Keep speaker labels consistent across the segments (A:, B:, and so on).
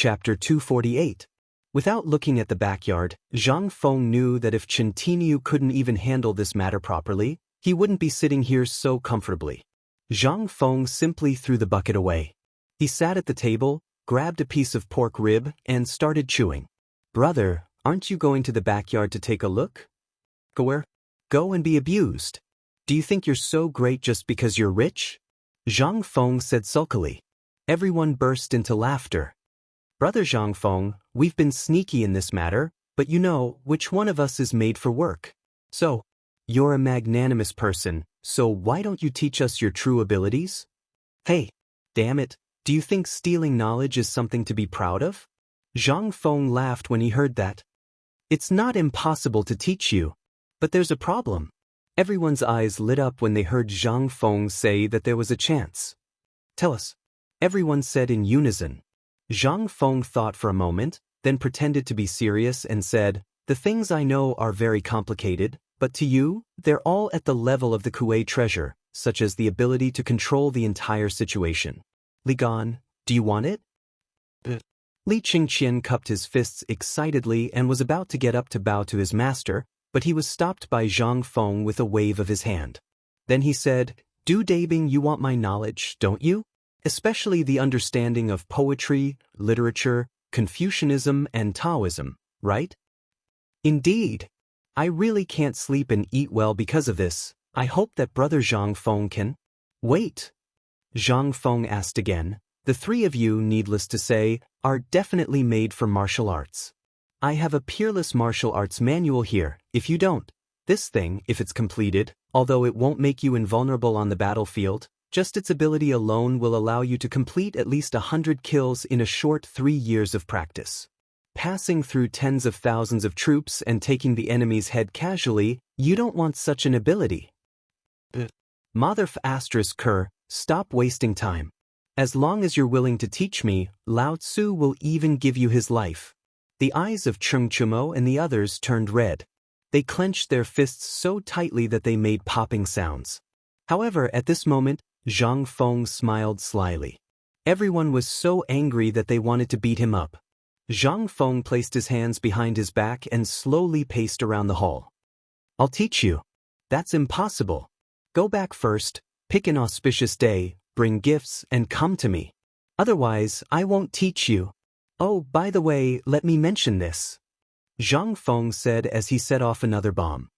A: Chapter 248. Without looking at the backyard, Zhang Feng knew that if Chen Tiniu couldn't even handle this matter properly, he wouldn't be sitting here so comfortably. Zhang Feng simply threw the bucket away. He sat at the table, grabbed a piece of pork rib, and started chewing. "Brother, aren't you going to the backyard to take a look? Go where? Go and be abused. Do you think you're so great just because you're rich?" Zhang Feng said sulkily. Everyone burst into laughter. "Brother Zhang Feng, we've been sneaky in this matter, but you know which one of us is made for work. So, you're a magnanimous person, so why don't you teach us your true abilities? Hey, damn it, do you think stealing knowledge is something to be proud of?" Zhang Feng laughed when he heard that. "It's not impossible to teach you, but there's a problem." Everyone's eyes lit up when they heard Zhang Feng say that there was a chance. "Tell us," everyone said in unison. Zhang Feng thought for a moment, then pretended to be serious and said, "The things I know are very complicated, but to you, they're all at the level of the Kuei treasure, such as the ability to control the entire situation. Li Gan, do you want it?" Li Qingqian cupped his fists excitedly and was about to get up to bow to his master, but he was stopped by Zhang Feng with a wave of his hand. Then he said, "Du Dabing, you want my knowledge, don't you? Especially the understanding of poetry, literature, Confucianism, and Taoism, right?" "Indeed. I really can't sleep and eat well because of this. I hope that Brother Zhang Feng can." "Wait," Zhang Feng asked again. "The three of you, needless to say, are definitely made for martial arts. I have a peerless martial arts manual here, if you don't. This thing, if it's completed, although it won't make you invulnerable on the battlefield, just its ability alone will allow you to complete at least 100 kills in a short 3 years of practice. Passing through tens of thousands of troops and taking the enemy's head casually, you don't want such an ability. Motherf asterisk Ker, stop wasting time. As long as you're willing to teach me, Lao Tzu will even give you his life." The eyes of Cheng Chumo and the others turned red. They clenched their fists so tightly that they made popping sounds. However, at this moment, Zhang Feng smiled slyly. Everyone was so angry that they wanted to beat him up. Zhang Feng placed his hands behind his back and slowly paced around the hall. "I'll teach you. That's impossible. Go back first, pick an auspicious day, bring gifts, and come to me. Otherwise, I won't teach you. Oh, by the way, let me mention this," Zhang Feng said as he set off another bomb.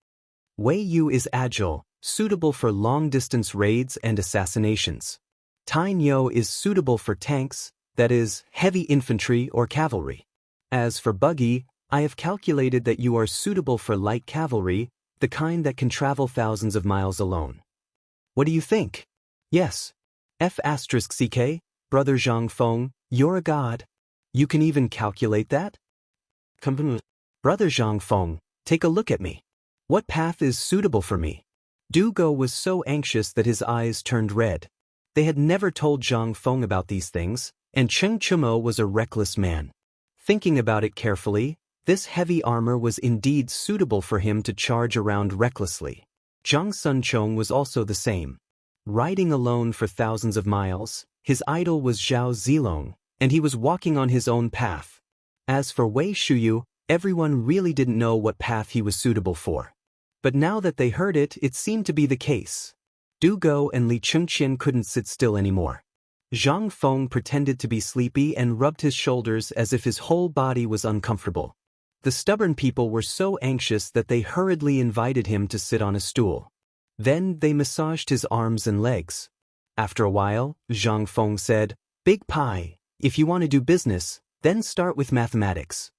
A: "Wei Yu is agile, suitable for long-distance raids and assassinations. Tai Niu is suitable for tanks, that is, heavy infantry or cavalry. As for Buggy, I have calculated that you are suitable for light cavalry, the kind that can travel thousands of miles alone. What do you think? Yes. F***CK, Brother Zhang Feng, you're a god. You can even calculate that? Brother Zhang Feng, take a look at me. What path is suitable for me?" Du Go was so anxious that his eyes turned red. They had never told Zhang Feng about these things, and Cheng Chumo was a reckless man. Thinking about it carefully, this heavy armor was indeed suitable for him to charge around recklessly. Zhang Sunchong was also the same. Riding alone for thousands of miles, his idol was Zhao Zilong, and he was walking on his own path. As for Wei Shuyu, everyone really didn't know what path he was suitable for. But now that they heard it, it seemed to be the case. Du Go and Li Chengqian couldn't sit still anymore. Zhang Feng pretended to be sleepy and rubbed his shoulders as if his whole body was uncomfortable. The stubborn people were so anxious that they hurriedly invited him to sit on a stool. Then they massaged his arms and legs. After a while, Zhang Feng said, "Big Pie, if you want to do business, then start with mathematics.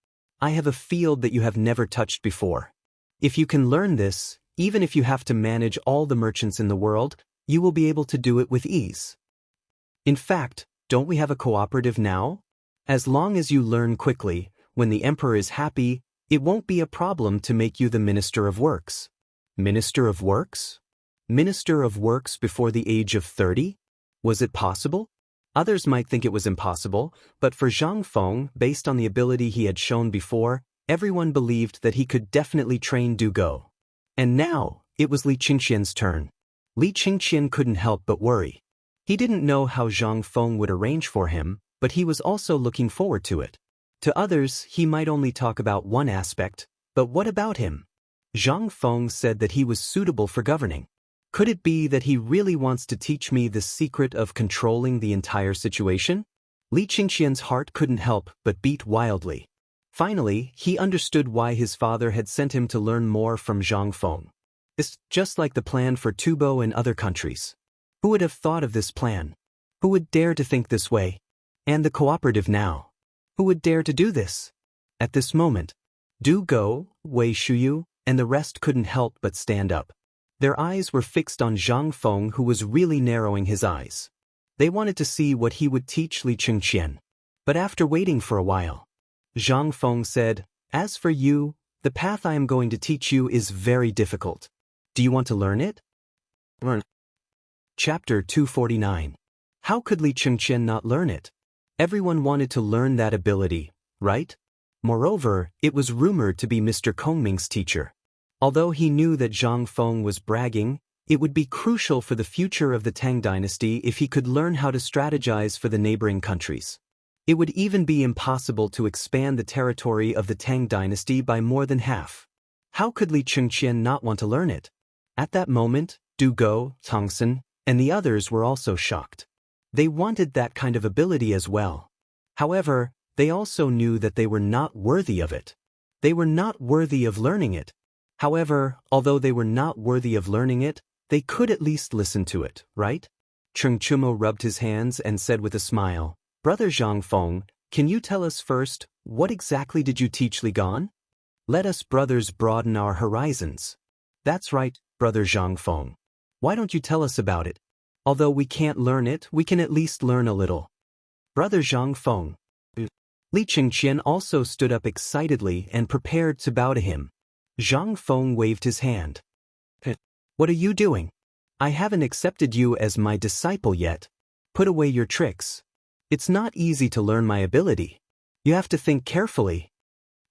A: I have a field that you have never touched before. If you can learn this, even if you have to manage all the merchants in the world, you will be able to do it with ease. In fact, don't we have a cooperative now? As long as you learn quickly, when the emperor is happy, it won't be a problem to make you the Minister of Works." Minister of Works? Minister of Works before the age of 30? Was it possible? Others might think it was impossible, but for Zhang Feng, based on the ability he had shown before, everyone believed that he could definitely train Du Go. And now, it was Li Qingqian's turn. Li Qingqian couldn't help but worry. He didn't know how Zhang Feng would arrange for him, but he was also looking forward to it. To others, he might only talk about one aspect, but what about him? Zhang Feng said that he was suitable for governing. Could it be that he really wants to teach me the secret of controlling the entire situation? Li Qingxian's heart couldn't help but beat wildly. Finally, he understood why his father had sent him to learn more from Zhang Feng. It's just like the plan for Tubo and other countries. Who would have thought of this plan? Who would dare to think this way? And the cooperative now. Who would dare to do this? At this moment, Du Go, Wei Shuyu, and the rest couldn't help but stand up. Their eyes were fixed on Zhang Feng, who was really narrowing his eyes. They wanted to see what he would teach Li Qingxian. But after waiting for a while, Zhang Feng said, "As for you, the path I am going to teach you is very difficult. Do you want to learn it?" Learn. Chapter 249. How could Li Qingxian not learn it? Everyone wanted to learn that ability, right? Moreover, it was rumored to be Mr. Kongming's teacher. Although he knew that Zhang Feng was bragging, it would be crucial for the future of the Tang dynasty if he could learn how to strategize for the neighboring countries. It would even be impossible to expand the territory of the Tang dynasty by more than half. How could Li Qingxian not want to learn it? At that moment, Du Go, Tongsun, and the others were also shocked. They wanted that kind of ability as well. However, they also knew that they were not worthy of it. They were not worthy of learning it. However, although they were not worthy of learning it, they could at least listen to it, right? Cheng Chumo rubbed his hands and said with a smile, "Brother Zhang Feng, can you tell us first, what exactly did you teach Li Gan? Let us brothers broaden our horizons." "That's right, Brother Zhang Feng. Why don't you tell us about it? Although we can't learn it, we can at least learn a little." Brother Zhang Feng. Li Qingxian also stood up excitedly and prepared to bow to him. Zhang Feng waved his hand. "What are you doing? I haven't accepted you as my disciple yet. Put away your tricks. It's not easy to learn my ability. You have to think carefully."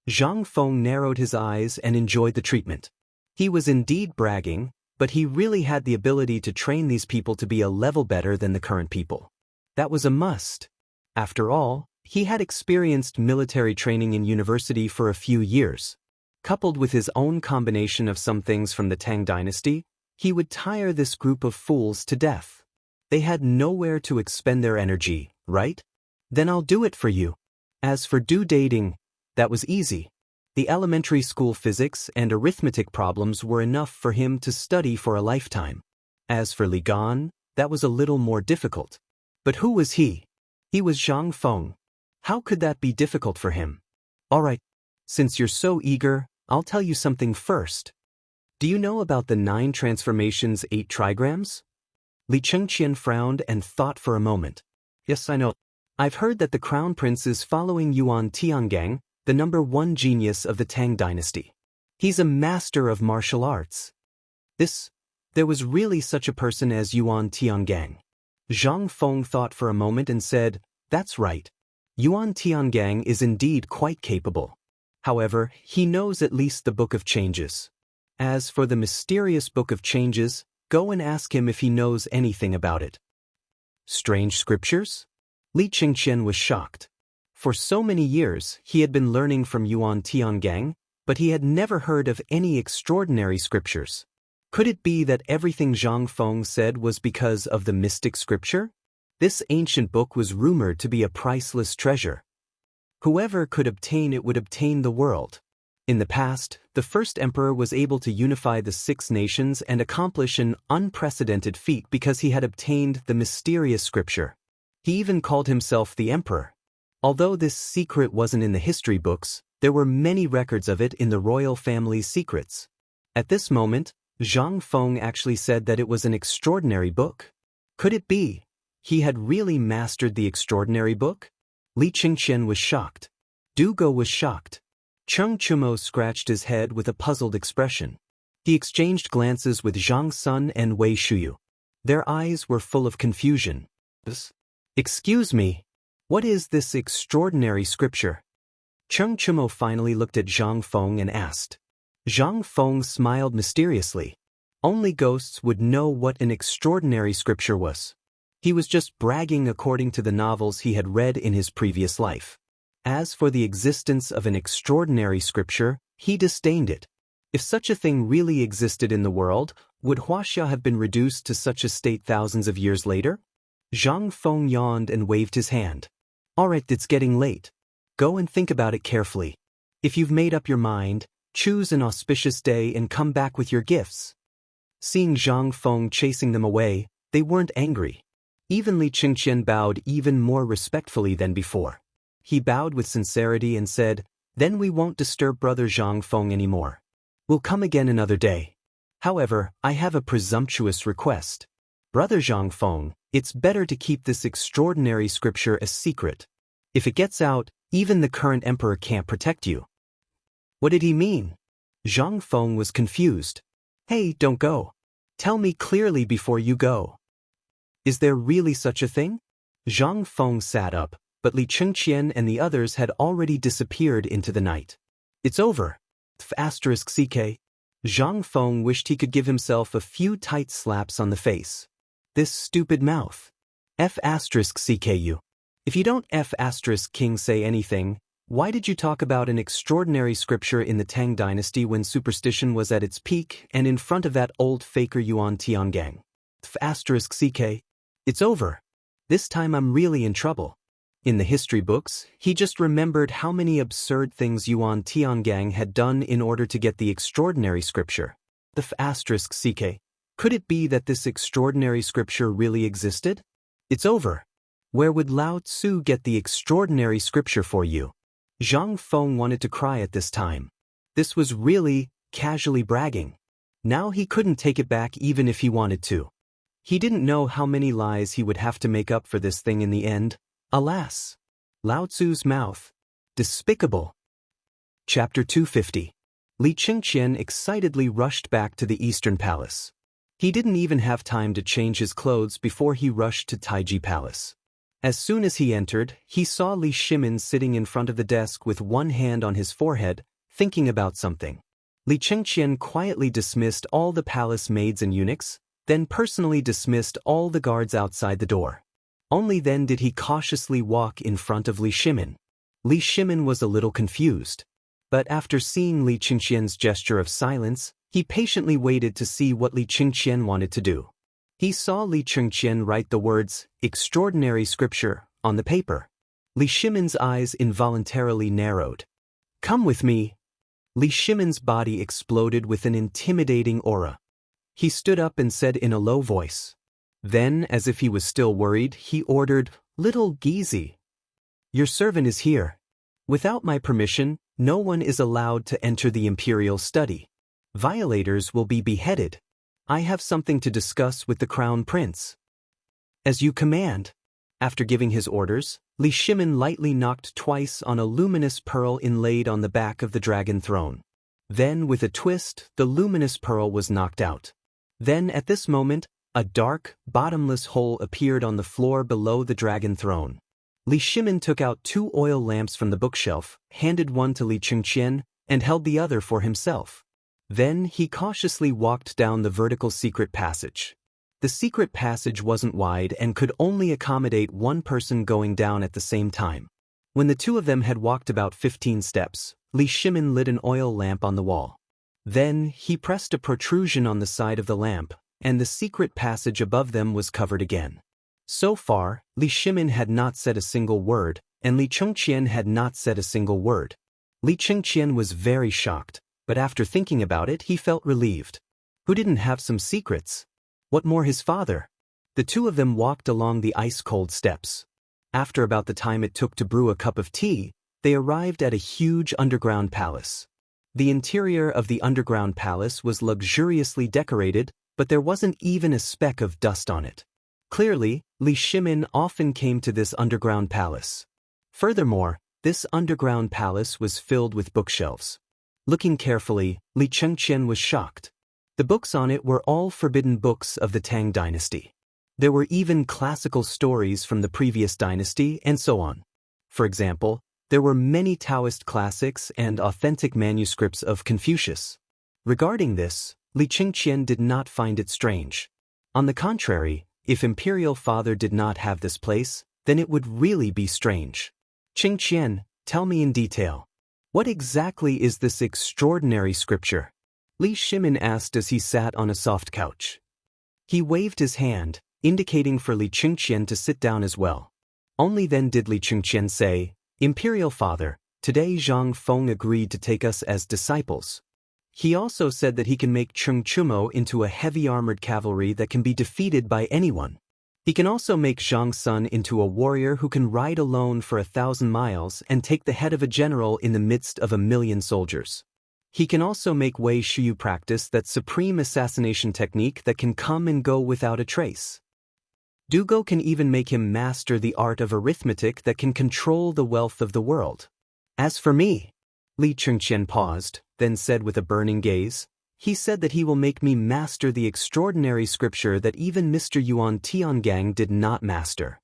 A: Zhang Feng narrowed his eyes and enjoyed the treatment. He was indeed bragging, but he really had the ability to train these people to be a level better than the current people. That was a must. After all, he had experienced military training in university for a few years. Coupled with his own combination of some things from the Tang dynasty, he would tire this group of fools to death. They had nowhere to expend their energy, right? "Then I'll do it for you." As for dating, that was easy. The elementary school physics and arithmetic problems were enough for him to study for a lifetime. As for Li Gan, that was a little more difficult. But who was he? He was Zhang Feng. How could that be difficult for him? "All right, since you're so eager, I'll tell you something first. Do you know about the 9 transformations, 8 trigrams?" Li Qingxian frowned and thought for a moment. "Yes, I know. I've heard that the crown prince is following Yuan Tiangang, the #1 genius of the Tang dynasty. He's a master of martial arts." There was really such a person as Yuan Tiangang. Zhang Feng thought for a moment and said, "That's right. Yuan Tiangang is indeed quite capable. However, he knows at least the Book of Changes. As for the mysterious Book of Changes, go and ask him if he knows anything about it." Strange scriptures? Li Qingxian was shocked. For so many years, he had been learning from Yuan Tiangang, but he had never heard of any extraordinary scriptures. Could it be that everything Zhang Feng said was because of the mystic scripture? This ancient book was rumored to be a priceless treasure. Whoever could obtain it would obtain the world. In the past, the first emperor was able to unify the 6 nations and accomplish an unprecedented feat because he had obtained the mysterious scripture. He even called himself the emperor. Although this secret wasn't in the history books, there were many records of it in the royal family's secrets. At this moment, Zhang Feng actually said that it was an extraordinary book. Could it be he had really mastered the extraordinary book? Li Qingxian was shocked. Du Go was shocked. Cheng Chumo scratched his head with a puzzled expression. He exchanged glances with Zhang Sun and Wei Shuyu. Their eyes were full of confusion. "Excuse me, what is this extraordinary scripture?" Cheng Chumo finally looked at Zhang Feng and asked. Zhang Feng smiled mysteriously. Only ghosts would know what an extraordinary scripture was. He was just bragging according to the novels he had read in his previous life. As for the existence of an extraordinary scripture, he disdained it. If such a thing really existed in the world, would Huaxia have been reduced to such a state thousands of years later? Zhang Feng yawned and waved his hand. Alright, it's getting late. Go and think about it carefully. If you've made up your mind, choose an auspicious day and come back with your gifts. Seeing Zhang Feng chasing them away, they weren't angry. Even Li Qingqian bowed even more respectfully than before. He bowed with sincerity and said, "Then we won't disturb Brother Zhang Feng anymore. We'll come again another day. However, I have a presumptuous request. Brother Zhang Feng, it's better to keep this extraordinary scripture a secret. If it gets out, even the current emperor can't protect you." What did he mean? Zhang Feng was confused. Hey, don't go. Tell me clearly before you go. Is there really such a thing? Zhang Feng sat up, but Li Qingqian and the others had already disappeared into the night. It's over. *CK. Zhang Feng wished he could give himself a few tight slaps on the face. This stupid mouth. *CKU. If you don't *King say anything, why did you talk about an extraordinary scripture in the Tang dynasty when superstition was at its peak and in front of that old faker Yuan Tiangang? *CK. It's over. This time I'm really in trouble. In the history books, he just remembered how many absurd things Yuan Tiangang had done in order to get the extraordinary scripture. *CK. Could it be that this extraordinary scripture really existed? It's over. Where would Lao Tzu get the extraordinary scripture for you? Zhang Feng wanted to cry at this time. This was really casually bragging. Now he couldn't take it back even if he wanted to. He didn't know how many lies he would have to make up for this thing in the end. Alas! Lao Tzu's mouth. Despicable. Chapter 250. Li Qingqian excitedly rushed back to the Eastern Palace. He didn't even have time to change his clothes before he rushed to Taiji Palace. As soon as he entered, he saw Li Shimin sitting in front of the desk with one hand on his forehead, thinking about something. Li Qingqian quietly dismissed all the palace maids and eunuchs, then personally dismissed all the guards outside the door. Only then did he cautiously walk in front of Li Shimin. Li Shimin was a little confused. But after seeing Li Qingqian's gesture of silence, he patiently waited to see what Li Qingqian wanted to do. He saw Li Qingqian write the words, "Extraordinary Scripture," on the paper. Li Shimin's eyes involuntarily narrowed. "Come with me." Li Shimin's body exploded with an intimidating aura. He stood up and said in a low voice. Then, as if he was still worried, he ordered, "Little Gizi, your servant is here. Without my permission, no one is allowed to enter the imperial study. Violators will be beheaded. I have something to discuss with the crown prince." "As you command." After giving his orders, Li Shimin lightly knocked twice on a luminous pearl inlaid on the back of the dragon throne. Then, with a twist, the luminous pearl was knocked out. Then, at this moment, a dark, bottomless hole appeared on the floor below the dragon throne. Li Shimin took out 2 oil lamps from the bookshelf, handed one to Li Qingqian, and held the other for himself. Then he cautiously walked down the vertical secret passage. The secret passage wasn't wide and could only accommodate one person going down at the same time. When the two of them had walked about 15 steps, Li Shimin lit an oil lamp on the wall. Then he pressed a protrusion on the side of the lamp, and the secret passage above them was covered again. So far, Li Shimin had not said a single word, and Li Qingqian had not said a single word. Li Qingqian was very shocked, but after thinking about it, he felt relieved. Who didn't have some secrets? What more his father? The two of them walked along the ice-cold steps. After about the time it took to brew a cup of tea, they arrived at a huge underground palace. The interior of the underground palace was luxuriously decorated, but there wasn't even a speck of dust on it. Clearly, Li Shimin often came to this underground palace. Furthermore, this underground palace was filled with bookshelves. Looking carefully, Li Qingqian was shocked. The books on it were all forbidden books of the Tang dynasty. There were even classical stories from the previous dynasty and so on. For example, there were many Taoist classics and authentic manuscripts of Confucius. Regarding this, Li Qingqian did not find it strange. On the contrary, If Imperial Father did not have this place, then it would really be strange. Qing Qian, tell me in detail. What exactly is this extraordinary scripture? Li Shimin asked as he sat on a soft couch. He waved his hand, indicating for Li Qingqian to sit down as well. Only then did Li Qingqian say, Imperial Father, today Zhang Feng agreed to take us as disciples. He also said that he can make Cheng Chumo into a heavy armored cavalry that can be defeated by anyone. He can also make Zhang Sun into a warrior who can ride alone for 1,000 miles and take the head of a general in the midst of 1,000,000 soldiers. He can also make Wei Shiyu practice that supreme assassination technique that can come and go without a trace. Dugo can even make him master the art of arithmetic that can control the wealth of the world. As for me, Li Qingqian paused, then said with a burning gaze, he said that he will make me master the extraordinary scripture that even Mr. Yuan Tiangang did not master.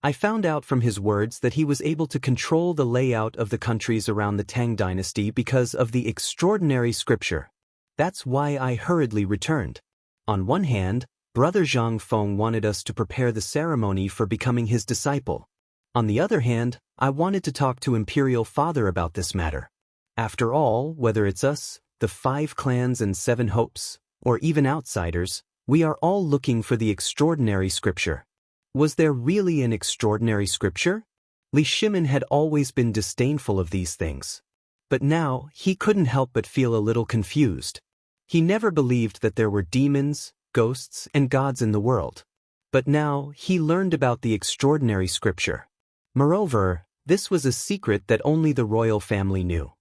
A: I found out from his words that he was able to control the layout of the countries around the Tang dynasty because of the extraordinary scripture. That's why I hurriedly returned. On one hand, Brother Zhang Feng wanted us to prepare the ceremony for becoming his disciple. On the other hand, I wanted to talk to Imperial Father about this matter. After all, whether it's us, the 5 clans and 7 hopes, or even outsiders, we are all looking for the extraordinary scripture. Was there really an extraordinary scripture? Li Shimin had always been disdainful of these things. But now, he couldn't help but feel a little confused. He never believed that there were demons, ghosts, and gods in the world. But now, he learned about the extraordinary scripture. Moreover, this was a secret that only the royal family knew.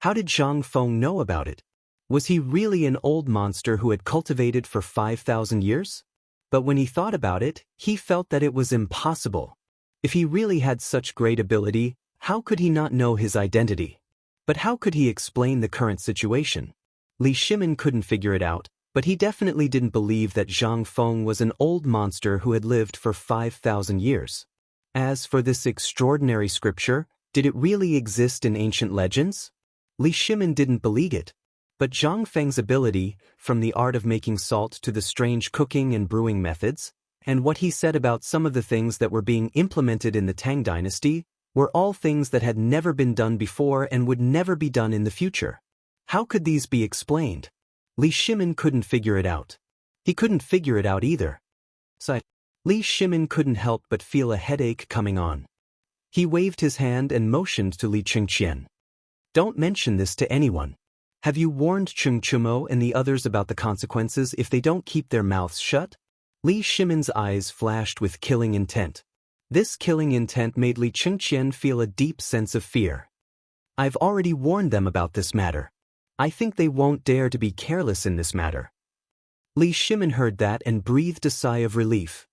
A: How did Zhang Feng know about it? Was he really an old monster who had cultivated for 5,000 years? But when he thought about it, he felt that it was impossible. If he really had such great ability, how could he not know his identity? But how could he explain the current situation? Li Shimin couldn't figure it out, but he definitely didn't believe that Zhang Feng was an old monster who had lived for 5,000 years. As for this extraordinary scripture, did it really exist in ancient legends? Li Shimin didn't believe it. But Zhang Feng's ability, from the art of making salt to the strange cooking and brewing methods, and what he said about some of the things that were being implemented in the Tang dynasty, were all things that had never been done before and would never be done in the future. How could these be explained? Li Shimin couldn't figure it out. He couldn't figure it out either. Li Shimin couldn't help but feel a headache coming on. He waved his hand and motioned to Li Qingqian. Don't mention this to anyone. Have you warned Cheng Chumo and the others about the consequences if they don't keep their mouths shut? Li Shimin's eyes flashed with killing intent. This killing intent made Li Qingqian feel a deep sense of fear. I've already warned them about this matter. I think they won't dare to be careless in this matter. Li Shimin heard that and breathed a sigh of relief.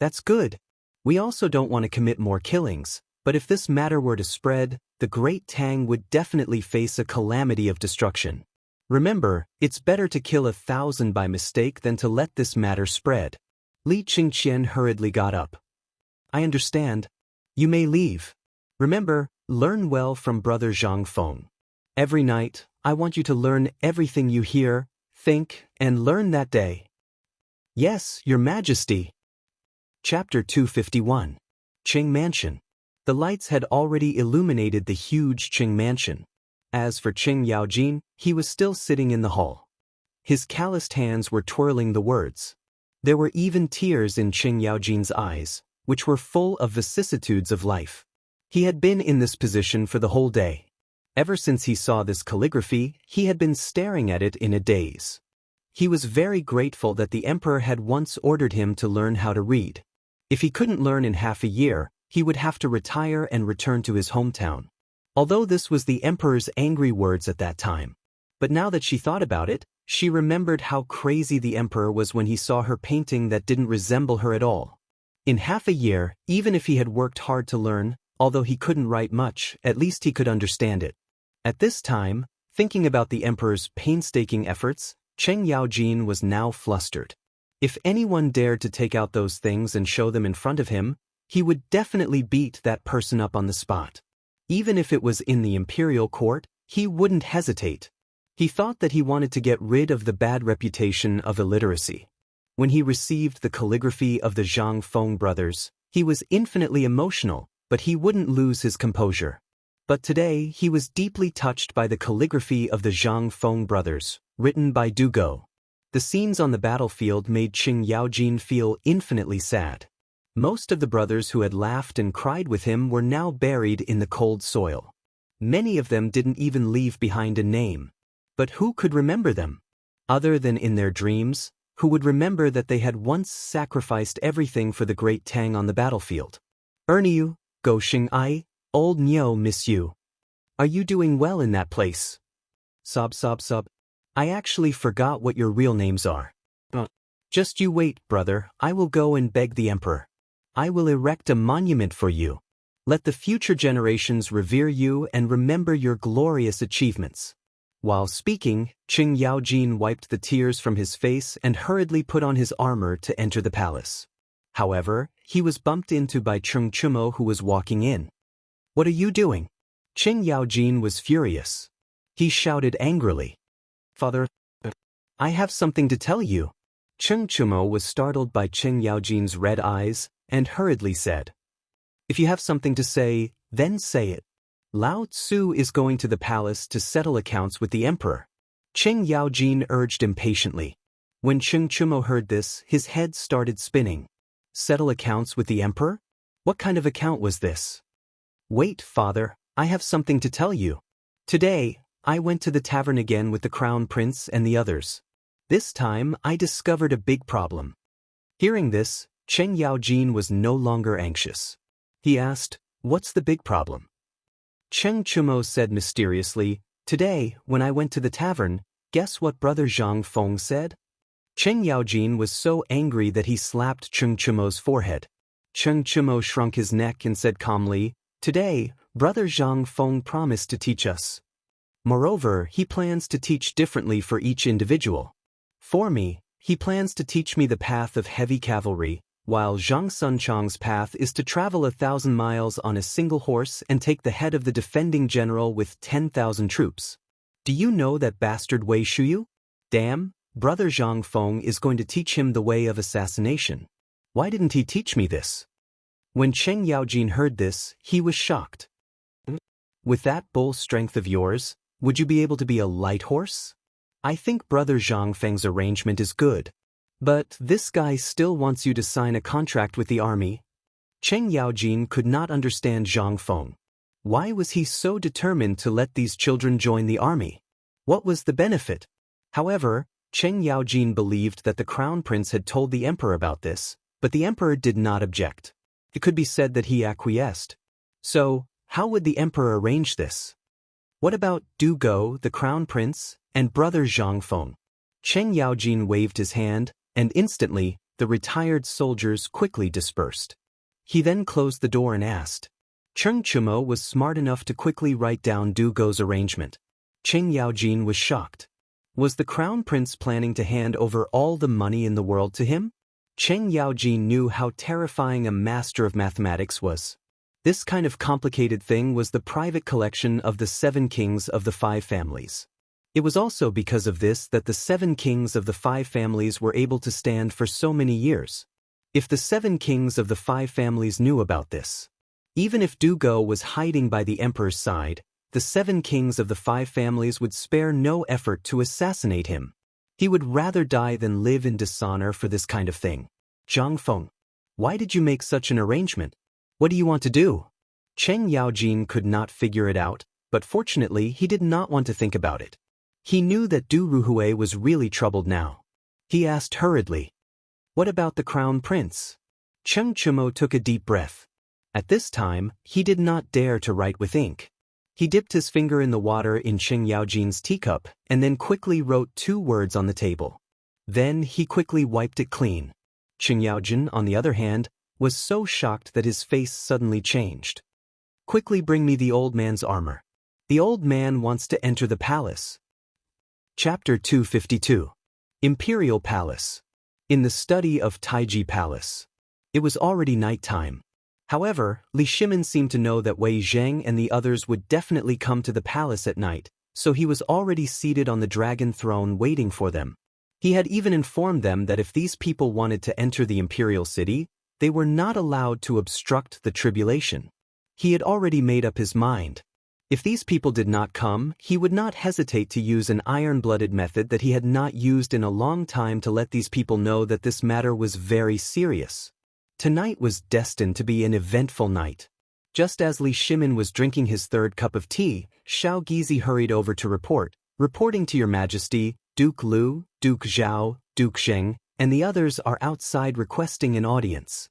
A: That's good. We also don't want to commit more killings, but if this matter were to spread, the Great Tang would definitely face a calamity of destruction. Remember, it's better to kill 1,000 by mistake than to let this matter spread. Li Qingqian hurriedly got up. I understand. You may leave. Remember, learn well from Brother Zhang Feng. Every night, I want you to learn everything you hear, think, and learn that day. Yes, Your Majesty. Chapter 251. Qing Mansion. The lights had already illuminated the huge Qing mansion. As for Qing Yaojin, he was still sitting in the hall. His calloused hands were twirling the words. There were even tears in Qing Yaojin's eyes, which were full of vicissitudes of life. He had been in this position for the whole day. Ever since he saw this calligraphy, he had been staring at it in a daze. He was very grateful that the emperor had once ordered him to learn how to read. If he couldn't learn in half a year, he would have to retire and return to his hometown. Although this was the emperor's angry words at that time. But now that she thought about it, she remembered how crazy the emperor was when he saw her painting that didn't resemble her at all. In half a year, even if he had worked hard to learn, although he couldn't write much, at least he could understand it. At this time, thinking about the emperor's painstaking efforts, Qing Yaojin was now flustered. If anyone dared to take out those things and show them in front of him, he would definitely beat that person up on the spot. Even if it was in the imperial court, he wouldn't hesitate. He thought that he wanted to get rid of the bad reputation of illiteracy. When he received the calligraphy of the Zhang Feng brothers, he was infinitely emotional, but he wouldn't lose his composure. But today he was deeply touched by the calligraphy of the Zhang Feng brothers, written by Du Go. The scenes on the battlefield made Qing Yaojin feel infinitely sad. Most of the brothers who had laughed and cried with him were now buried in the cold soil. Many of them didn't even leave behind a name. But who could remember them? Other than in their dreams, who would remember that they had once sacrificed everything for the great Tang on the battlefield? Erniu, Go Xing Ai, old Niu miss you. Are you doing well in that place? Sob. I actually forgot what your real names are. Just you wait, brother, I will go and beg the emperor. I will erect a monument for you. Let the future generations revere you and remember your glorious achievements. While speaking, Qing Yaojin wiped the tears from his face and hurriedly put on his armor to enter the palace. However, he was bumped into by Cheng Chumo, who was walking in. What are you doing? Qing Yaojin was furious. He shouted angrily. Father, I have something to tell you. Cheng Chumo was startled by Qing Yaojin's red eyes and hurriedly said, If you have something to say, then say it. Lao Tzu is going to the palace to settle accounts with the emperor. Qing Yaojin urged impatiently. When Cheng Chumo heard this, his head started spinning. Settle accounts with the emperor? What kind of account was this? Wait, father, I have something to tell you. Today, I went to the tavern again with the crown prince and the others. This time, I discovered a big problem. Hearing this, Qing Yaojin was no longer anxious. He asked, What's the big problem? Cheng Chumo said mysteriously, Today, when I went to the tavern, guess what brother Zhang Feng said? Qing Yaojin was so angry that he slapped Cheng Chumo's forehead. Cheng Chumo shrunk his neck and said calmly, Today, brother Zhang Feng promised to teach us. Moreover, he plans to teach differently for each individual. For me, he plans to teach me the path of heavy cavalry, while Zhang Sunchang's path is to travel 1,000 miles on a single horse and take the head of the defending general with 10,000 troops. Do you know that bastard Wei Shuyu? Damn, brother Zhang Feng is going to teach him the way of assassination. Why didn't he teach me this? When Qing Yaojin heard this, he was shocked. With that bull strength of yours, would you be able to be a light horse? I think brother Zhang Feng's arrangement is good. But this guy still wants you to sign a contract with the army. Qing Yaojin could not understand Zhang Feng. Why was he so determined to let these children join the army? What was the benefit? However, Qing Yaojin believed that the crown prince had told the emperor about this, but the emperor did not object. It could be said that he acquiesced. So, how would the emperor arrange this? What about Du Go, the crown prince, and brother Zhang Feng? Qing Yaojin waved his hand, and instantly, the retired soldiers quickly dispersed. He then closed the door and asked. Cheng Chumo was smart enough to quickly write down Du Go's arrangement. Qing Yaojin was shocked. Was the crown prince planning to hand over all the money in the world to him? Qing Yaojin knew how terrifying a master of mathematics was. This kind of complicated thing was the private collection of the 7 kings of the 5 families. It was also because of this that the 7 kings of the 5 families were able to stand for so many years. If the 7 kings of the 5 families knew about this, even if Du Go was hiding by the emperor's side, the 7 kings of the 5 families would spare no effort to assassinate him. He would rather die than live in dishonor for this kind of thing. Zhang Feng, why did you make such an arrangement? What do you want to do? Qing Yaojin could not figure it out, but fortunately he did not want to think about it. He knew that Du Ruhui was really troubled now. He asked hurriedly, What about the crown prince? Cheng Chumo took a deep breath. At this time, he did not dare to write with ink. He dipped his finger in the water in Qing Yaojin's teacup and then quickly wrote 2 words on the table. Then he quickly wiped it clean. Qing Yaojin, on the other hand, was so shocked that his face suddenly changed. Quickly bring me the old man's armor. The old man wants to enter the palace. Chapter 252. Imperial Palace. In the study of Taiji Palace. It was already nighttime. However, Li Shimin seemed to know that Wei Zheng and the others would definitely come to the palace at night, so he was already seated on the dragon throne waiting for them. He had even informed them that if these people wanted to enter the imperial city, they were not allowed to obstruct the tribulation. He had already made up his mind. If these people did not come, he would not hesitate to use an iron-blooded method that he had not used in a long time to let these people know that this matter was very serious. Tonight was destined to be an eventful night. Just as Li Shimin was drinking his third cup of tea, Xiao Gizi hurried over to reporting to your majesty, Duke Lu, Duke Zhao, Duke Sheng, and the others are outside requesting an audience.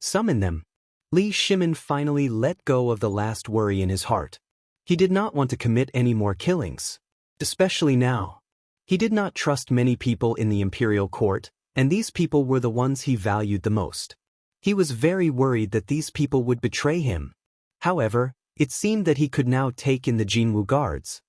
A: Summon them. Li Shimin finally let go of the last worry in his heart. He did not want to commit any more killings. Especially now. He did not trust many people in the imperial court, and these people were the ones he valued the most. He was very worried that these people would betray him. However, it seemed that he could now take in the Jinwu guards.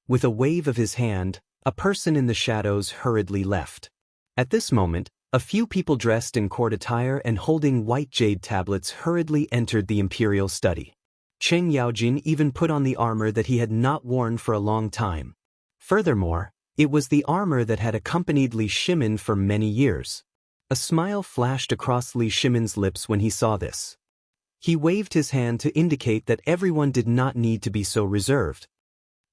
A: With a wave of his hand, a person in the shadows hurriedly left. At this moment, a few people dressed in court attire and holding white jade tablets hurriedly entered the imperial study. Cheng Yaojin even put on the armor that he had not worn for a long time. Furthermore, it was the armor that had accompanied Li Shimin for many years. A smile flashed across Li Shimin's lips when he saw this. He waved his hand to indicate that everyone did not need to be so reserved.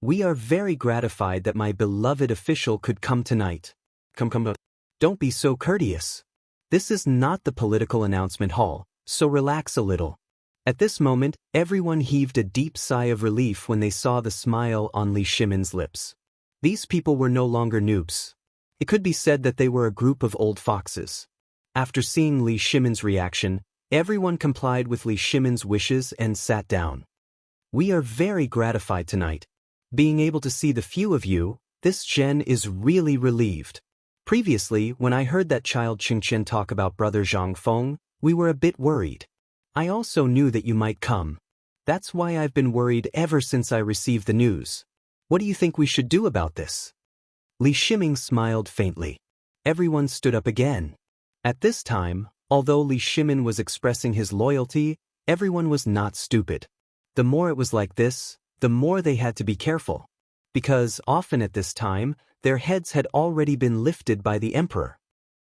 A: We are very gratified that my beloved official could come tonight. Come. Don't be so courteous. This is not the political announcement hall, so relax a little. At this moment, everyone heaved a deep sigh of relief when they saw the smile on Li Shimin's lips. These people were no longer noobs. It could be said that they were a group of old foxes. After seeing Li Shimin's reaction, everyone complied with Li Shimin's wishes and sat down. We are very gratified tonight. Being able to see the few of you, this Zhen is really relieved. Previously, when I heard that child Qingqian talk about brother Zhang Feng, we were a bit worried. I also knew that you might come. That's why I've been worried ever since I received the news. What do you think we should do about this? Li Shimin smiled faintly. Everyone stood up again. At this time, although Li Shimin was expressing his loyalty, everyone was not stupid. The more it was like this, the more they had to be careful. Because often at this time, their heads had already been lifted by the emperor.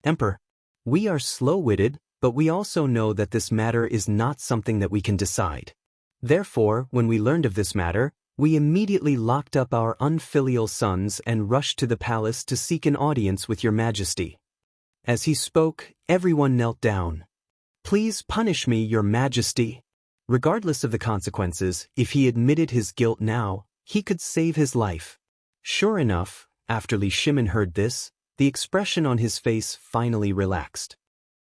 A: Emperor, we are slow-witted, but we also know that this matter is not something that we can decide. Therefore, when we learned of this matter, we immediately locked up our unfilial sons and rushed to the palace to seek an audience with your majesty. As he spoke, everyone knelt down. Please punish me, your majesty. Regardless of the consequences, if he admitted his guilt now, he could save his life. Sure enough, after Li Shimin heard this, the expression on his face finally relaxed.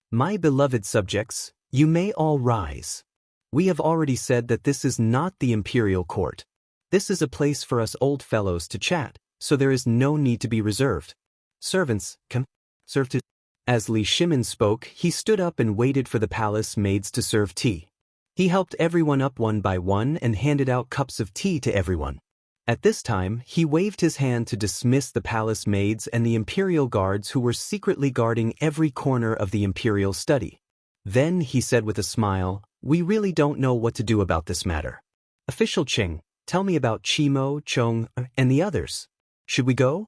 A: My beloved subjects, you may all rise. We have already said that this is not the imperial court. This is a place for us old fellows to chat, so there is no need to be reserved. Servants, come, serve to. As Li Shimin spoke, he stood up and waited for the palace maids to serve tea. He helped everyone up one by one and handed out cups of tea to everyone. At this time, he waved his hand to dismiss the palace maids and the imperial guards who were secretly guarding every corner of the imperial study. Then he said with a smile, we really don't know what to do about this matter. Official Qing, tell me about Qimo, Chong, and the others. Should we go?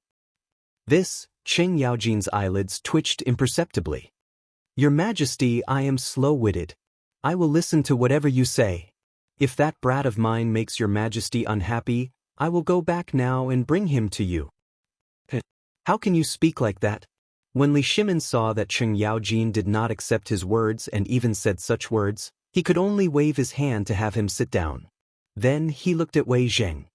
A: This, Cheng Yaojin's eyelids twitched imperceptibly. Your Majesty, I am slow-witted. I will listen to whatever you say. If that brat of mine makes your Majesty unhappy, I will go back now and bring him to you. How can you speak like that? When Li Shimin saw that Cheng Yaojin did not accept his words and even said such words, he could only wave his hand to have him sit down. Then he looked at Wei Zheng.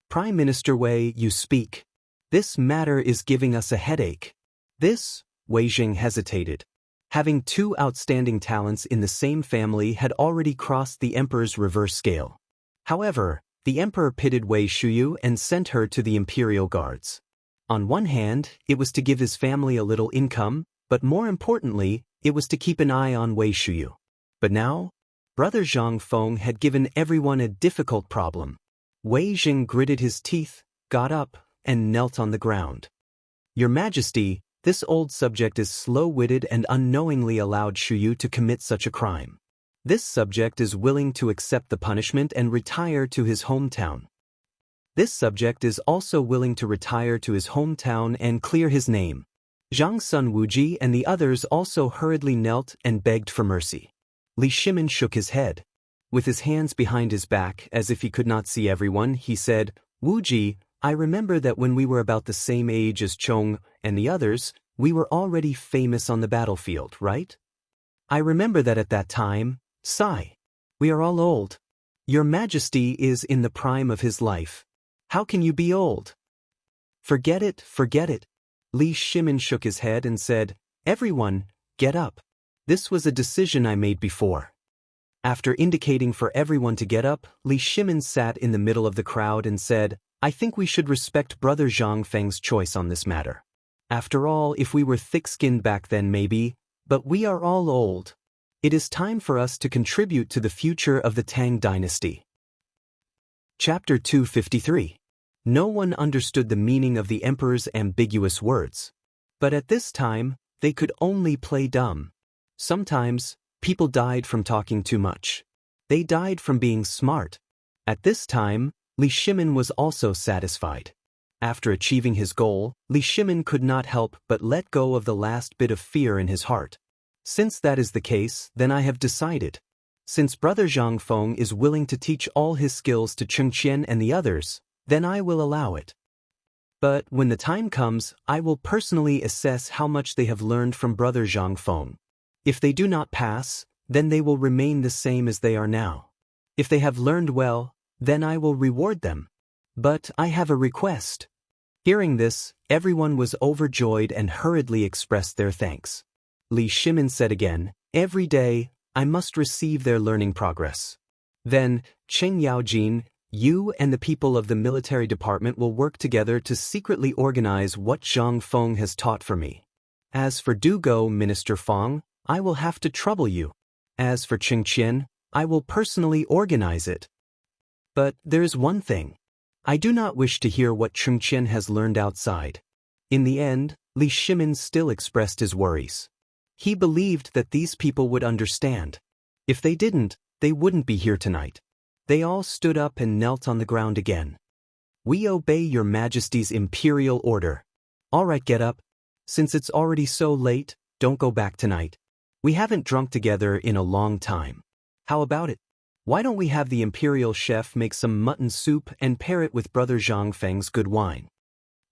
A: Prime Minister Wei, you speak. This matter is giving us a headache. This, Wei Zheng hesitated. Having two outstanding talents in the same family had already crossed the emperor's reverse scale. However, the emperor pitied Wei Shuyu and sent her to the imperial guards. On one hand, it was to give his family a little income, but more importantly, it was to keep an eye on Wei Shuyu. But now, brother Zhang Feng had given everyone a difficult problem. Wei Zheng gritted his teeth, got up, and knelt on the ground. Your Majesty, this old subject is slow-witted and unknowingly allowed Shuyu to commit such a crime. This subject is willing to accept the punishment and retire to his hometown. This subject is also willing to retire to his hometown and clear his name. Zhang's son Wuji and the others also hurriedly knelt and begged for mercy. Li Shimin shook his head. With his hands behind his back, as if he could not see everyone, he said, "Wuji, I remember that when we were about the same age as Chong and the others, we were already famous on the battlefield, right? I remember that at that time, sigh. We are all old. Your Majesty is in the prime of his life. How can you be old?" Forget it, forget it. Li Shimin shook his head and said, "Everyone, get up. This was a decision I made before." After indicating for everyone to get up, Li Shimin sat in the middle of the crowd and said, "I think we should respect Brother Zhang Feng's choice on this matter. After all, if we were thick-skinned back then maybe, but we are all old. It is time for us to contribute to the future of the Tang dynasty." Chapter 253. No one understood the meaning of the emperor's ambiguous words. But at this time, they could only play dumb. Sometimes, people died from talking too much. They died from being smart. At this time, Li Shimin was also satisfied. After achieving his goal, Li Shimin could not help but let go of the last bit of fear in his heart. Since that is the case, then I have decided. Since Brother Zhang Feng is willing to teach all his skills to Cheng Qian and the others, then I will allow it. But when the time comes, I will personally assess how much they have learned from Brother Zhang Feng. If they do not pass, then they will remain the same as they are now. If they have learned well, then I will reward them. But I have a request. Hearing this, everyone was overjoyed and hurriedly expressed their thanks. Li Shimin said again, "Every day, I must receive their learning progress. Then, Chen Yaojin, you and the people of the military department will work together to secretly organize what Zhang Feng has taught for me. As for Dugo, Minister Feng, I will have to trouble you. As for Cheng Qian, I will personally organize it. But there is one thing. I do not wish to hear what Cheng Qian has learned outside." In the end, Li Shimin still expressed his worries. He believed that these people would understand. If they didn't, they wouldn't be here tonight. They all stood up and knelt on the ground again. "We obey your Majesty's imperial order." "All right, get up. Since it's already so late, don't go back tonight. We haven't drunk together in a long time. How about it? Why don't we have the imperial chef make some mutton soup and pair it with Brother Zhang Feng's good wine?"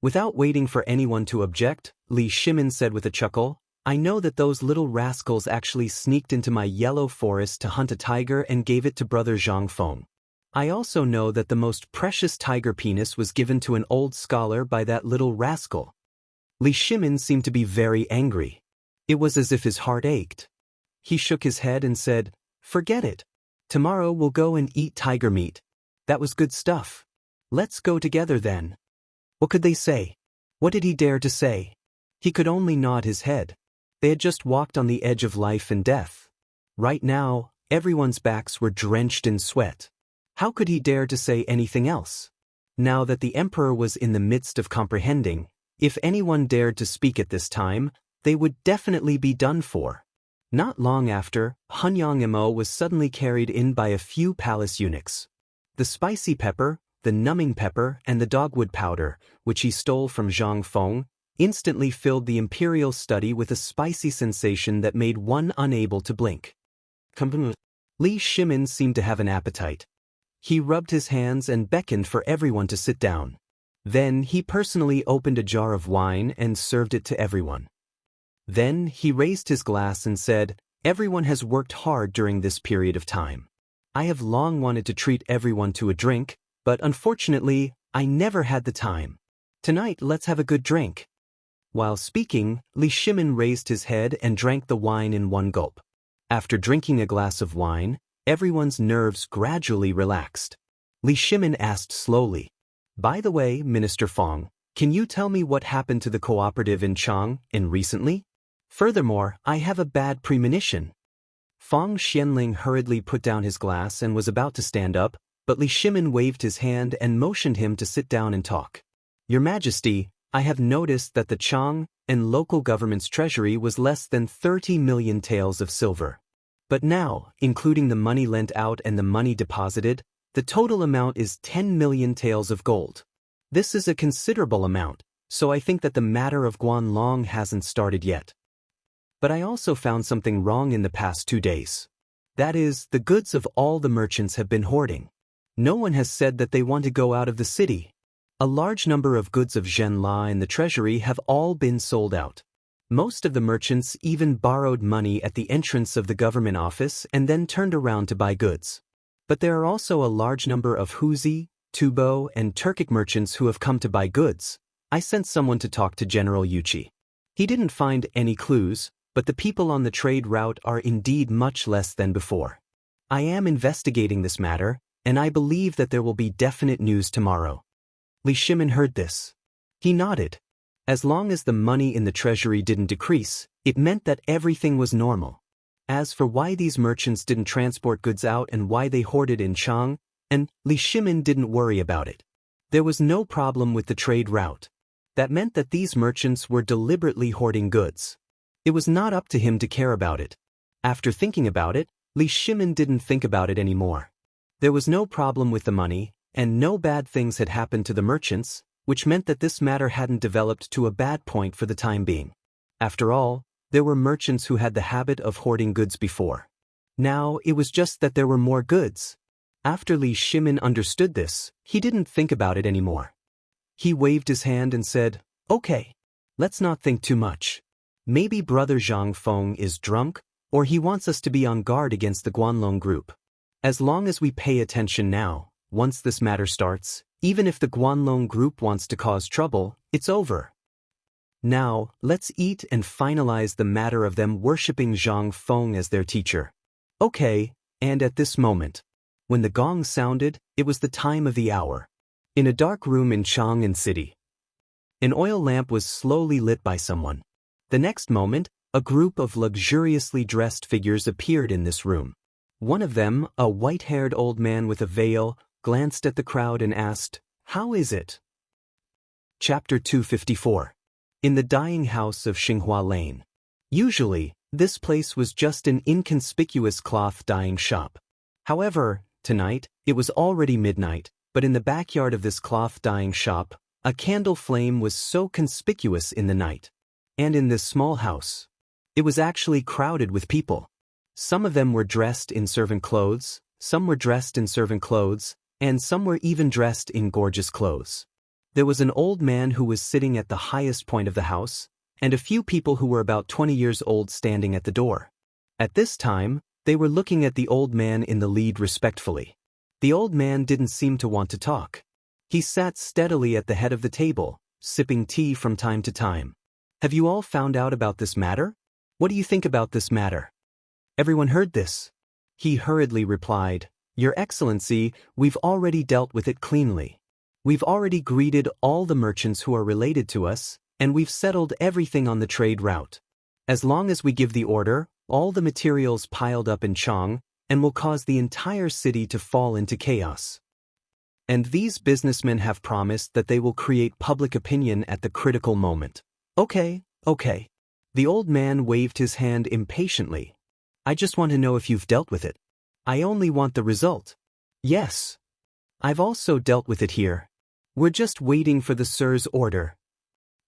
A: Without waiting for anyone to object, Li Shimin said with a chuckle, "I know that those little rascals actually sneaked into my yellow forest to hunt a tiger and gave it to Brother Zhang Feng. I also know that the most precious tiger penis was given to an old scholar by that little rascal." Li Shimin seemed to be very angry. It was as if his heart ached. He shook his head and said, "Forget it. Tomorrow we'll go and eat tiger meat. That was good stuff. Let's go together then." What could they say? What did he dare to say? He could only nod his head. They had just walked on the edge of life and death. Right now, everyone's backs were drenched in sweat. How could he dare to say anything else? Now that the emperor was in the midst of comprehending, if anyone dared to speak at this time, they would definitely be done for. Not long after, Hunyang Imo was suddenly carried in by a few palace eunuchs. The spicy pepper, the numbing pepper, and the dogwood powder, which he stole from Zhang Feng, instantly filled the imperial study with a spicy sensation that made one unable to blink. Li Shimin seemed to have an appetite. He rubbed his hands and beckoned for everyone to sit down. Then he personally opened a jar of wine and served it to everyone. Then he raised his glass and said, "Everyone has worked hard during this period of time. I have long wanted to treat everyone to a drink, but unfortunately, I never had the time. Tonight, let's have a good drink." While speaking, Li Shimin raised his head and drank the wine in one gulp. After drinking a glass of wine, everyone's nerves gradually relaxed. Li Shimin asked slowly, "By the way, Minister Feng, can you tell me what happened to the cooperative in Chang'an recently? Furthermore, I have a bad premonition." Feng Xianling hurriedly put down his glass and was about to stand up, but Li Shimin waved his hand and motioned him to sit down and talk. "Your Majesty, I have noticed that the Chang'an local government's treasury was less than 30 million taels of silver. But now, including the money lent out and the money deposited, the total amount is 10 million taels of gold. This is a considerable amount. so I think that the matter of Guanlong hasn't started yet. But I also found something wrong in the past 2 days. That is, the goods of all the merchants have been hoarding. No one has said that they want to go out of the city. A large number of goods of Zhenla in the treasury have all been sold out. Most of the merchants even borrowed money at the entrance of the government office and then turned around to buy goods. But there are also a large number of Huzi, Tubo, and Turkic merchants who have come to buy goods. I sent someone to talk to General Yuchi. He didn't find any clues, but the people on the trade route are indeed much less than before. I am investigating this matter, and I believe that there will be definite news tomorrow. Li Shimin heard this. He nodded. As long as the money in the treasury didn't decrease, it meant that everything was normal. As for why these merchants didn't transport goods out and why they hoarded in Chang, and Li Shimin didn't worry about it. There was no problem with the trade route. That meant that these merchants were deliberately hoarding goods. It was not up to him to care about it. After thinking about it, Li Shimin didn't think about it anymore. There was no problem with the money, and no bad things had happened to the merchants, which meant that this matter hadn't developed to a bad point for the time being. After all, there were merchants who had the habit of hoarding goods before. Now, it was just that there were more goods. After Li Shimin understood this, he didn't think about it anymore. He waved his hand and said, "Okay, let's not think too much. Maybe Brother Zhang Feng is drunk, or he wants us to be on guard against the Guanlong group. As long as we pay attention now, once this matter starts, even if the Guanlong group wants to cause trouble, it's over. Now, let's eat and finalize the matter of them worshipping Zhang Feng as their teacher." Okay, and at this moment, when the gong sounded, it was the time of the hour. In a dark room in Chang'an City, an oil lamp was slowly lit by someone. The next moment, a group of luxuriously dressed figures appeared in this room. One of them, a white-haired old man with a veil, glanced at the crowd and asked, "How is it?" Chapter 254. In the dyeing house of Xinghua Lane. Usually, this place was just an inconspicuous cloth dyeing shop. However, tonight, it was already midnight, but in the backyard of this cloth dyeing shop, a candle flame was so conspicuous in the night. And in this small house, it was actually crowded with people. Some of them were dressed in servant clothes, some were dressed in servant clothes, and some were even dressed in gorgeous clothes. There was an old man who was sitting at the highest point of the house, and a few people who were about 20 years old standing at the door. At this time, they were looking at the old man in the lead respectfully. The old man didn't seem to want to talk. He sat steadily at the head of the table, sipping tea from time to time. "Have you all found out about this matter? What do you think about this matter?" Everyone heard this. He hurriedly replied, "Your Excellency, we've already dealt with it cleanly. We've already greeted all the merchants who are related to us, and we've settled everything on the trade route. As long as we give the order, all the materials piled up in Chang, and will cause the entire city to fall into chaos. And these businessmen have promised that they will create public opinion at the critical moment." Okay. The old man waved his hand impatiently. "I just want to know if you've dealt with it. I only want the result." "Yes. I've also dealt with it here. We're just waiting for the Sir's order."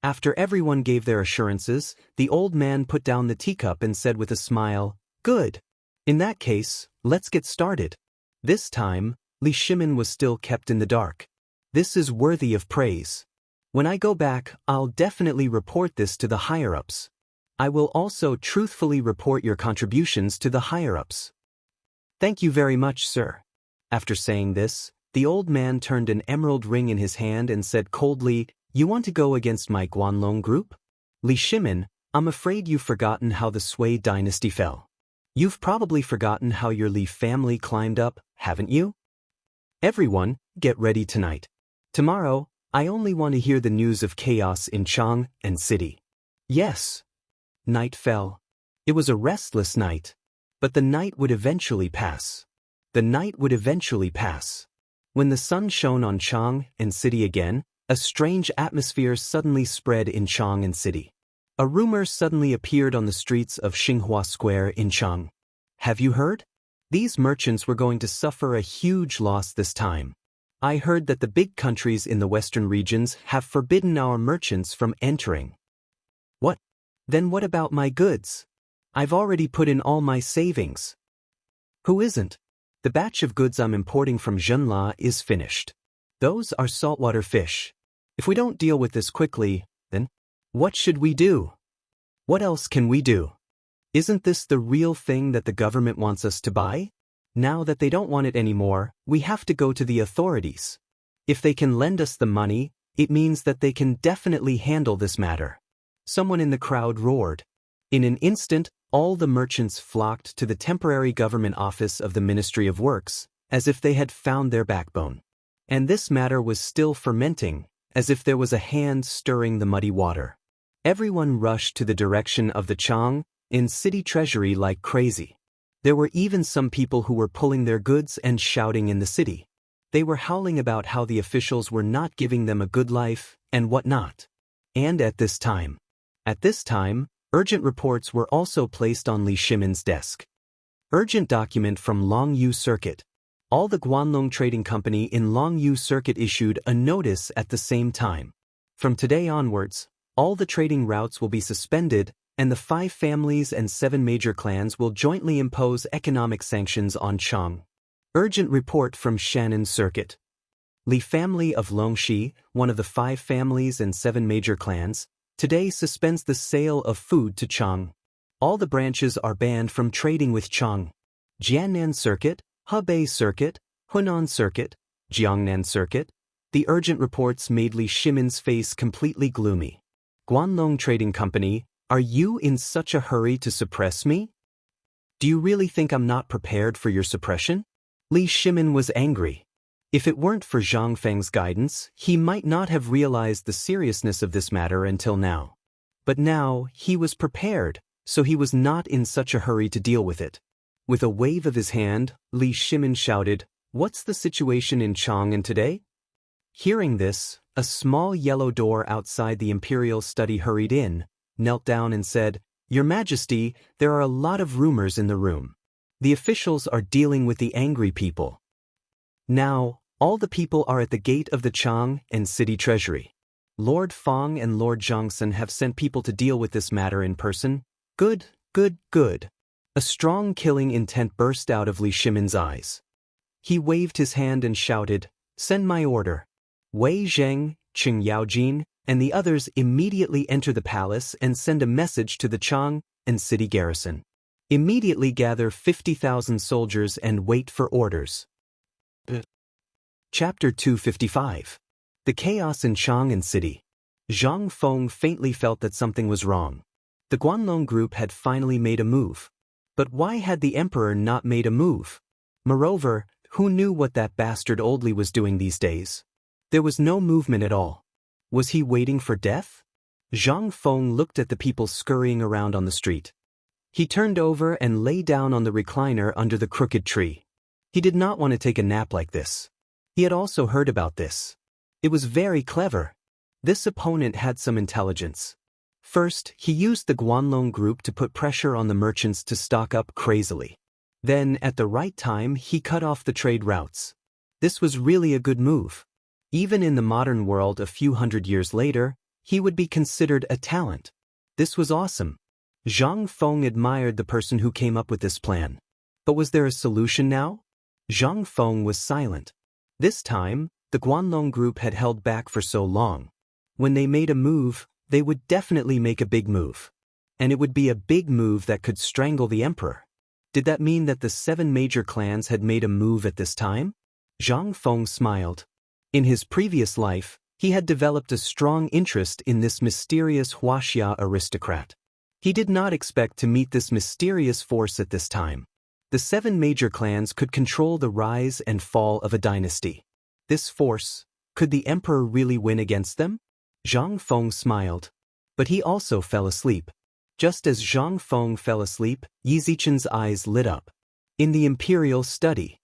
A: After everyone gave their assurances, the old man put down the teacup and said with a smile, "Good. In that case, let's get started." This time, Li Shimin was still kept in the dark. This is worthy of praise. When I go back, I'll definitely report this to the higher-ups. I will also truthfully report your contributions to the higher-ups. "Thank you very much, sir." After saying this, the old man turned an emerald ring in his hand and said coldly, "You want to go against my Guanlong group? Li Shimin, I'm afraid you've forgotten how the Sui dynasty fell. You've probably forgotten how your Li family climbed up, haven't you? Everyone, get ready tonight. Tomorrow, I only want to hear the news of chaos in Chang'an City." Yes. Night fell. It was a restless night. But the night would eventually pass. The night would eventually pass. When the sun shone on Chang'an City again, a strange atmosphere suddenly spread in Chang'an City. A rumor suddenly appeared on the streets of Xinghua Square in Chang. "Have you heard? These merchants were going to suffer a huge loss this time. I heard that the big countries in the western regions have forbidden our merchants from entering. What? Then what about my goods? I've already put in all my savings. Who isn't? The batch of goods I'm importing from Zhenla is finished. Those are saltwater fish. If we don't deal with this quickly, then what should we do? What else can we do? Isn't this the real thing that the government wants us to buy? Now that they don't want it anymore, we have to go to the authorities. If they can lend us the money, it means that they can definitely handle this matter. Someone in the crowd roared. In an instant, all the merchants flocked to the temporary government office of the Ministry of Works, as if they had found their backbone. And this matter was still fermenting, as if there was a hand stirring the muddy water. Everyone rushed to the direction of the Chang in city treasury like crazy. There were even some people who were pulling their goods and shouting in the city. They were howling about how the officials were not giving them a good life and whatnot. And at this time, urgent reports were also placed on Li Shimin's desk. Urgent document from Longyu Circuit. All the Guanlong Trading Company in Longyu Circuit issued a notice at the same time. From today onwards, all the trading routes will be suspended, and the 5 families and 7 major clans will jointly impose economic sanctions on Chang. Urgent report from Shannon Circuit. Li family of Longxi, one of the 5 families and 7 major clans, today suspends the sale of food to Chang. All the branches are banned from trading with Chang. Jiannan Circuit, Hebei Circuit, Hunan Circuit, Jiangnan Circuit. The urgent reports made Li Shimin's face completely gloomy. Guanlong Trading Company, are you in such a hurry to suppress me? Do you really think I'm not prepared for your suppression? Li Shimin was angry. If it weren't for Zhang Feng's guidance, he might not have realized the seriousness of this matter until now. But now, he was prepared, so he was not in such a hurry to deal with it. With a wave of his hand, Li Shimin shouted, "What's the situation in Chang'an today?" Hearing this, a small yellow door outside the imperial study hurried in, knelt down and said, "Your Majesty, there are a lot of rumors in the room. The officials are dealing with the angry people. Now, all the people are at the gate of the Chang and city treasury. Lord Fong and Lord Zhangsun have sent people to deal with this matter in person. Good, good, good." A strong killing intent burst out of Li Shimin's eyes. He waved his hand and shouted, "Send my order." Wei Zheng, Qing Yaojin, and the others immediately enter the palace and send a message to the Chang and city garrison. Immediately gather 50,000 soldiers and wait for orders. Chapter 255. The Chaos in Chang'an City. Zhang Feng faintly felt that something was wrong. The Guanlong group had finally made a move. But why had the emperor not made a move? Moreover, who knew what that bastard old Li was doing these days? There was no movement at all. Was he waiting for death? Zhang Feng looked at the people scurrying around on the street. He turned over and lay down on the recliner under the crooked tree. He did not want to take a nap like this. He had also heard about this. It was very clever. This opponent had some intelligence. First, he used the Guanlong group to put pressure on the merchants to stock up crazily. Then, at the right time, he cut off the trade routes. This was really a good move. Even in the modern world a few hundred years later, he would be considered a talent. This was awesome. Zhang Feng admired the person who came up with this plan. But was there a solution now? Zhang Feng was silent. This time, the Guanlong group had held back for so long. When they made a move, they would definitely make a big move. And it would be a big move that could strangle the emperor. Did that mean that the 7 major clans had made a move at this time? Zhang Feng smiled. In his previous life, he had developed a strong interest in this mysterious Huaxia aristocrat. He did not expect to meet this mysterious force at this time. The 7 major clans could control the rise and fall of a dynasty. This force, could the emperor really win against them? Zhang Feng smiled. But he also fell asleep. Just as Zhang Feng fell asleep, Yi Zichen's eyes lit up. In the imperial study,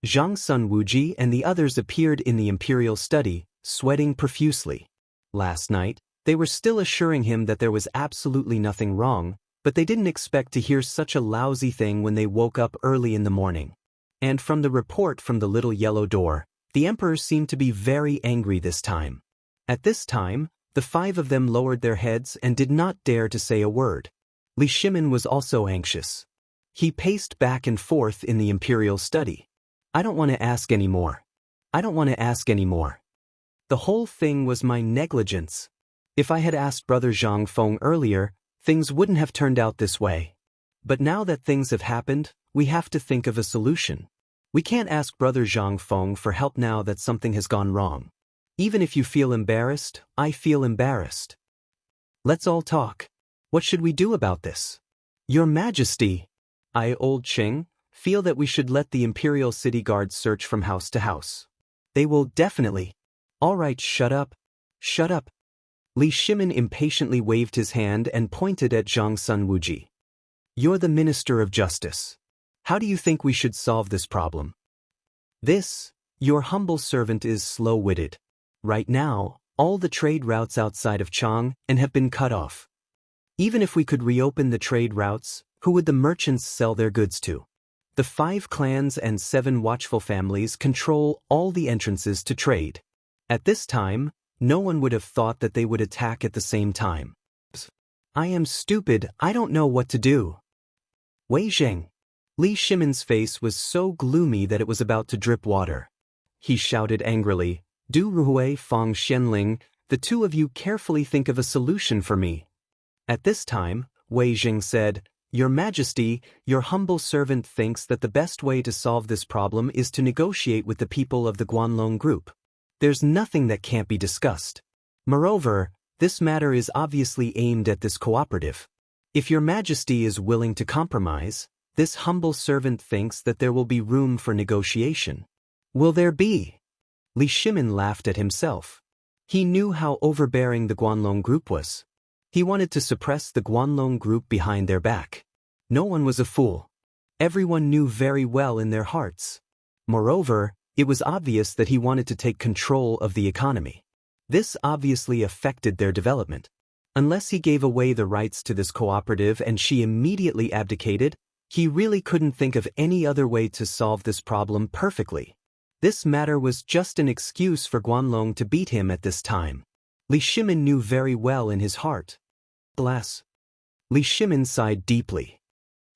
A: Zhang Sun Wuji and the others appeared in the imperial study, sweating profusely. Last night, they were still assuring him that there was absolutely nothing wrong, but they didn't expect to hear such a lousy thing when they woke up early in the morning. And from the report from the little yellow door, The emperor seemed to be very angry this time. At this time, the 5 of them lowered their heads and did not dare to say a word. Li Shimin was also anxious. He paced back and forth in the imperial study. I don't want to ask anymore. I don't want to ask anymore. The whole thing was my negligence. If I had asked Brother Zhang Feng earlier, things wouldn't have turned out this way. But now that things have happened, we have to think of a solution. We can't ask Brother Zhang Feng for help now that something has gone wrong. Even if you feel embarrassed, I feel embarrassed. Let's all talk. What should we do about this? Your Majesty, I, Old Qing, feel that we should let the Imperial City Guards search from house to house. They will definitely. All right, shut up. Shut up. Li Shimin impatiently waved his hand and pointed at Zhang Sunwuji. You're the Minister of Justice. How do you think we should solve this problem? Your humble servant is slow-witted. Right now, all the trade routes outside of Chang and have been cut off. Even if we could reopen the trade routes, who would the merchants sell their goods to? The 5 clans and 7 watchful families control all the entrances to trade. At this time, no one would have thought that they would attack at the same time. I am stupid, I don't know what to do. Wei Zheng. Li Shimin's face was so gloomy that it was about to drip water. He shouted angrily, Du Ruhui Fang Xianling, the 2 of you carefully think of a solution for me. At this time, Wei Zheng said, Your Majesty, your humble servant thinks that the best way to solve this problem is to negotiate with the people of the Guanlong group. There's nothing that can't be discussed. Moreover, this matter is obviously aimed at this cooperative. If your Majesty is willing to compromise, this humble servant thinks that there will be room for negotiation. Will there be? Li Shimin laughed at himself. He knew how overbearing the Guanlong group was. He wanted to suppress the Guanlong group behind their back. No one was a fool. Everyone knew very well in their hearts. Moreover, it was obvious that he wanted to take control of the economy. This obviously affected their development. Unless he gave away the rights to this cooperative and she immediately abdicated, he really couldn't think of any other way to solve this problem perfectly. This matter was just an excuse for Guanlong to beat him at this time. Li Shimin knew very well in his heart. Alas. Li Shimin sighed deeply.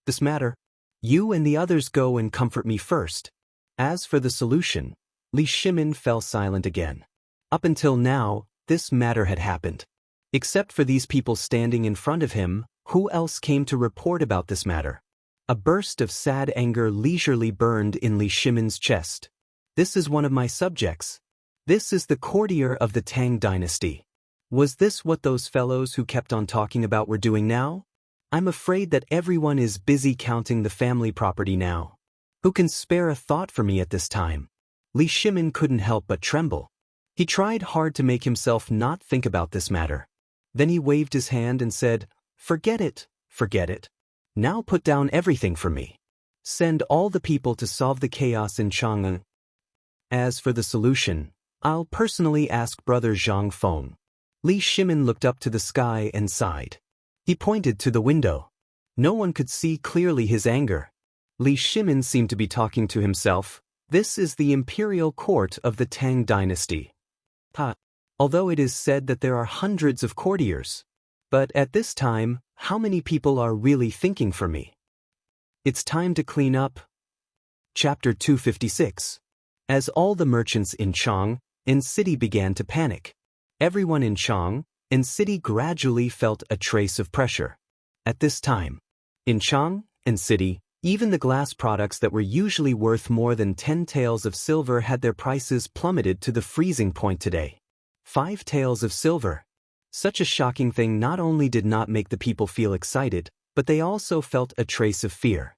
A: This matter, you and the others go and comfort me first. As for the solution, Li Shimin fell silent again. Up until now, this matter had happened. Except for these people standing in front of him, who else came to report about this matter? A burst of sad anger leisurely burned in Li Shimin's chest. This is one of my subjects. This is the courtier of the Tang dynasty. Was this what those fellows who kept on talking about were doing now? I'm afraid that everyone is busy counting the family property now. Who can spare a thought for me at this time? Li Shimin couldn't help but tremble. He tried hard to make himself not think about this matter. Then he waved his hand and said, Forget it, forget it. Now put down everything for me. Send all the people to solve the chaos in Chang'an. As for the solution, I'll personally ask Brother Zhang Feng. Li Shimin looked up to the sky and sighed. He pointed to the window. No one could see clearly his anger. Li Shimin seemed to be talking to himself. This is the imperial court of the Tang dynasty. Although it is said that there are hundreds of courtiers. But at this time, how many people are really thinking for me? It's time to clean up. Chapter 256. As all the merchants in Chang and city began to panic, everyone in Chang and city gradually felt a trace of pressure. At this time, in Chang and city, even the glass products that were usually worth more than 10 taels of silver had their prices plummeted to the freezing point today. 5 taels of silver. Such a shocking thing not only did not make the people feel excited, but they also felt a trace of fear.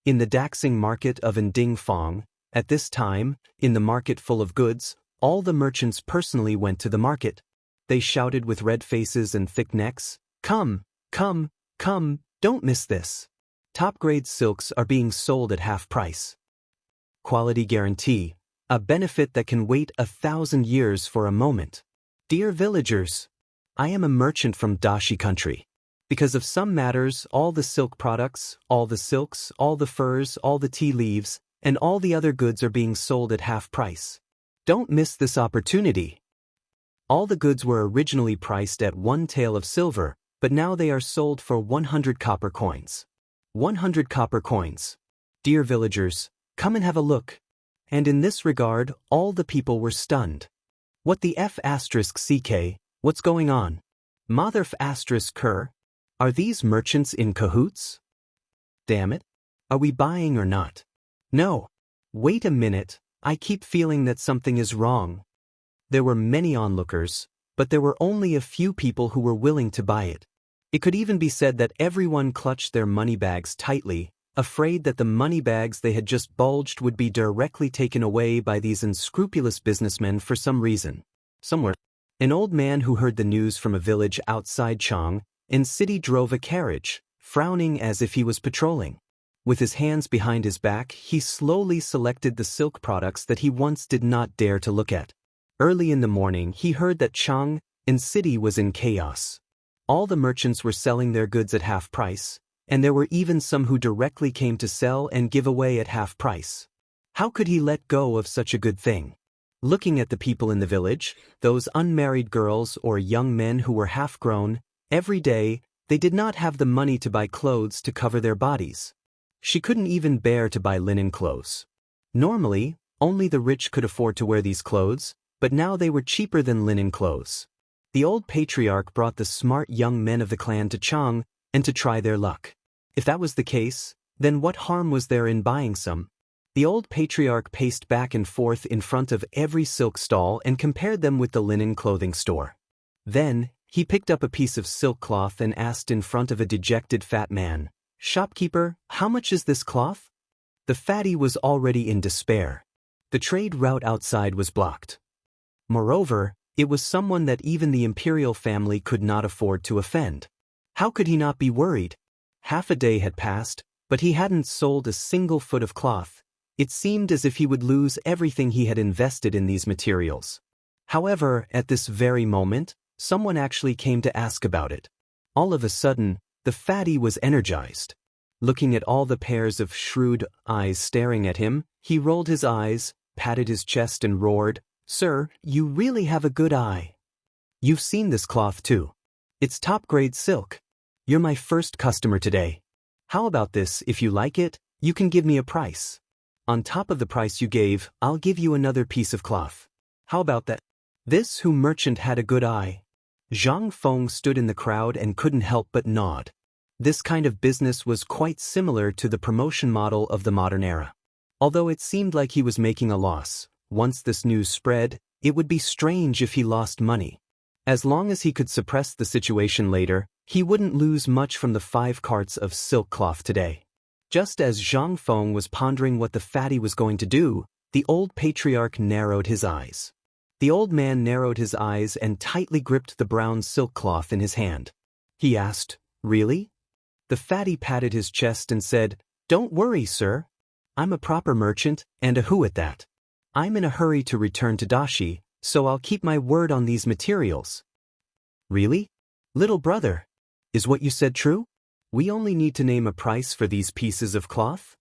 A: In the Daxing market of Nding Fong, at this time, in the market full of goods, all the merchants personally went to the market. They shouted with red faces and thick necks, Come, come, come, don't miss this. Top-grade silks are being sold at half price. Quality guarantee, a benefit that can wait 1,000 years for a moment. Dear villagers, I am a merchant from Dashi country. Because of some matters, all the silk products, all the silks, all the furs, all the tea leaves, and all the other goods are being sold at half price. Don't miss this opportunity. All the goods were originally priced at 1 tael of silver, but now they are sold for 100 copper coins. 100 copper coins. Dear villagers, come and have a look. And in this regard, all the people were stunned. What the F***ck, what's going on? Mother f***ker? Are these merchants in cahoots? Damn it. Are we buying or not? No. Wait a minute, I keep feeling that something is wrong. There were many onlookers, but there were only a few people who were willing to buy it. It could even be said that everyone clutched their money bags tightly, afraid that the money bags they had just bulged would be directly taken away by these unscrupulous businessmen for some reason. Somewhere. An old man who heard the news from a village outside Chang in city drove a carriage, frowning as if he was patrolling. With his hands behind his back, he slowly selected the silk products that he once did not dare to look at. Early in the morning, he heard that Chang in city was in chaos. All the merchants were selling their goods at half price, and there were even some who directly came to sell and give away at half price. How could he let go of such a good thing? Looking at the people in the village, those unmarried girls or young men who were half-grown, every day, they did not have the money to buy clothes to cover their bodies. She couldn't even bear to buy linen clothes. Normally, only the rich could afford to wear these clothes, but now they were cheaper than linen clothes. The old patriarch brought the smart young men of the clan to Chang and to try their luck. If that was the case, then what harm was there in buying some? The old patriarch paced back and forth in front of every silk stall and compared them with the linen clothing store. Then, he picked up a piece of silk cloth and asked in front of a dejected fat man, "Shopkeeper, how much is this cloth?" The fatty was already in despair. The trade route outside was blocked. Moreover, it was someone that even the imperial family could not afford to offend. How could he not be worried? Half a day had passed, but he hadn't sold a single foot of cloth. It seemed as if he would lose everything he had invested in these materials. However, at this very moment, someone actually came to ask about it. All of a sudden, the fatty was energized. Looking at all the pairs of shrewd eyes staring at him, he rolled his eyes, patted his chest and roared, "Sir, you really have a good eye. You've seen this cloth too. It's top-grade silk. You're my first customer today. How about this? If you like it, you can give me a price. On top of the price you gave, I'll give you another piece of cloth. How about that?" This who merchant had a good eye. Zhang Feng stood in the crowd and couldn't help but nod. This kind of business was quite similar to the promotion model of the modern era. Although it seemed like he was making a loss, once this news spread, it would be strange if he lost money. As long as he could suppress the situation later, he wouldn't lose much from the 5 carts of silk cloth today. Just as Zhang Feng was pondering what the fatty was going to do, the old patriarch narrowed his eyes. The old man narrowed his eyes and tightly gripped the brown silk cloth in his hand. He asked, "Really?" The fatty patted his chest and said, "Don't worry, sir. I'm a proper merchant, and a who at that. I'm in a hurry to return to Dashi, so I'll keep my word on these materials." "Really? Little brother, is what you said true? We only need to name a price for these pieces of cloth?"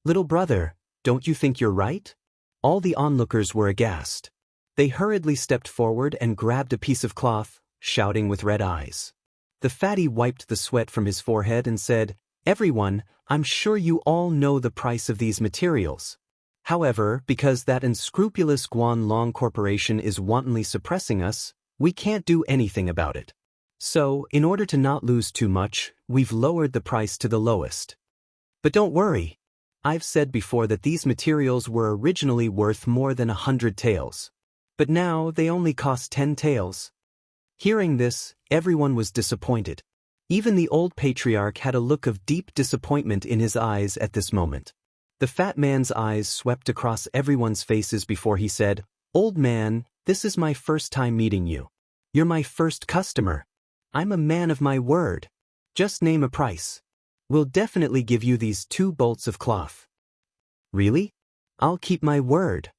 A: "Little brother, don't you think you're right?" All the onlookers were aghast. They hurriedly stepped forward and grabbed a piece of cloth, shouting with red eyes. The fatty wiped the sweat from his forehead and said, "Everyone, I'm sure you all know the price of these materials. However, because that unscrupulous Guanlong Corporation is wantonly suppressing us, we can't do anything about it. So, in order to not lose too much, we've lowered the price to the lowest. But don't worry. I've said before that these materials were originally worth more than 100 taels. But now they only cost 10 taels." Hearing this, everyone was disappointed. Even the old patriarch had a look of deep disappointment in his eyes at this moment. The fat man's eyes swept across everyone's faces before he said, "Old man, this is my first time meeting you. You're my first customer. I'm a man of my word. Just name a price. We'll definitely give you these 2 bolts of cloth." "Really? I'll keep my word."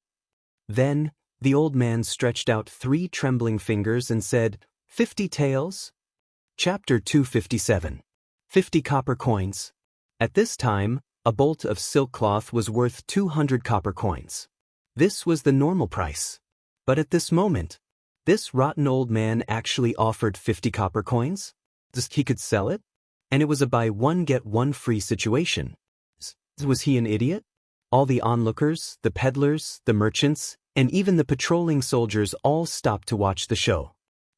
A: Then, the old man stretched out 3 trembling fingers and said, 50 taels? Chapter 257. 50 copper coins. At this time, a bolt of silk cloth was worth 200 copper coins. This was the normal price. But at this moment, this rotten old man actually offered 50 copper coins? Just he could sell it? And it was a buy one get one free situation. Was he an idiot? All the onlookers, the peddlers, the merchants, and even the patrolling soldiers all stopped to watch the show.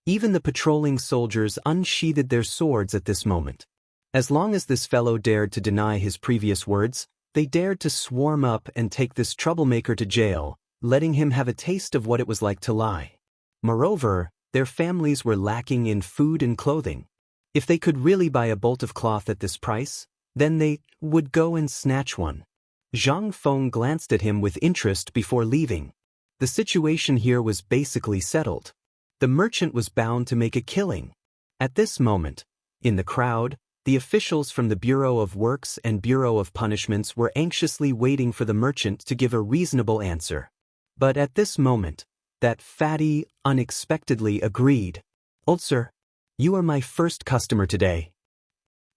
A: Even the patrolling soldiers unsheathed their swords at this moment. As long as this fellow dared to deny his previous words, they dared to swarm up and take this troublemaker to jail, letting him have a taste of what it was like to lie. Moreover, their families were lacking in food and clothing. If they could really buy a bolt of cloth at this price, then they would go and snatch one. Zhang Feng glanced at him with interest before leaving. The situation here was basically settled. The merchant was bound to make a killing. At this moment, in the crowd, the officials from the Bureau of Works and Bureau of Punishments were anxiously waiting for the merchant to give a reasonable answer. But at this moment, that fatty unexpectedly agreed. "Old sir, you are my first customer today."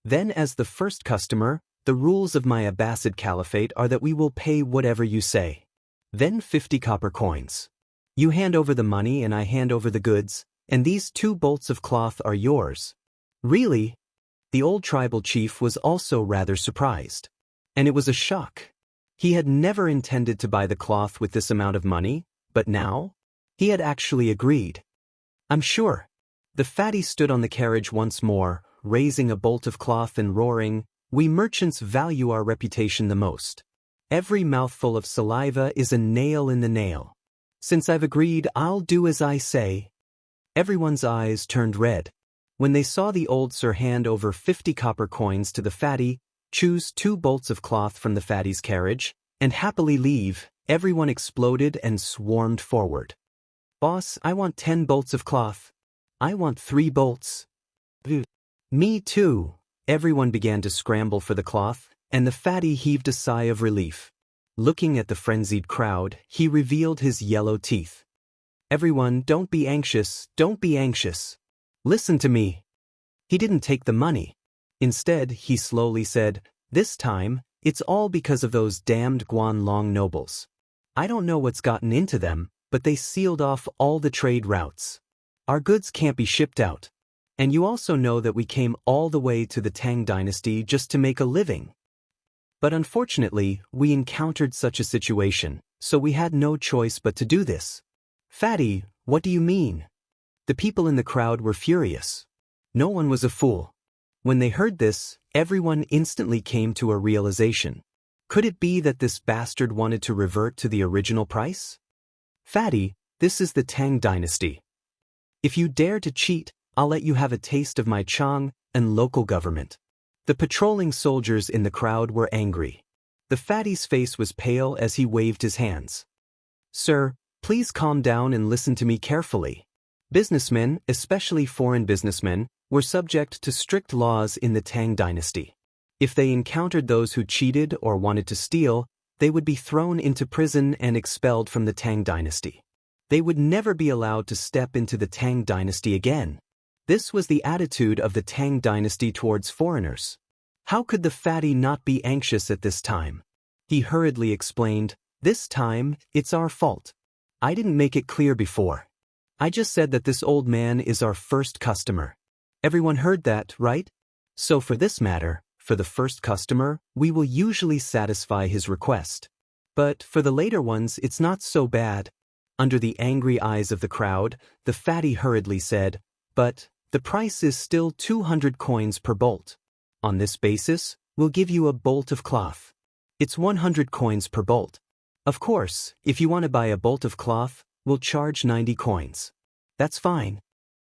A: Then as the first customer, the rules of my Abbasid Caliphate are that we will pay whatever you say. Then 50 copper coins. You hand over the money and I hand over the goods, and these 2 bolts of cloth are yours. Really? The old tribal chief was also rather surprised. And it was a shock. He had never intended to buy the cloth with this amount of money, but now? He had actually agreed. "I'm sure." The fatty stood on the carriage once more, raising a bolt of cloth and roaring, "We merchants value our reputation the most. Every mouthful of saliva is a nail in the nail. Since I've agreed, I'll do as I say." Everyone's eyes turned red. When they saw the old sir hand over 50 copper coins to the fatty, choose 2 bolts of cloth from the fatty's carriage, and happily leave, everyone exploded and swarmed forward. "Boss, I want 10 bolts of cloth. I want 3 bolts. Me too." Everyone began to scramble for the cloth, and the fatty heaved a sigh of relief. Looking at the frenzied crowd, he revealed his yellow teeth. "Everyone, don't be anxious, don't be anxious. Listen to me." He didn't take the money. Instead, he slowly said, "This time, it's all because of those damned Guanlong nobles. I don't know what's gotten into them, but they sealed off all the trade routes. Our goods can't be shipped out. And you also know that we came all the way to the Tang dynasty just to make a living. But unfortunately, we encountered such a situation, so we had no choice but to do this." "Fatty, what do you mean?" The people in the crowd were furious. No one was a fool. When they heard this, everyone instantly came to a realization. Could it be that this bastard wanted to revert to the original price? "Fatty, this is the Tang dynasty. If you dare to cheat, I'll let you have a taste of my Chang and local government." The patrolling soldiers in the crowd were angry. The fatty's face was pale as he waved his hands. "Sir, please calm down and listen to me carefully. Businessmen, especially foreign businessmen, were subject to strict laws in the Tang dynasty. If they encountered those who cheated or wanted to steal, they would be thrown into prison and expelled from the Tang dynasty. They would never be allowed to step into the Tang dynasty again. This was the attitude of the Tang dynasty towards foreigners. How could the fatty not be anxious at this time? He hurriedly explained, "This time, it's our fault. I didn't make it clear before. I just said that this old man is our first customer. Everyone heard that, right? So for this matter, for the first customer, we will usually satisfy his request. But for the later ones, it's not so bad." Under the angry eyes of the crowd, the fatty hurriedly said, "But the price is still 200 coins per bolt. On this basis, we'll give you a bolt of cloth. It's 100 coins per bolt. Of course, if you want to buy a bolt of cloth, we'll charge 90 coins. That's fine."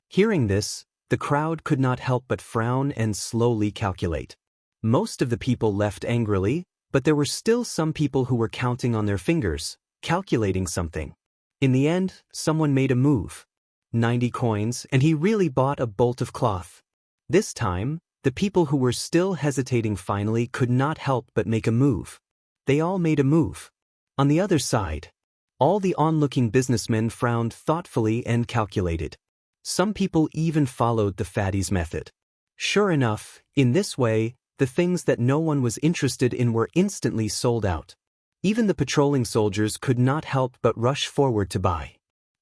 A: Hearing this, the crowd could not help but frown and slowly calculate. Most of the people left angrily, but there were still some people who were counting on their fingers, calculating something. In the end, someone made a move. 90 coins, and he really bought a bolt of cloth. This time, the people who were still hesitating finally could not help but make a move. They all made a move. On the other side, all the onlooking businessmen frowned thoughtfully and calculated. Some people even followed the fatty's method. Sure enough, in this way, the things that no one was interested in were instantly sold out. Even the patrolling soldiers could not help but rush forward to buy.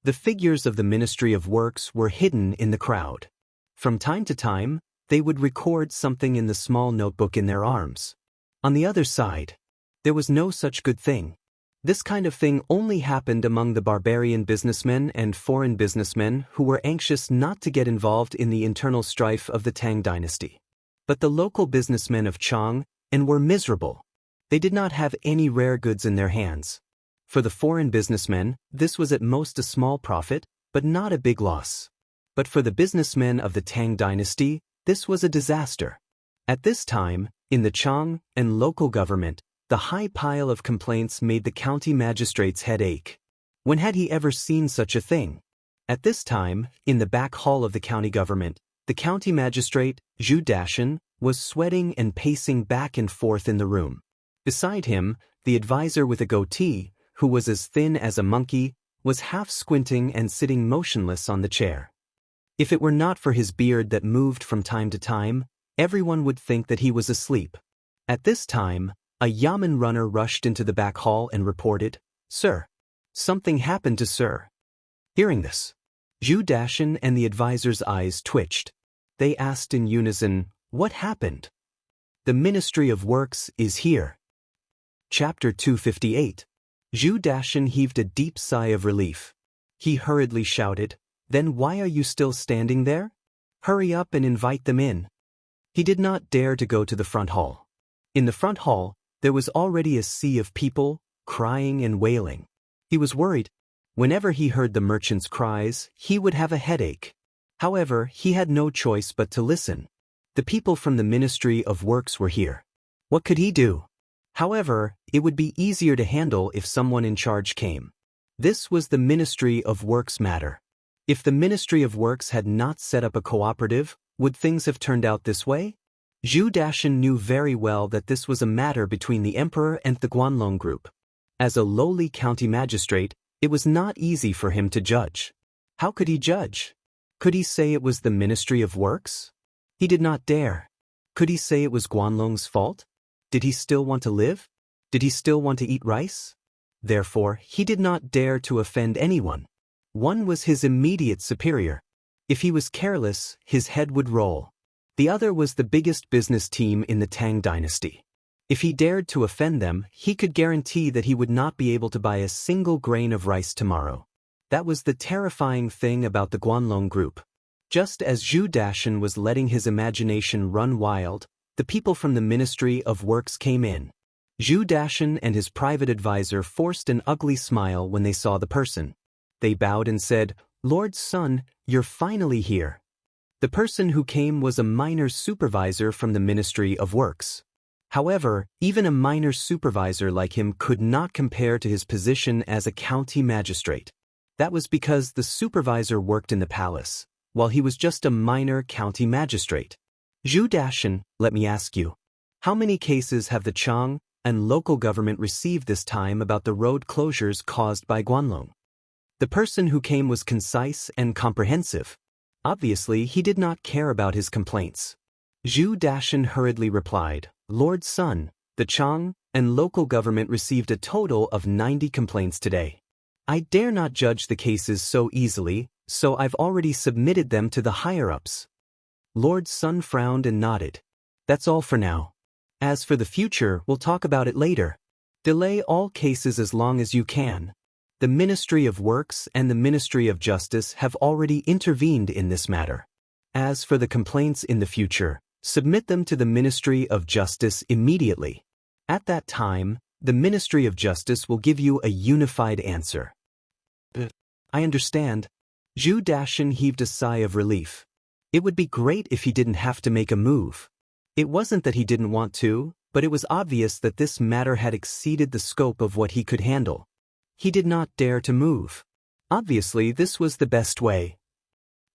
A: The figures of the Ministry of Works were hidden in the crowd. From time to time, they would record something in the small notebook in their arms. On the other side, there was no such good thing. This kind of thing only happened among the barbarian businessmen and foreign businessmen who were anxious not to get involved in the internal strife of the Tang dynasty. But the local businessmen of Chang were miserable. They did not have any rare goods in their hands. For the foreign businessmen, this was at most a small profit, but not a big loss. But for the businessmen of the Tang dynasty, this was a disaster. At this time, in the Chang and local government, the high pile of complaints made the county magistrate's head ache. When had he ever seen such a thing? At this time, in the back hall of the county government, the county magistrate, Zhu Dashan, was sweating and pacing back and forth in the room. Beside him, the advisor with a goatee, who was as thin as a monkey, was half squinting and sitting motionless on the chair. If it were not for his beard that moved from time to time, everyone would think that he was asleep. At this time, a yamen runner rushed into the back hall and reported, "Sir, something happened to Sir." Hearing this, Zhu Dashan and the advisor's eyes twitched. They asked in unison, "What happened?" "The Ministry of Works is here." Chapter 258. Zhu Dashan heaved a deep sigh of relief. He hurriedly shouted, "Then why are you still standing there? Hurry up and invite them in." He did not dare to go to the front hall. In the front hall, there was already a sea of people, crying and wailing. He was worried. Whenever he heard the merchants' cries, he would have a headache. However, he had no choice but to listen. The people from the Ministry of Works were here. What could he do? However, it would be easier to handle if someone in charge came. This was the Ministry of Works matter. If the Ministry of Works had not set up a cooperative, would things have turned out this way? Zhu Dashan knew very well that this was a matter between the emperor and the Guanlong group. As a lowly county magistrate, it was not easy for him to judge. How could he judge? Could he say it was the Ministry of Works? He did not dare. Could he say it was Guanlong's fault? Did he still want to live? Did he still want to eat rice? Therefore, he did not dare to offend anyone. One was his immediate superior. If he was careless, his head would roll. The other was the biggest business team in the Tang dynasty. If he dared to offend them, he could guarantee that he would not be able to buy a single grain of rice tomorrow. That was the terrifying thing about the Guanlong group. Just as Zhu Dashan was letting his imagination run wild, the people from the Ministry of Works came in. Zhu Dashan and his private advisor forced an ugly smile when they saw the person. They bowed and said, "Lord's son, you're finally here." The person who came was a minor supervisor from the Ministry of Works. However, even a minor supervisor like him could not compare to his position as a county magistrate. That was because the supervisor worked in the palace, while he was just a minor county magistrate. Zhu Dashan, let me ask you, how many cases have the Chang and local government received this time about the road closures caused by Guanlong? The person who came was concise and comprehensive. Obviously, he did not care about his complaints. Zhu Dashan hurriedly replied, "Lord's son, the Chang and local government received a total of 90 complaints today. I dare not judge the cases so easily, so I've already submitted them to the higher-ups." Lord's son frowned and nodded. "That's all for now. As for the future, we'll talk about it later. Delay all cases as long as you can. The Ministry of Works and the Ministry of Justice have already intervened in this matter. As for the complaints in the future, submit them to the Ministry of Justice immediately. At that time, the Ministry of Justice will give you a unified answer." "I understand." Zhu Dashan heaved a sigh of relief. It would be great if he didn't have to make a move. It wasn't that he didn't want to, but it was obvious that this matter had exceeded the scope of what he could handle. He did not dare to move. Obviously, this was the best way.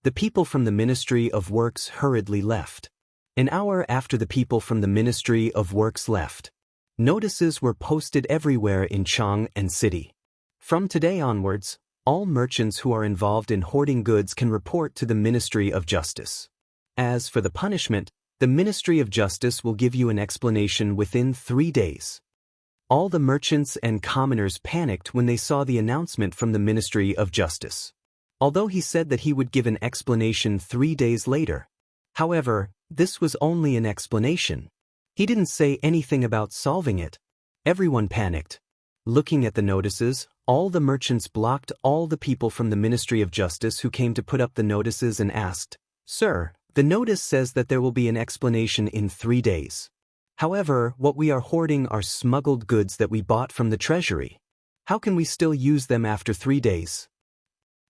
A: The people from the Ministry of Works hurriedly left. An hour after the people from the Ministry of Works left, notices were posted everywhere in Chang and city. From today onwards, all merchants who are involved in hoarding goods can report to the Ministry of Justice. As for the punishment, the Ministry of Justice will give you an explanation within 3 days. All the merchants and commoners panicked when they saw the announcement from the Ministry of Justice. Although he said that he would give an explanation 3 days later. However, this was only an explanation. He didn't say anything about solving it. Everyone panicked. Looking at the notices, all the merchants blocked all the people from the Ministry of Justice who came to put up the notices and asked, "Sir, the notice says that there will be an explanation in 3 days. However, what we are hoarding are smuggled goods that we bought from the treasury. How can we still use them after 3 days?"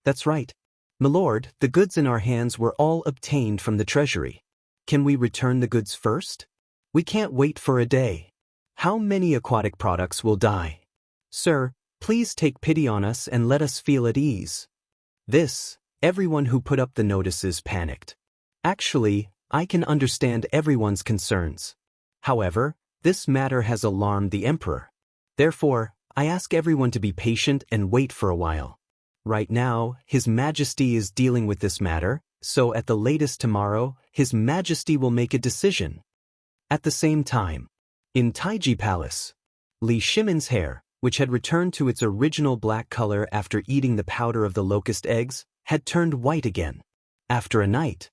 A: "That's right. Milord, the goods in our hands were all obtained from the treasury. Can we return the goods first? We can't wait for a day. How many aquatic products will die? Sir, please take pity on us and let us feel at ease." Everyone who put up the notices panicked. Actually, I can understand everyone's concerns. However, this matter has alarmed the emperor. Therefore, I ask everyone to be patient and wait for a while. Right now, His Majesty is dealing with this matter, so at the latest tomorrow, His Majesty will make a decision. At the same time, in Taiji Palace, Li Shimin's hair, which had returned to its original black color after eating the powder of the locust eggs, had turned white again. After a night,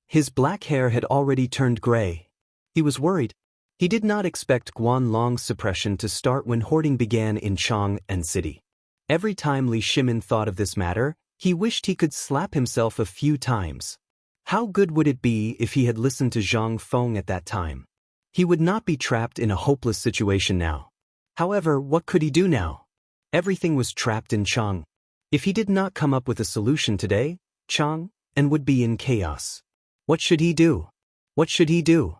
A: his black hair had already turned gray. He was worried. He did not expect Guanlong's suppression to start when hoarding began in Chang'an City. Every time Li Shimin thought of this matter, he wished he could slap himself a few times. How good would it be if he had listened to Zhang Feng at that time? He would not be trapped in a hopeless situation now. However, what could he do now? Everything was trapped in Chang'an. If he did not come up with a solution today, Chang'an would be in chaos. What should he do? What should he do?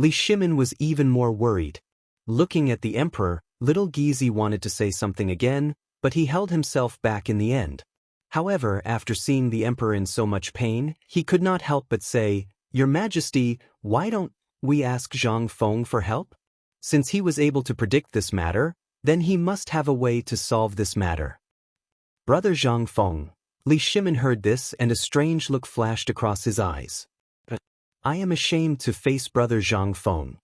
A: Li Shimin was even more worried. Looking at the emperor, little Gizi wanted to say something again, but he held himself back in the end. However, after seeing the emperor in so much pain, he could not help but say, "Your Majesty, why don't we ask Zhang Feng for help?" Since he was able to predict this matter, then he must have a way to solve this matter. "Brother Zhang Feng." Li Shimin heard this and a strange look flashed across his eyes. "I am ashamed to face Brother Zhang Feng."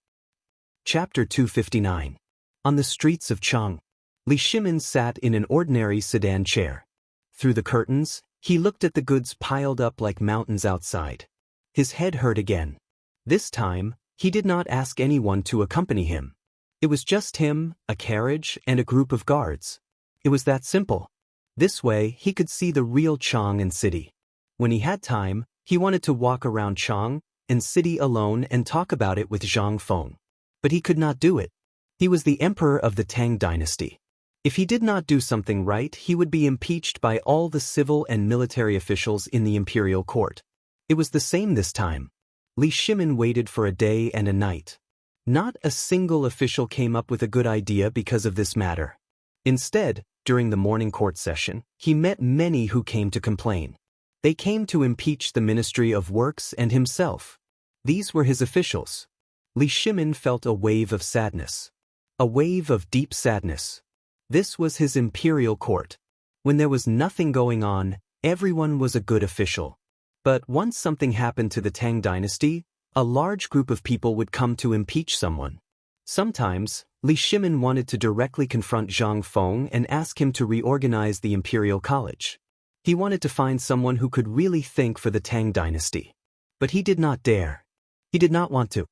A: Chapter 259. On the streets of Chang'an, Li Shimin sat in an ordinary sedan chair. Through the curtains, he looked at the goods piled up like mountains outside. His head hurt again. This time, he did not ask anyone to accompany him. It was just him, a carriage, and a group of guards. It was that simple. This way, he could see the real Chang'an City. When he had time, he wanted to walk around Chang'an City alone and talk about it with Zhang Feng. But he could not do it. He was the emperor of the Tang dynasty. If he did not do something right, he would be impeached by all the civil and military officials in the imperial court. It was the same this time. Li Shimin waited for a day and a night. Not a single official came up with a good idea because of this matter. Instead, during the morning court session, he met many who came to complain. They came to impeach the Ministry of Works and himself. These were his officials. Li Shimin felt a wave of sadness. A wave of deep sadness. This was his imperial court. When there was nothing going on, everyone was a good official. But once something happened to the Tang dynasty, a large group of people would come to impeach someone. Sometimes, Li Shimin wanted to directly confront Zhang Feng and ask him to reorganize the imperial college. He wanted to find someone who could really think for the Tang dynasty. But he did not dare. He did not want to.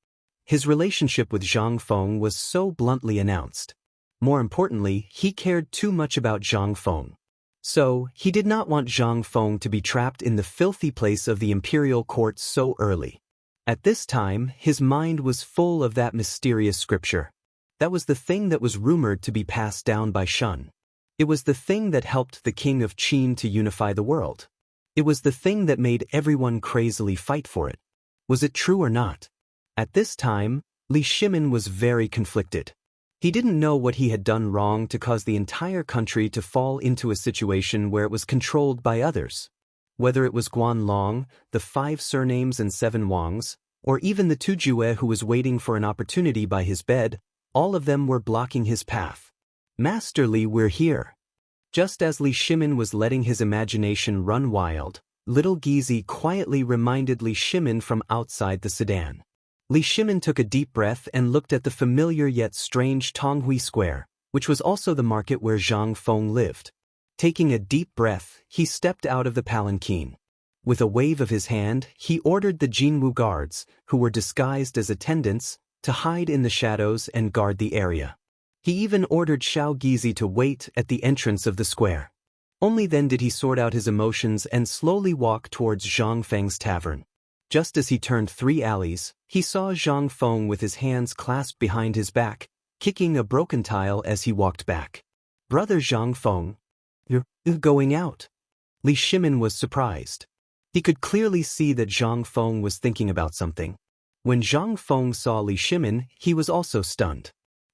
A: His relationship with Zhang Feng was so bluntly announced. More importantly, he cared too much about Zhang Feng. So, he did not want Zhang Feng to be trapped in the filthy place of the imperial court so early. At this time, his mind was full of that mysterious scripture. That was the thing that was rumored to be passed down by Shun. It was the thing that helped the king of Qin to unify the world. It was the thing that made everyone crazily fight for it. Was it true or not? At this time, Li Shimin was very conflicted. He didn't know what he had done wrong to cause the entire country to fall into a situation where it was controlled by others. Whether it was Guanlong, the 5 surnames and 7 Wangs, or even the Tujue who was waiting for an opportunity by his bed, all of them were blocking his path. "Master Li, we're here." Just as Li Shimin was letting his imagination run wild, little Gizi quietly reminded Li Shimin from outside the sedan. Li Shimin took a deep breath and looked at the familiar yet strange Tonghui Square, which was also the market where Zhang Feng lived. Taking a deep breath, he stepped out of the palanquin. With a wave of his hand, he ordered the Jinwu guards, who were disguised as attendants, to hide in the shadows and guard the area. He even ordered Xiao Gizi to wait at the entrance of the square. Only then did he sort out his emotions and slowly walk towards Zhang Feng's tavern. Just as he turned 3 alleys, he saw Zhang Feng with his hands clasped behind his back, kicking a broken tile as he walked back. "Brother Zhang Feng, you're going out?" Li Shimin was surprised. He could clearly see that Zhang Feng was thinking about something. When Zhang Feng saw Li Shimin, he was also stunned.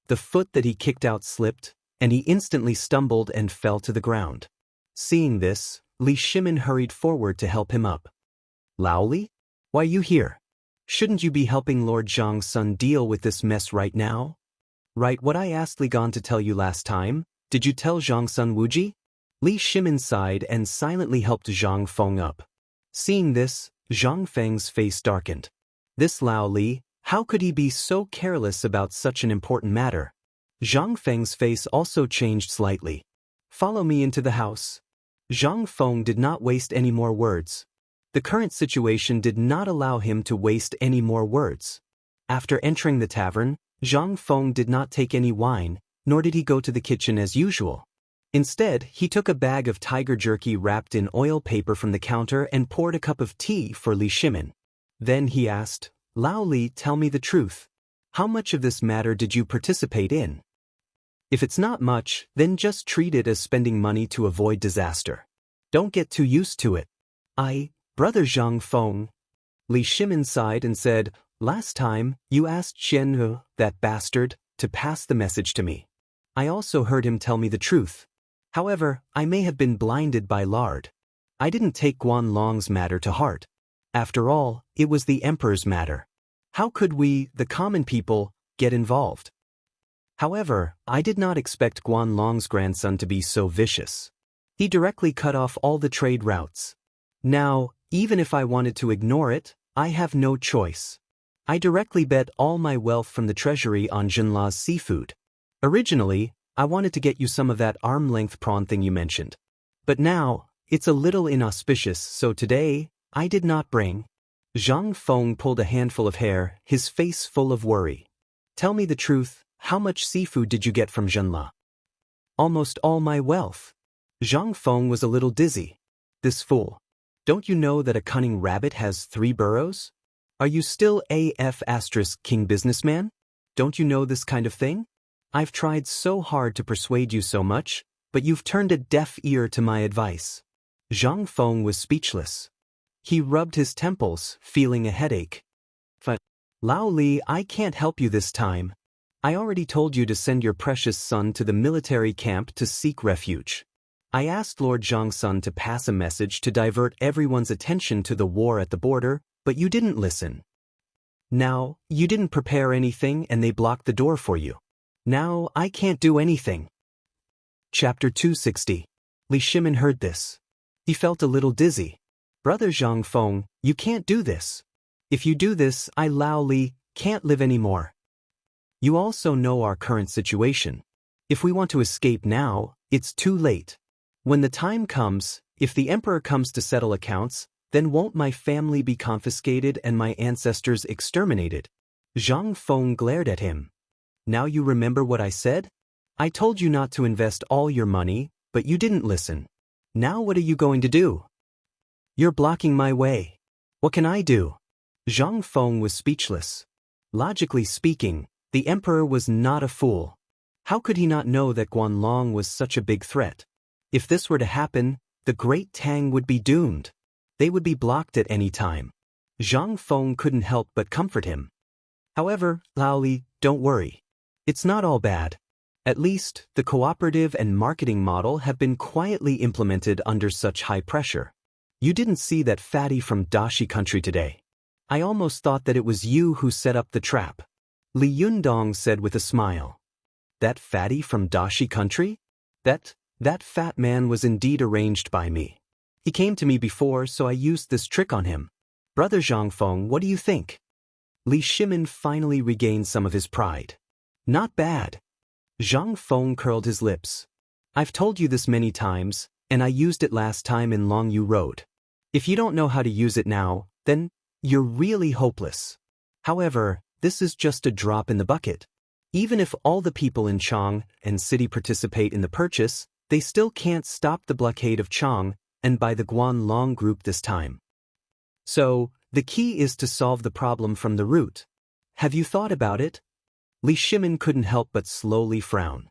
A: The foot that he kicked out slipped, and he instantly stumbled and fell to the ground. Seeing this, Li Shimin hurried forward to help him up. "Lao Li? Why are you here? Shouldn't you be helping Lord Zhang's son deal with this mess right now?" "Right, what I asked Li Gan to tell you last time, did you tell Zhang's son Wuji?" Li Shimin sighed and silently helped Zhang Feng up. Seeing this, Zhang Feng's face darkened. This Lao Li, how could he be so careless about such an important matter? Zhang Feng's face also changed slightly. "Follow me into the house." Zhang Feng did not waste any more words. The current situation did not allow him to waste any more words. After entering the tavern, Zhang Feng did not take any wine, nor did he go to the kitchen as usual. Instead, he took a bag of tiger jerky wrapped in oil paper from the counter and poured a cup of tea for Li Shimin. Then he asked, "Lao Li, tell me the truth. How much of this matter did you participate in? If it's not much, then just treat it as spending money to avoid disaster. Don't get too used to it." Brother Zhang Feng." Li Shimin sighed and said, "Last time, you asked Qianhe, that bastard, to pass the message to me. I also heard him tell me the truth. However, I may have been blinded by lard. I didn't take Guan Long's matter to heart. After all, it was the emperor's matter. How could we, the common people, get involved? However, I did not expect Guan Long's grandson to be so vicious. He directly cut off all the trade routes. Now, even if I wanted to ignore it, I have no choice. I directly bet all my wealth from the treasury on Jinla's seafood. Originally, I wanted to get you some of that arm-length prawn thing you mentioned. But now, it's a little inauspicious, so today, I did not bring." Zhang Feng pulled a handful of hair, his face full of worry. "Tell me the truth, how much seafood did you get from Jinla?" "Almost all my wealth." Zhang Feng was a little dizzy. "This fool. Don't you know that a cunning rabbit has 3 burrows? Are you still king businessman? Don't you know this kind of thing? I've tried so hard to persuade you so much, but you've turned a deaf ear to my advice." Zhang Feng was speechless. He rubbed his temples, feeling a headache. "Lao Li, I can't help you this time. I already told you to send your precious son to the military camp to seek refuge. I asked Lord Zhang's son to pass a message to divert everyone's attention to the war at the border, but you didn't listen. Now, you didn't prepare anything and they blocked the door for you. Now, I can't do anything." Chapter 260. Li Shimin heard this. He felt a little dizzy. "Brother Zhang Feng, you can't do this. If you do this, I Lao Li can't live anymore. You also know our current situation. If we want to escape now, it's too late. When the time comes, if the emperor comes to settle accounts, then won't my family be confiscated and my ancestors exterminated?" Zhang Feng glared at him. "Now you remember what I said? I told you not to invest all your money, but you didn't listen. Now what are you going to do? You're blocking my way. What can I do?" Zhang Feng was speechless. Logically speaking, the emperor was not a fool. How could he not know that Guan Long was such a big threat? If this were to happen, the Great Tang would be doomed. They would be blocked at any time. Zhang Feng couldn't help but comfort him. "However, Lao Li, don't worry. It's not all bad. At least, the cooperative and marketing model have been quietly implemented under such high pressure. You didn't see that fatty from Dashi country today. I almost thought that it was you who set up the trap." Li Yundong said with a smile. "That fatty from Dashi country? That fat man was indeed arranged by me. He came to me before, so I used this trick on him. Brother Zhang Feng, what do you think?" Li Shimin finally regained some of his pride. "Not bad." Zhang Feng curled his lips. I've told you this many times, and I used it last time in Longyu Road. If you don't know how to use it now, then you're really hopeless. However, this is just a drop in the bucket. Even if all the people in Chang and city participate in the purchase, they still can't stop the blockade of Chang and by the Guanlong group this time. So, the key is to solve the problem from the root. Have you thought about it? Li Shimin couldn't help but slowly frown.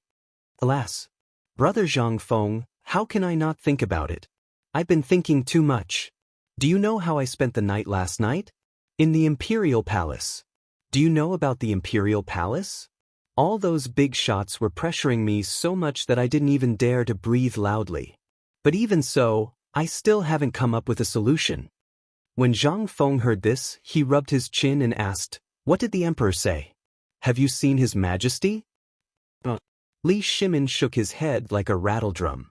A: Alas, Brother Zhang Feng, how can I not think about it? I've been thinking too much. Do you know how I spent the night last night? In the Imperial Palace. Do you know about the Imperial Palace? All those big shots were pressuring me so much that I didn't even dare to breathe loudly. But even so, I still haven't come up with a solution. When Zhang Feng heard this, he rubbed his chin and asked, "What did the emperor say? Have you seen his majesty?" Li Shimin shook his head like a rattledrum.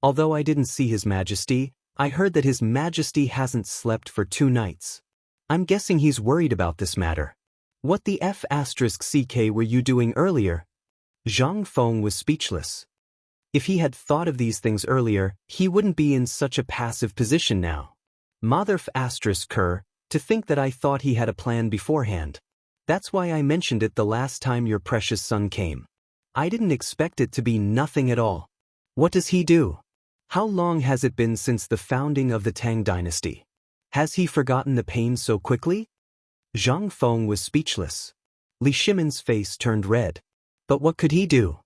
A: Although I didn't see his majesty, I heard that his majesty hasn't slept for 2 nights. I'm guessing he's worried about this matter. What the F***ck were you doing earlier? Zhang Feng was speechless. If he had thought of these things earlier, he wouldn't be in such a passive position now. Mother f***ker, to think that I thought he had a plan beforehand. That's why I mentioned it the last time your precious son came. I didn't expect it to be nothing at all. What does he do? How long has it been since the founding of the Tang dynasty? Has he forgotten the pain so quickly? Zhang Feng was speechless. Li Shimin's face turned red. But what could he do?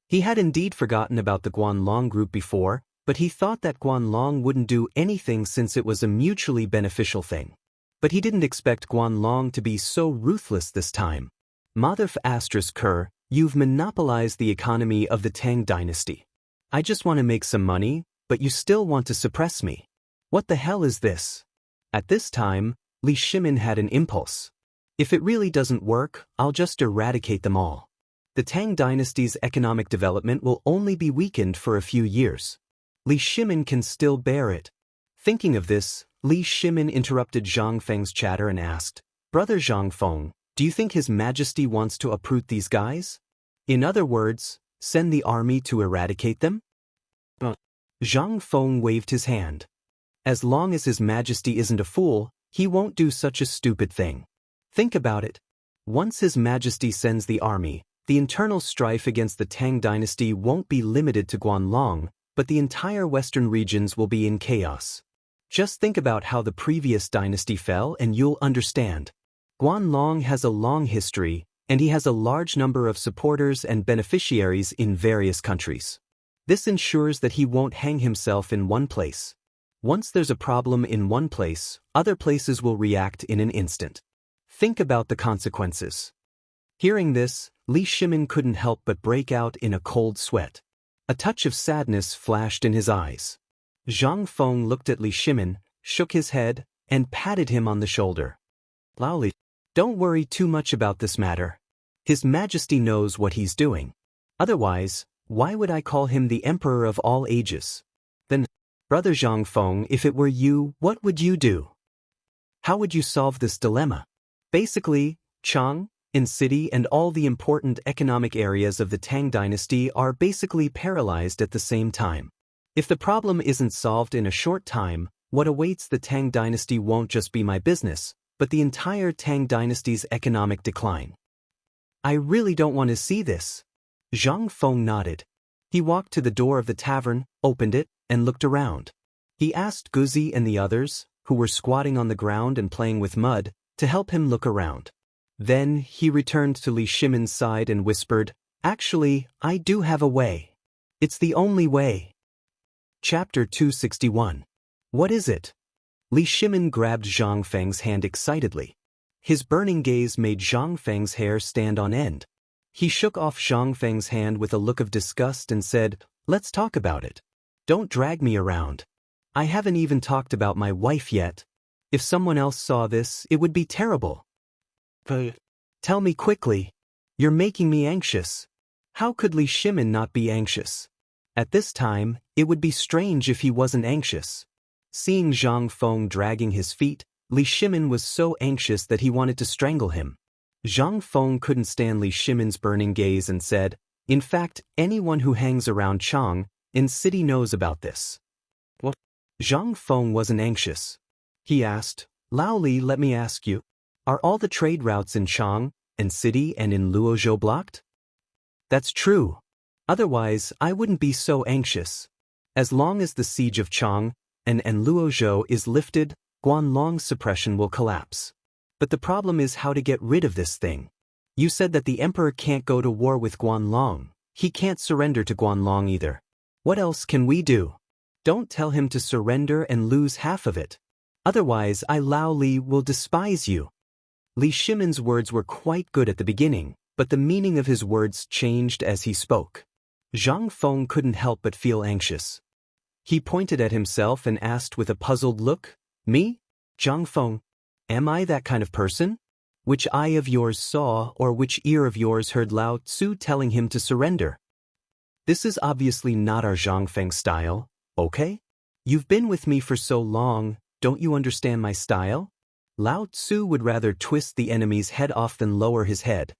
A: He had indeed forgotten about the Guanlong group before, but he thought that Guanlong wouldn't do anything since it was a mutually beneficial thing. But he didn't expect Guanlong to be so ruthless this time. Mother f***ker, you've monopolized the economy of the Tang dynasty. I just want to make some money, but you still want to suppress me. What the hell is this? At this time, Li Shimin had an impulse. If it really doesn't work, I'll just eradicate them all. The Tang dynasty's economic development will only be weakened for a few years. Li Shimin can still bear it. Thinking of this, Li Shimin interrupted Zhang Feng's chatter and asked, "Brother Zhang Feng, do you think His Majesty wants to uproot these guys? In other words, send the army to eradicate them?" Zhang Feng waved his hand. As long as His Majesty isn't a fool, he won't do such a stupid thing. Think about it. Once His Majesty sends the army, the internal strife against the Tang dynasty won't be limited to Guanlong, but the entire western regions will be in chaos. Just think about how the previous dynasty fell and you'll understand. Guanlong has a long history, and he has a large number of supporters and beneficiaries in various countries. This ensures that he won't hang himself in one place. Once there's a problem in one place, other places will react in an instant. Think about the consequences. Hearing this, Li Shimin couldn't help but break out in a cold sweat. A touch of sadness flashed in his eyes. Zhang Feng looked at Li Shimin, shook his head, and patted him on the shoulder. "Laoli, don't worry too much about this matter. His Majesty knows what he's doing. Otherwise, why would I call him the Emperor of all ages? Then, Brother Zhang Feng, if it were you, what would you do? How would you solve this dilemma? Basically, Chang, In City and all the important economic areas of the Tang dynasty are basically paralyzed at the same time. If the problem isn't solved in a short time, what awaits the Tang dynasty won't just be my business, but the entire Tang dynasty's economic decline." "I really don't want to see this." Zhang Feng nodded. He walked to the door of the tavern, opened it, and looked around. He asked Guzi and the others, who were squatting on the ground and playing with mud, to help him look around. Then he returned to Li Shimin's side and whispered, "Actually, I do have a way. It's the only way." Chapter 261. What is it? Li Shimin grabbed Zhang Feng's hand excitedly. His burning gaze made Zhang Feng's hair stand on end. He shook off Zhang Feng's hand with a look of disgust and said, "Let's talk about it. Don't drag me around. I haven't even talked about my wife yet. If someone else saw this, it would be terrible. Tell me quickly. You're making me anxious." How could Li Shimin not be anxious? At this time, it would be strange if he wasn't anxious. Seeing Zhang Feng dragging his feet, Li Shimin was so anxious that he wanted to strangle him. Zhang Feng couldn't stand Li Shimin's burning gaze and said, In fact, anyone who hangs around Chang and city knows about this. What? Zhang Feng wasn't anxious. He asked, Lao Li, let me ask you, are all the trade routes in Chang and city and in Luozhou blocked? That's true. Otherwise, I wouldn't be so anxious. As long as the siege of Chang and Luozhou is lifted, Guanlong's suppression will collapse. But the problem is how to get rid of this thing. You said that the emperor can't go to war with Guanlong. He can't surrender to Guanlong either. What else can we do? Don't tell him to surrender and lose half of it. Otherwise, Lao Li will despise you. Li Shimin's words were quite good at the beginning, but the meaning of his words changed as he spoke. Zhang Feng couldn't help but feel anxious. He pointed at himself and asked with a puzzled look, Me? Zhang Feng? Am I that kind of person? Which eye of yours saw or which ear of yours heard Lao Tzu telling him to surrender? This is obviously not our Zhang Feng style, okay? You've been with me for so long, don't you understand my style? Lao Tzu would rather twist the enemy's head off than lower his head.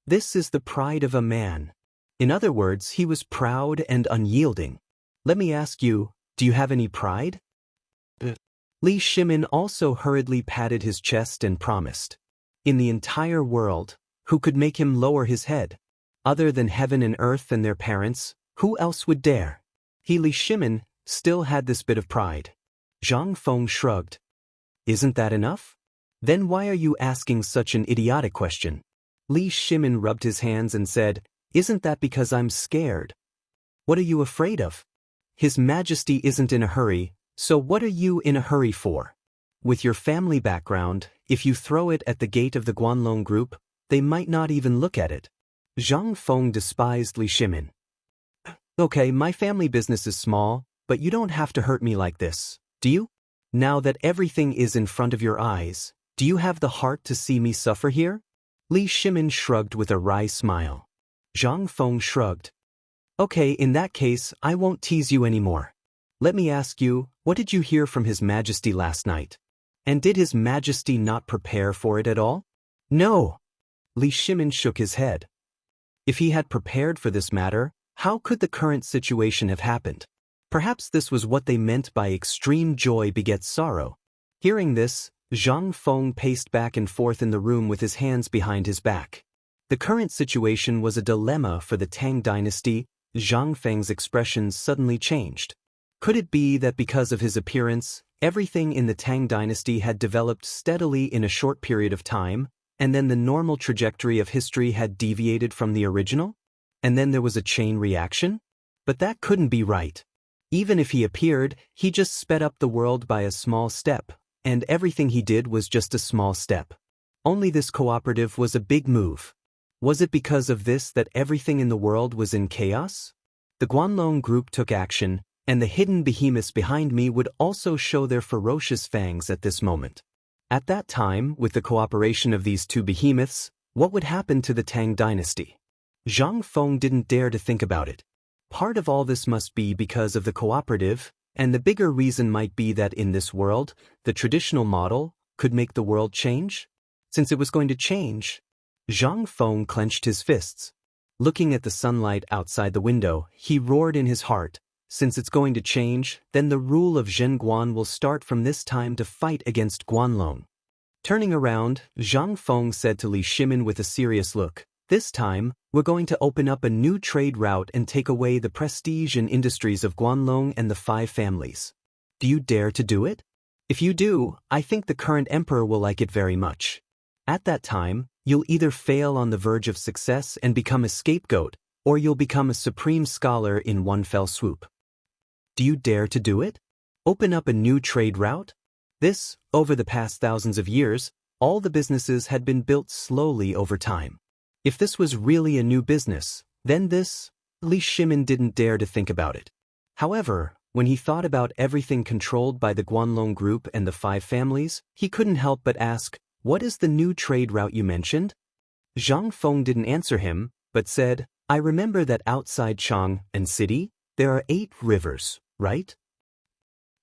A: This is the pride of a man. In other words, he was proud and unyielding. Let me ask you, do you have any pride? Li Shimin also hurriedly patted his chest and promised. In the entire world, who could make him lower his head? Other than heaven and earth and their parents, who else would dare? Li Shimin still had this bit of pride. Zhang Feng shrugged. Isn't that enough? Then why are you asking such an idiotic question? Li Shimin rubbed his hands and said, Isn't that because I'm scared? What are you afraid of? His Majesty isn't in a hurry, so what are you in a hurry for? With your family background, if you throw it at the gate of the Guanlong group, they might not even look at it. Zhang Feng despised Li Shimin. Okay, my family business is small, but you don't have to hurt me like this, do you? Now that everything is in front of your eyes, do you have the heart to see me suffer here? Li Shimin shrugged with a wry smile. Zhang Feng shrugged. Okay, in that case, I won't tease you anymore. Let me ask you, what did you hear from His Majesty last night? And did His Majesty not prepare for it at all? No. Li Shimin shook his head. If he had prepared for this matter, how could the current situation have happened? Perhaps this was what they meant by extreme joy begets sorrow. Hearing this, Zhang Feng paced back and forth in the room with his hands behind his back. The current situation was a dilemma for the Tang dynasty. Zhang Feng's expressions suddenly changed. Could it be that because of his appearance, everything in the Tang dynasty had developed steadily in a short period of time, and then the normal trajectory of history had deviated from the original? And then there was a chain reaction? But that couldn't be right. Even if he appeared, he just sped up the world by a small step, and everything he did was just a small step. Only this cooperative was a big move. Was it because of this that everything in the world was in chaos? The Guanlong group took action, and the hidden behemoths behind me would also show their ferocious fangs at this moment. At that time, with the cooperation of these two behemoths, what would happen to the Tang dynasty? Zhang Feng didn't dare to think about it. Part of all this must be because of the cooperative, and the bigger reason might be that in this world, the traditional model could make the world change? Since it was going to change, Zhang Feng clenched his fists. Looking at the sunlight outside the window, he roared in his heart, since it's going to change, then the rule of Zhenguan will start from this time to fight against Guanlong. Turning around, Zhang Feng said to Li Shimin with a serious look, This time, we're going to open up a new trade route and take away the prestige and industries of Guanlong and the 5 families. Do you dare to do it? If you do, I think the current emperor will like it very much. At that time, you'll either fail on the verge of success and become a scapegoat, or you'll become a supreme scholar in one fell swoop. Do you dare to do it? Open up a new trade route? This, over the past thousands of years, all the businesses had been built slowly over time. If this was really a new business, then this, Li Shimin didn't dare to think about it. However, when he thought about everything controlled by the Guanlong group and the 5 families, he couldn't help but ask, What is the new trade route you mentioned? Zhang Feng didn't answer him, but said, I remember that outside Chang and city, there are 8 rivers, right?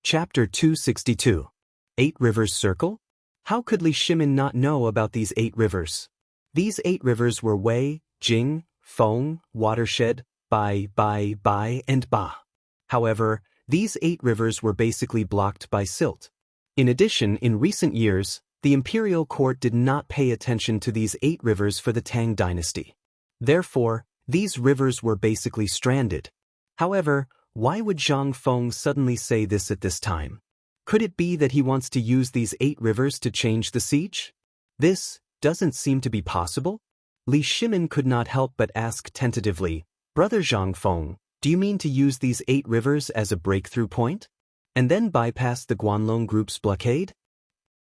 A: Chapter 262. 8 Rivers Circle? How could Li Shimin not know about these 8 rivers? These 8 rivers were Wei, Jing, Feng, watershed, Bai, and Ba. However, these 8 rivers were basically blocked by silt. In addition, in recent years, the imperial court did not pay attention to these 8 rivers for the Tang dynasty. Therefore, these rivers were basically stranded. However, why would Zhang Feng suddenly say this at this time? Could it be that he wants to use these 8 rivers to change the siege? This doesn't seem to be possible. Li Shimin could not help but ask tentatively, Brother Zhang Feng, do you mean to use these 8 rivers as a breakthrough point? And then bypass the Guanlong group's blockade?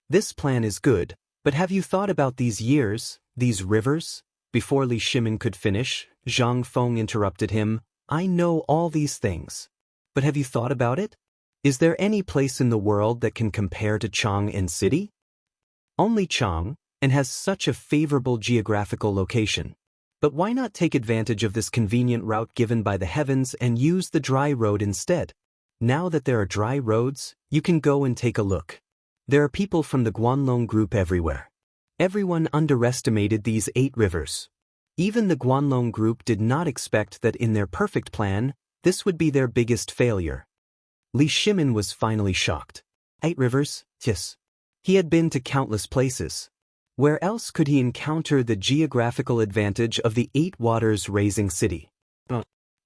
A: This plan is good, but have you thought about these years, these rivers? Before Li Shimin could finish, Zhang Feng interrupted him, I know all these things. But have you thought about it? Is there any place in the world that can compare to Chang and City? Only Chang, and has such a favorable geographical location. But why not take advantage of this convenient route given by the heavens and use the dry road instead? Now that there are dry roads, you can go and take a look. There are people from the Guanlong group everywhere. Everyone underestimated these 8 rivers. Even the Guanlong group did not expect that in their perfect plan, this would be their biggest failure. Li Shimin was finally shocked. 8 rivers? Yes. He had been to countless places. Where else could he encounter the geographical advantage of the 8 waters raising city?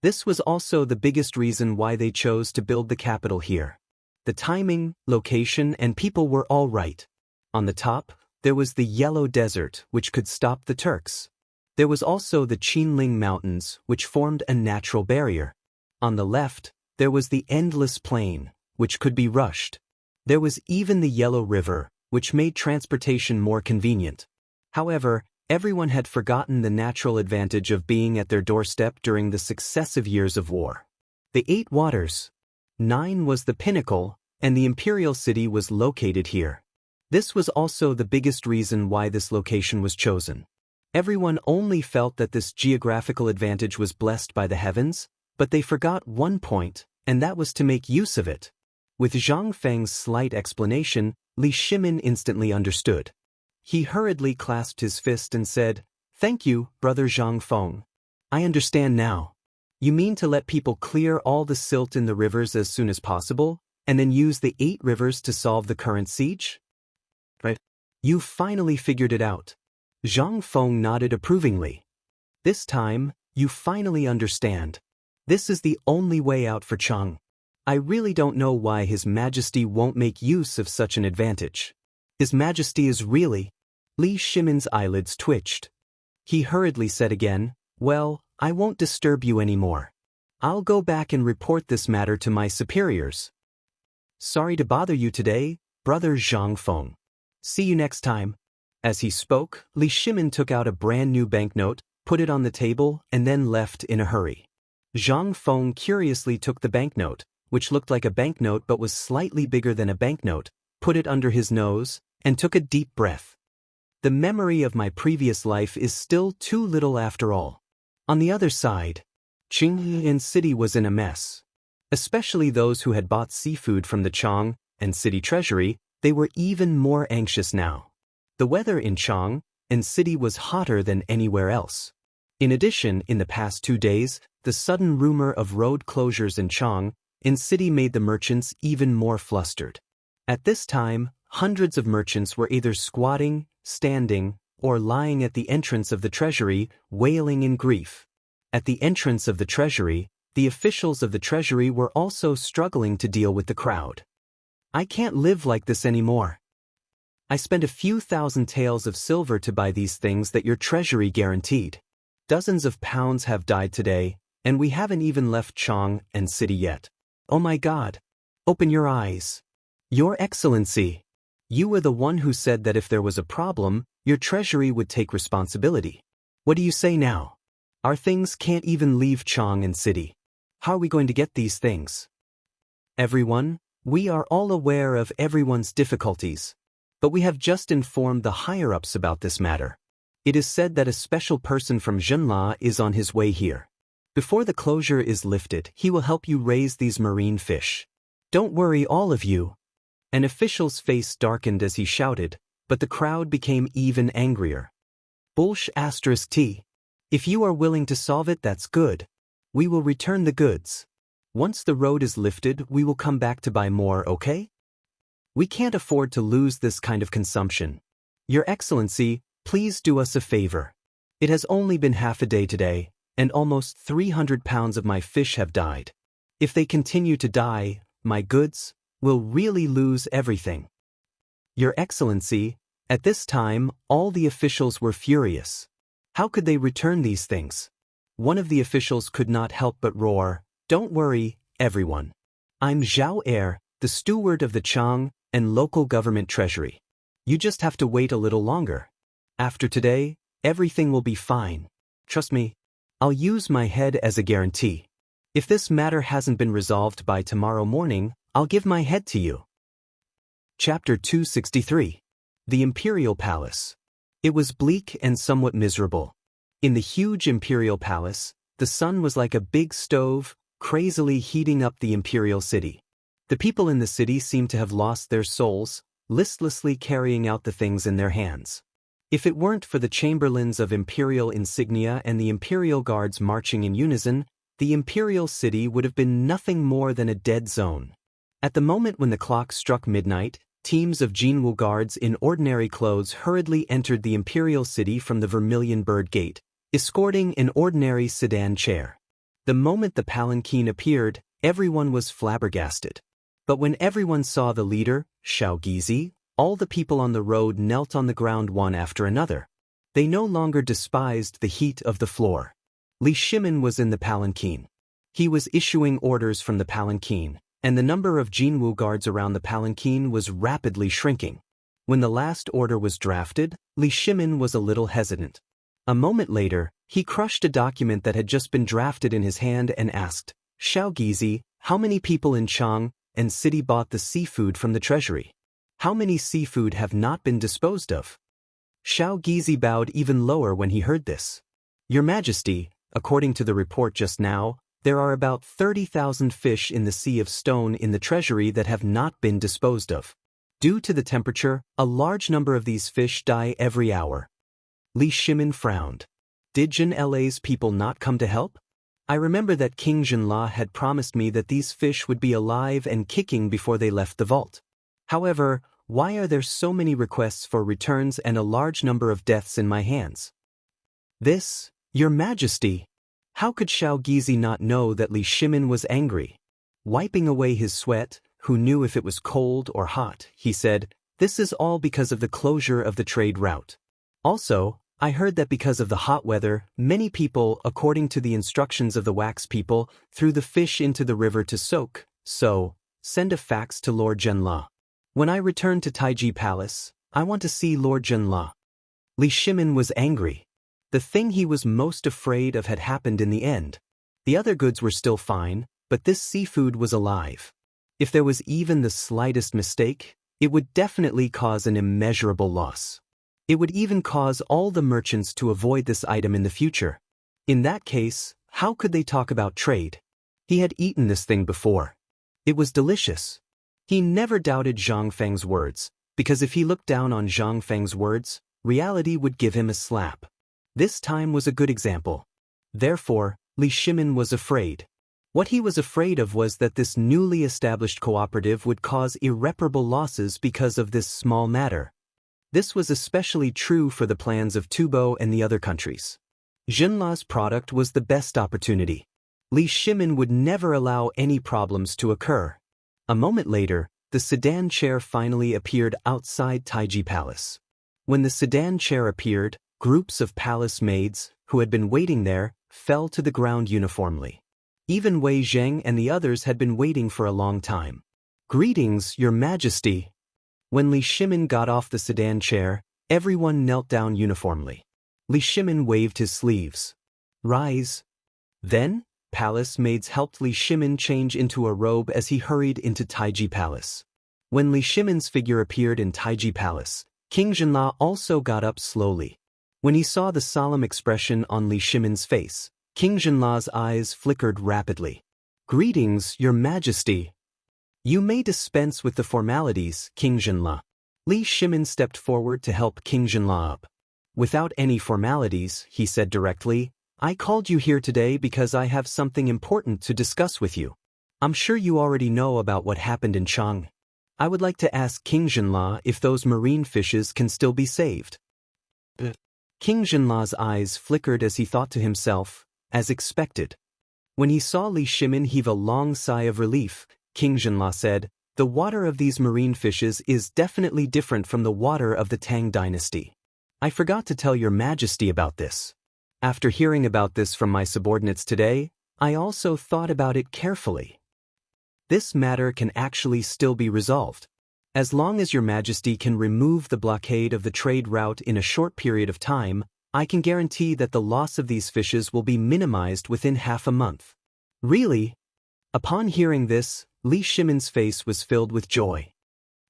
A: This was also the biggest reason why they chose to build the capital here. The timing, location, and people were all right. On the top, there was the Yellow Desert, which could stop the Turks. There was also the Qinling Mountains, which formed a natural barrier. On the left, there was the Endless Plain, which could be rushed. There was even the Yellow River, which made transportation more convenient. However, everyone had forgotten the natural advantage of being at their doorstep during the successive years of war. The 8 waters. 9 was the pinnacle, and the imperial city was located here. This was also the biggest reason why this location was chosen. Everyone only felt that this geographical advantage was blessed by the heavens, but they forgot one point, and that was to make use of it. With Zhang Feng's slight explanation, Li Shimin instantly understood. He hurriedly clasped his fist and said, Thank you, Brother Zhang Feng. I understand now. You mean to let people clear all the silt in the rivers as soon as possible, and then use the 8 rivers to solve the current siege? Right. You finally figured it out. Zhang Feng nodded approvingly. This time, you finally understand. This is the only way out for Chang. I really don't know why His Majesty won't make use of such an advantage. His Majesty is really... Li Shimin's eyelids twitched. He hurriedly said again, Well, I won't disturb you anymore. I'll go back and report this matter to my superiors. Sorry to bother you today, Brother Zhang Feng. See you next time. As he spoke, Li Shimin took out a brand new banknote, put it on the table, and then left in a hurry. Zhang Feng curiously took the banknote, which looked like a banknote but was slightly bigger than a banknote, put it under his nose, and took a deep breath. The memory of my previous life is still too little after all. On the other side, Qingyuan City was in a mess. Especially those who had bought seafood from the Chang and City treasury, they were even more anxious now. The weather in Chang and City was hotter than anywhere else. In addition, in the past 2 days, the sudden rumor of road closures in Chang and City made the merchants even more flustered. At this time, hundreds of merchants were either squatting, standing, or lying at the entrance of the treasury, wailing in grief. At the entrance of the treasury, the officials of the treasury were also struggling to deal with the crowd. I can't live like this anymore. I spent a few thousand taels of silver to buy these things that your treasury guaranteed. Dozens of pounds have died today, and we haven't even left Chang and City yet. Oh my God! Open your eyes. Your Excellency! You were the one who said that if there was a problem, your treasury would take responsibility. What do you say now? Our things can't even leave Chang and City. How are we going to get these things? Everyone, we are all aware of everyone's difficulties. But we have just informed the higher-ups about this matter. It is said that a special person from Zhenla is on his way here. Before the closure is lifted, he will help you raise these marine fish. Don't worry, all of you. An official's face darkened as he shouted, but the crowd became even angrier. Bullsh**T. If you are willing to solve it, that's good. We will return the goods. Once the road is lifted, we will come back to buy more, okay? We can't afford to lose this kind of consumption. Your Excellency, please do us a favor. It has only been half a day today, and almost 300 pounds of my fish have died. If they continue to die, my goods will really lose everything. Your Excellency, at this time, all the officials were furious. How could they return these things? One of the officials could not help but roar, "Don't worry, everyone. I'm Zhao Er, the steward of the Chang and local government treasury. You just have to wait a little longer. After today, everything will be fine. Trust me. I'll use my head as a guarantee. If this matter hasn't been resolved by tomorrow morning, I'll give my head to you." Chapter 263. The Imperial Palace. It was bleak and somewhat miserable. In the huge Imperial Palace, the sun was like a big stove, crazily heating up the Imperial City. The people in the city seemed to have lost their souls, listlessly carrying out the things in their hands. If it weren't for the chamberlains of imperial insignia and the imperial guards marching in unison, the Imperial City would have been nothing more than a dead zone. At the moment when the clock struck midnight, teams of Jinwu guards in ordinary clothes hurriedly entered the Imperial City from the Vermilion Bird Gate, escorting an ordinary sedan chair. The moment the palanquin appeared, everyone was flabbergasted. But when everyone saw the leader, Xiao Gizi, all the people on the road knelt on the ground one after another. They no longer despised the heat of the floor. Li Shimin was in the palanquin. He was issuing orders from the palanquin, and the number of Jinwu guards around the palanquin was rapidly shrinking. When the last order was drafted, Li Shimin was a little hesitant. A moment later, he crushed a document that had just been drafted in his hand and asked, "Xiao Gizi, how many people in Chang and city bought the seafood from the treasury? How many seafood have not been disposed of?" Xiao Gizi bowed even lower when he heard this. "Your Majesty, according to the report just now, there are about 30,000 fish in the Sea of Stone in the treasury that have not been disposed of. Due to the temperature, a large number of these fish die every hour." Li Shimin frowned. Did Jin La's people not come to help? I remember that King Jinla had promised me that these fish would be alive and kicking before they left the vault. However, why are there so many requests for returns and a large number of deaths in my hands? This, Your Majesty. How could Xiao Gizi not know that Li Shimin was angry? Wiping away his sweat, who knew if it was cold or hot, he said, "This is all because of the closure of the trade route. Also, I heard that because of the hot weather, many people, according to the instructions of the wax people, threw the fish into the river to soak, so, send a fax to Lord Zhenla. When I return to Taiji Palace, I want to see Lord Zhenla." Li Shimin was angry. The thing he was most afraid of had happened in the end. The other goods were still fine, but this seafood was alive. If there was even the slightest mistake, it would definitely cause an immeasurable loss. It would even cause all the merchants to avoid this item in the future. In that case, how could they talk about trade? He had eaten this thing before. It was delicious. He never doubted Zhang Feng's words, because if he looked down on Zhang Feng's words, reality would give him a slap. This time was a good example. Therefore, Li Shimin was afraid. What he was afraid of was that this newly established cooperative would cause irreparable losses because of this small matter. This was especially true for the plans of Tubo and the other countries. Jinla's product was the best opportunity. Li Shimin would never allow any problems to occur. A moment later, the sedan chair finally appeared outside Taiji Palace. When the sedan chair appeared, groups of palace maids, who had been waiting there, fell to the ground uniformly. Even Wei Zheng and the others had been waiting for a long time. "Greetings, Your Majesty." When Li Shimin got off the sedan chair, everyone knelt down uniformly. Li Shimin waved his sleeves. "Rise." Then, palace maids helped Li Shimin change into a robe as he hurried into Taiji Palace. When Li Shimin's figure appeared in Taiji Palace, King Jinla also got up slowly. When he saw the solemn expression on Li Shimin's face, King Jinla's eyes flickered rapidly. "Greetings, Your Majesty." "You may dispense with the formalities, King Jinla." Li Shimin stepped forward to help King Jinla up. "Without any formalities," he said directly, I called you here today because I have something important to discuss with you. I'm sure you already know about what happened in Chang. I would like to ask King Jinla if those marine fishes can still be saved. King Jinla's eyes flickered as he thought to himself, as expected. When he saw Li Shimin heave a long sigh of relief, King Jinla said, "The water of these marine fishes is definitely different from the water of the Tang dynasty. I forgot to tell your majesty about this. After hearing about this from my subordinates today, I also thought about it carefully. This matter can actually still be resolved. As long as your majesty can remove the blockade of the trade route in a short period of time, I can guarantee that the loss of these fishes will be minimized within half a month." Really? Upon hearing this, Li Shimin's face was filled with joy.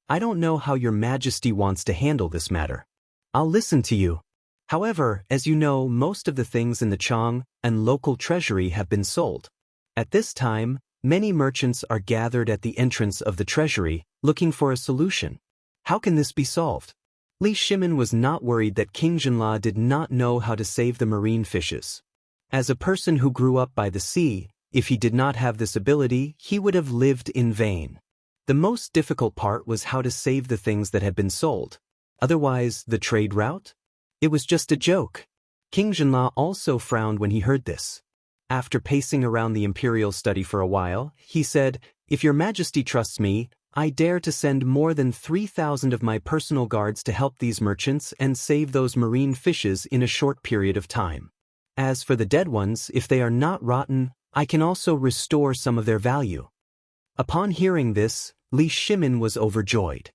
A: "I don't know how your majesty wants to handle this matter. I'll listen to you. However, as you know, most of the things in the Chang and local treasury have been sold. At this time, many merchants are gathered at the entrance of the treasury, looking for a solution. How can this be solved?" Li Shimin was not worried that King Jinla did not know how to save the marine fishes. As a person who grew up by the sea, if he did not have this ability, he would have lived in vain. The most difficult part was how to save the things that had been sold. Otherwise, the trade route? It was just a joke. King Jinla also frowned when he heard this. After pacing around the imperial study for a while, he said, "If your majesty trusts me, I dare to send more than 3,000 of my personal guards to help these merchants and save those marine fishes in a short period of time. As for the dead ones, if they are not rotten, I can also restore some of their value." Upon hearing this, Li Shimin was overjoyed.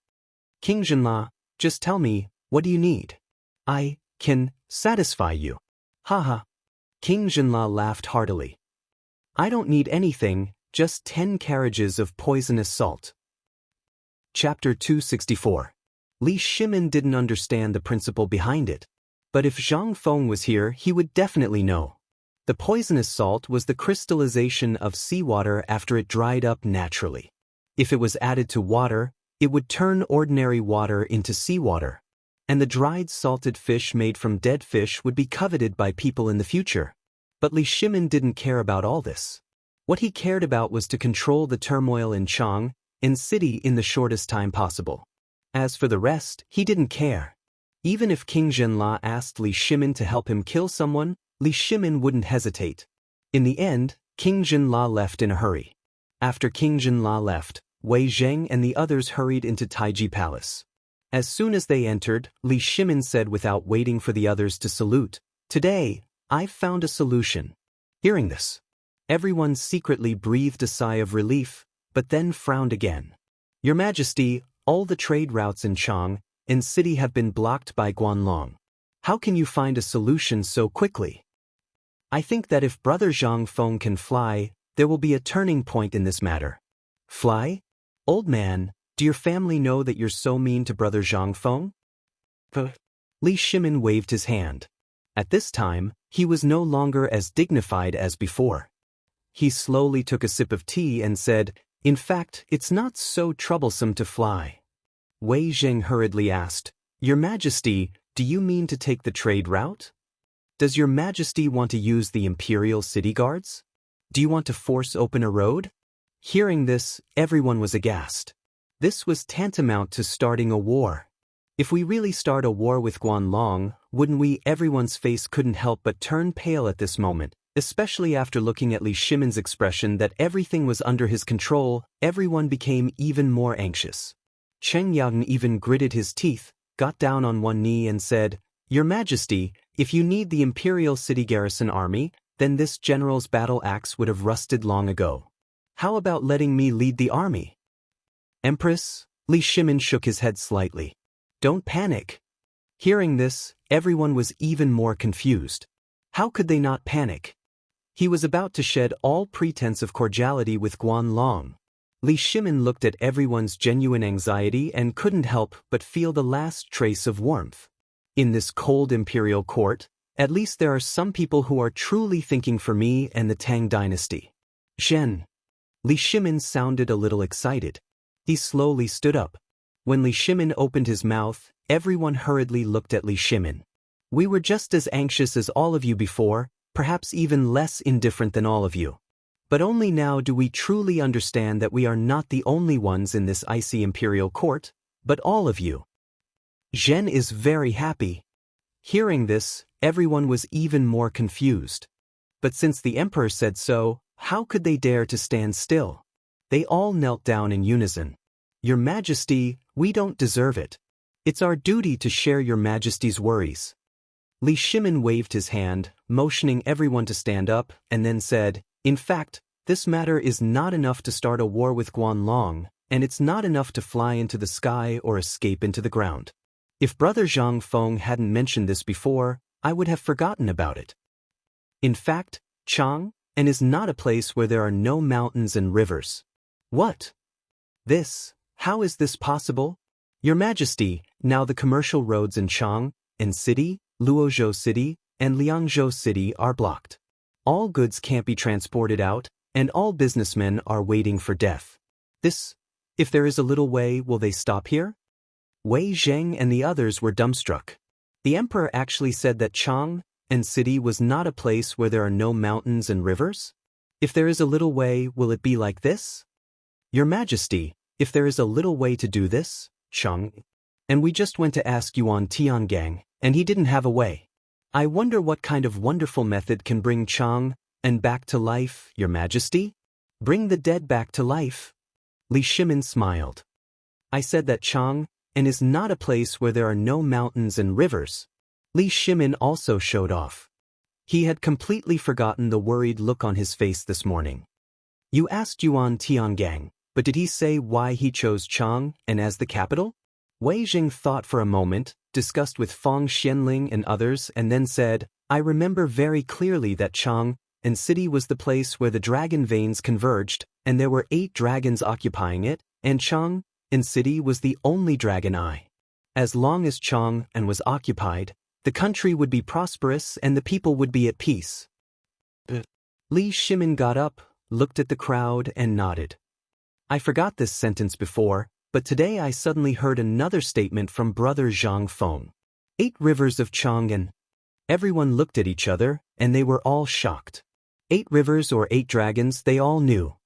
A: "King Jinla, just tell me, what do you need? I can satisfy you." Haha. King Jinla laughed heartily. "I don't need anything, just 10 carriages of poisonous salt." Chapter 264. Li Shimin didn't understand the principle behind it. But if Zhang Feng was here, he would definitely know. The poisonous salt was the crystallization of seawater after it dried up naturally. If it was added to water, it would turn ordinary water into seawater. And the dried salted fish made from dead fish would be coveted by people in the future. But Li Shimin didn't care about all this. What he cared about was to control the turmoil in Chang and city in the shortest time possible. As for the rest, he didn't care. Even if King Jinla asked Li Shimin to help him kill someone, Li Shimin wouldn't hesitate. In the end, King Jinla left in a hurry. After King Jinla left, Wei Zheng and the others hurried into Taiji Palace. As soon as they entered, Li Shimin said without waiting for the others to salute, "Today, I've found a solution." Hearing this, everyone secretly breathed a sigh of relief, but then frowned again. "Your Majesty, all the trade routes in Chang and city have been blocked by Guanlong. How can you find a solution so quickly?" "I think that if Brother Zhang Feng can fly, there will be a turning point in this matter." "Fly? Old man, do your family know that you're so mean to Brother Zhang Feng?" Li Shimin waved his hand. At this time, he was no longer as dignified as before. He slowly took a sip of tea and said, "In fact, it's not so troublesome to fly." Wei Zheng hurriedly asked, "Your Majesty, do you mean to take the trade route? Does your Majesty want to use the imperial city guards? Do you want to force open a road?" Hearing this, everyone was aghast. This was tantamount to starting a war. If we really start a war with Guanlong, wouldn't we? Everyone's face couldn't help but turn pale at this moment, especially after looking at Li Shimin's expression that everything was under his control. Everyone became even more anxious. Cheng Yaodan even gritted his teeth, got down on one knee and said, "Your Majesty, if you need the Imperial City Garrison Army, then this general's battle axe would have rusted long ago. How about letting me lead the army?" "Empress?" Li Shimin shook his head slightly. "Don't panic." Hearing this, everyone was even more confused. How could they not panic? He was about to shed all pretense of cordiality with Guanlong. Li Shimin looked at everyone's genuine anxiety and couldn't help but feel the last trace of warmth. In this cold imperial court, at least there are some people who are truly thinking for me and the Tang dynasty. Zhen. Li Shimin sounded a little excited. He slowly stood up. When Li Shimin opened his mouth, everyone hurriedly looked at Li Shimin. "We were just as anxious as all of you before. perhaps even less indifferent than all of you. But only now do we truly understand that we are not the only ones in this icy imperial court, but all of you. Zhen is very happy. Hearing this, everyone was even more confused. But since the emperor said so, how could they dare to stand still? They all knelt down in unison. Your Majesty, we don't deserve it. It's our duty to share your Majesty's worries. Li Shimin waved his hand, motioning everyone to stand up, and then said, in fact, this matter is not enough to start a war with Guanlong, and it's not enough to fly into the sky or escape into the ground. If Brother Zhang Feng hadn't mentioned this before, I would have forgotten about it. In fact, Chang is not a place where there are no mountains and rivers. What? How is this possible? Your Majesty, now the commercial roads in Chang City, Luozhou City, and Liangzhou City are blocked. All goods can't be transported out, and all businessmen are waiting for death. If there is a little way, will they stop here? Wei Zheng and the others were dumbstruck. The emperor actually said that Chang City was not a place where there are no mountains and rivers? If there is a little way, will it be like this? Your Majesty, if there is a little way to do this, Chang, and we just went to ask Yuan Tiangang, and he didn't have a way. I wonder what kind of wonderful method can bring Chang back to life, Your Majesty? Bring the dead back to life? Li Shimin smiled. I said that Chang is not a place where there are no mountains and rivers. Li Shimin also showed off. He had completely forgotten the worried look on his face this morning. You asked Yuan Tiangang, but did he say why he chose Chang as the capital? Wei Jing thought for a moment, discussed with Fang Xianling and others, and then said, I remember very clearly that Chang City was the place where the dragon veins converged, and there were 8 dragons occupying it, and Chang City was the only dragon eye. As long as Chang was occupied, the country would be prosperous and the people would be at peace. Li Shimin got up, looked at the crowd, and nodded. I forgot this sentence before, but today I suddenly heard another statement from Brother Zhang Feng. 8 rivers of Chang'an. Everyone looked at each other, and they were all shocked. 8 rivers or 8 dragons, they all knew.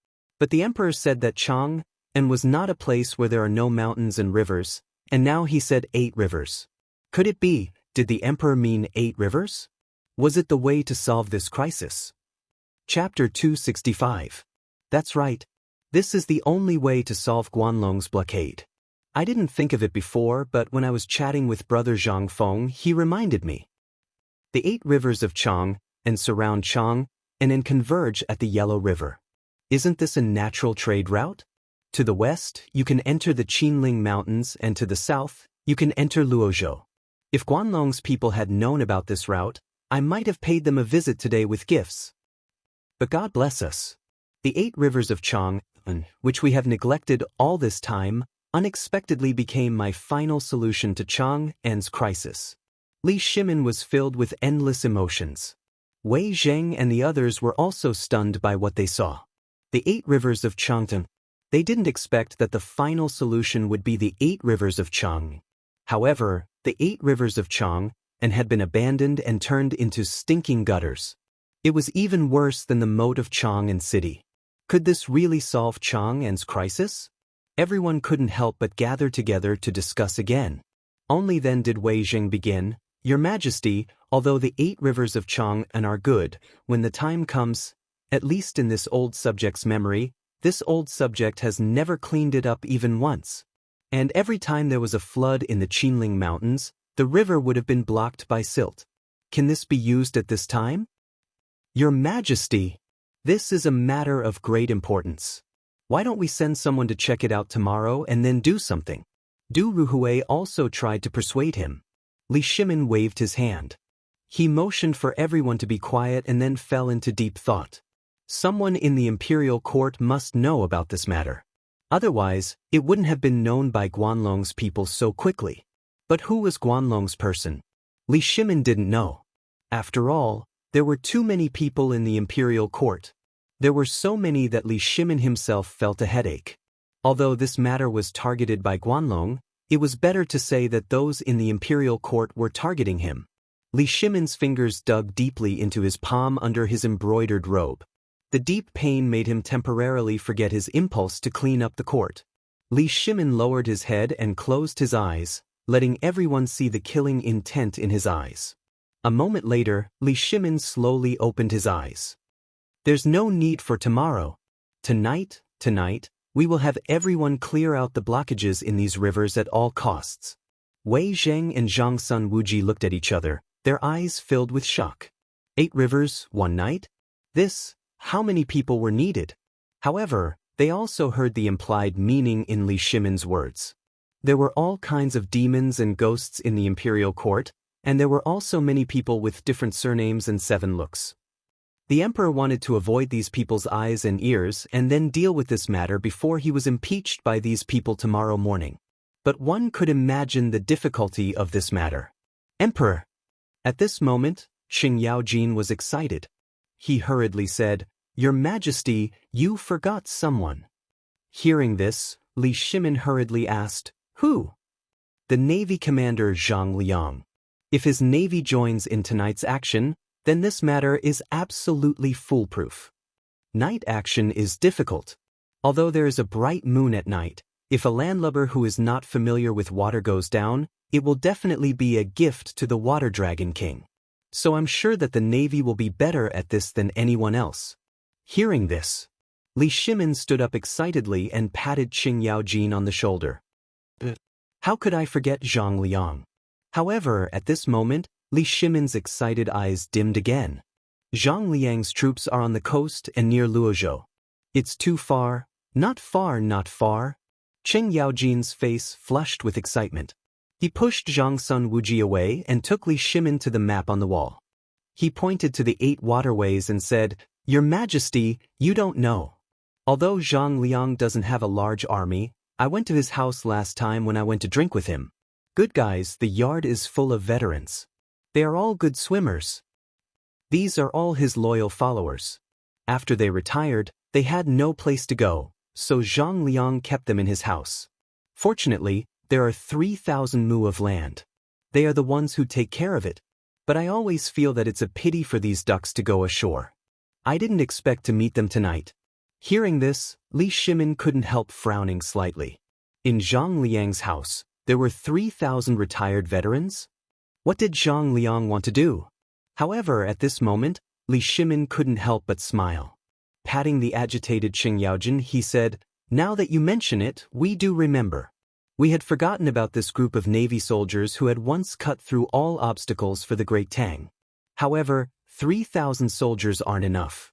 A: But the emperor said that Chang was not a place where there are no mountains and rivers, and now he said 8 rivers. Could it be, did the emperor mean 8 rivers? Was it the way to solve this crisis? Chapter 265. That's right. This is the only way to solve Guanlong's blockade. I didn't think of it before, but when I was chatting with Brother Zhang Feng, he reminded me. The 8 rivers of Chang surround Chang and converge at the Yellow River. Isn't this a natural trade route? To the west, you can enter the Qinling Mountains, and to the south, you can enter Luozhou. If Guanlong's people had known about this route, I might have paid them a visit today with gifts. But God bless us. The 8 rivers of Chang, which we have neglected all this time, unexpectedly became my final solution to Chang's crisis. Li Shimin was filled with endless emotions. Wei Zheng and the others were also stunned by what they saw. The 8 rivers of Chang'an. They didn't expect that the final solution would be the 8 rivers of Chang. However, the 8 rivers of Chang had been abandoned and turned into stinking gutters. It was even worse than the moat of Chang City. Could this really solve Chang's crisis? Everyone couldn't help but gather together to discuss again. Only then did Wei Jing begin, Your Majesty, although the 8 rivers of Chang are good, when the time comes, at least in this old subject's memory, this old subject has never cleaned it up even once. And every time there was a flood in the Qinling Mountains, the river would have been blocked by silt. Can this be used at this time? Your Majesty, this is a matter of great importance. Why don't we send someone to check it out tomorrow and then do something? Du Ruhui also tried to persuade him. Li Shimin waved his hand. He motioned for everyone to be quiet and then fell into deep thought. Someone in the imperial court must know about this matter. Otherwise, it wouldn't have been known by Guanlong's people so quickly. But who was Guanlong's person? Li Shimin didn't know. After all, there were too many people in the imperial court. There were so many that Li Shimin himself felt a headache. Although this matter was targeted by Guanlong, it was better to say that those in the imperial court were targeting him. Li Shimin's fingers dug deeply into his palm under his embroidered robe. The deep pain made him temporarily forget his impulse to clean up the court. Li Shimin lowered his head and closed his eyes, letting everyone see the killing intent in his eyes. A moment later, Li Shimin slowly opened his eyes. There's no need for tomorrow. Tonight, we will have everyone clear out the blockages in these rivers at all costs. Wei Zheng and Zhang Sun Wuji looked at each other, their eyes filled with shock. 8 rivers, 1 night? How many people were needed? However, they also heard the implied meaning in Li Shimin's words. There were all kinds of demons and ghosts in the imperial court, and there were also many people with different surnames and 7 looks. The emperor wanted to avoid these people's eyes and ears and then deal with this matter before he was impeached by these people tomorrow morning. But one could imagine the difficulty of this matter. Emperor! At this moment, Xing Yaojin was excited. He hurriedly said, Your Majesty, you forgot someone. Hearing this, Li Shimin hurriedly asked, Who? The Navy Commander Zhang Liang. If his navy joins in tonight's action, then this matter is absolutely foolproof. Night action is difficult. Although there is a bright moon at night, if a landlubber who is not familiar with water goes down, it will definitely be a gift to the Water Dragon King. So I'm sure that the Navy will be better at this than anyone else. Hearing this, Li Shimin stood up excitedly and patted Xing Yaojin on the shoulder. How could I forget Zhang Liang? However, at this moment, Li Shimin's excited eyes dimmed again. Zhang Liang's troops are on the coast and near Luozhou. It's too far, not far, not far. Xing Yaojin's face flushed with excitement. He pushed Zhang Sun Wuji away and took Li Shimin to the map on the wall. He pointed to the 8 waterways and said, Your Majesty, you don't know. Although Zhang Liang doesn't have a large army, I went to his house last time when I went to drink with him. Good guys, the yard is full of veterans. They are all good swimmers. These are all his loyal followers. After they retired, they had no place to go, so Zhang Liang kept them in his house. Fortunately, there are 3,000 mu of land. They are the ones who take care of it. But I always feel that it's a pity for these ducks to go ashore. I didn't expect to meet them tonight. Hearing this, Li Shimin couldn't help frowning slightly. In Zhang Liang's house, there were 3,000 retired veterans? What did Zhang Liang want to do? However, at this moment, Li Shimin couldn't help but smile. Patting the agitated Xing Yaojin, he said, Now that you mention it, we do remember. We had forgotten about this group of Navy soldiers who had once cut through all obstacles for the Great Tang. However, 3,000 soldiers aren't enough.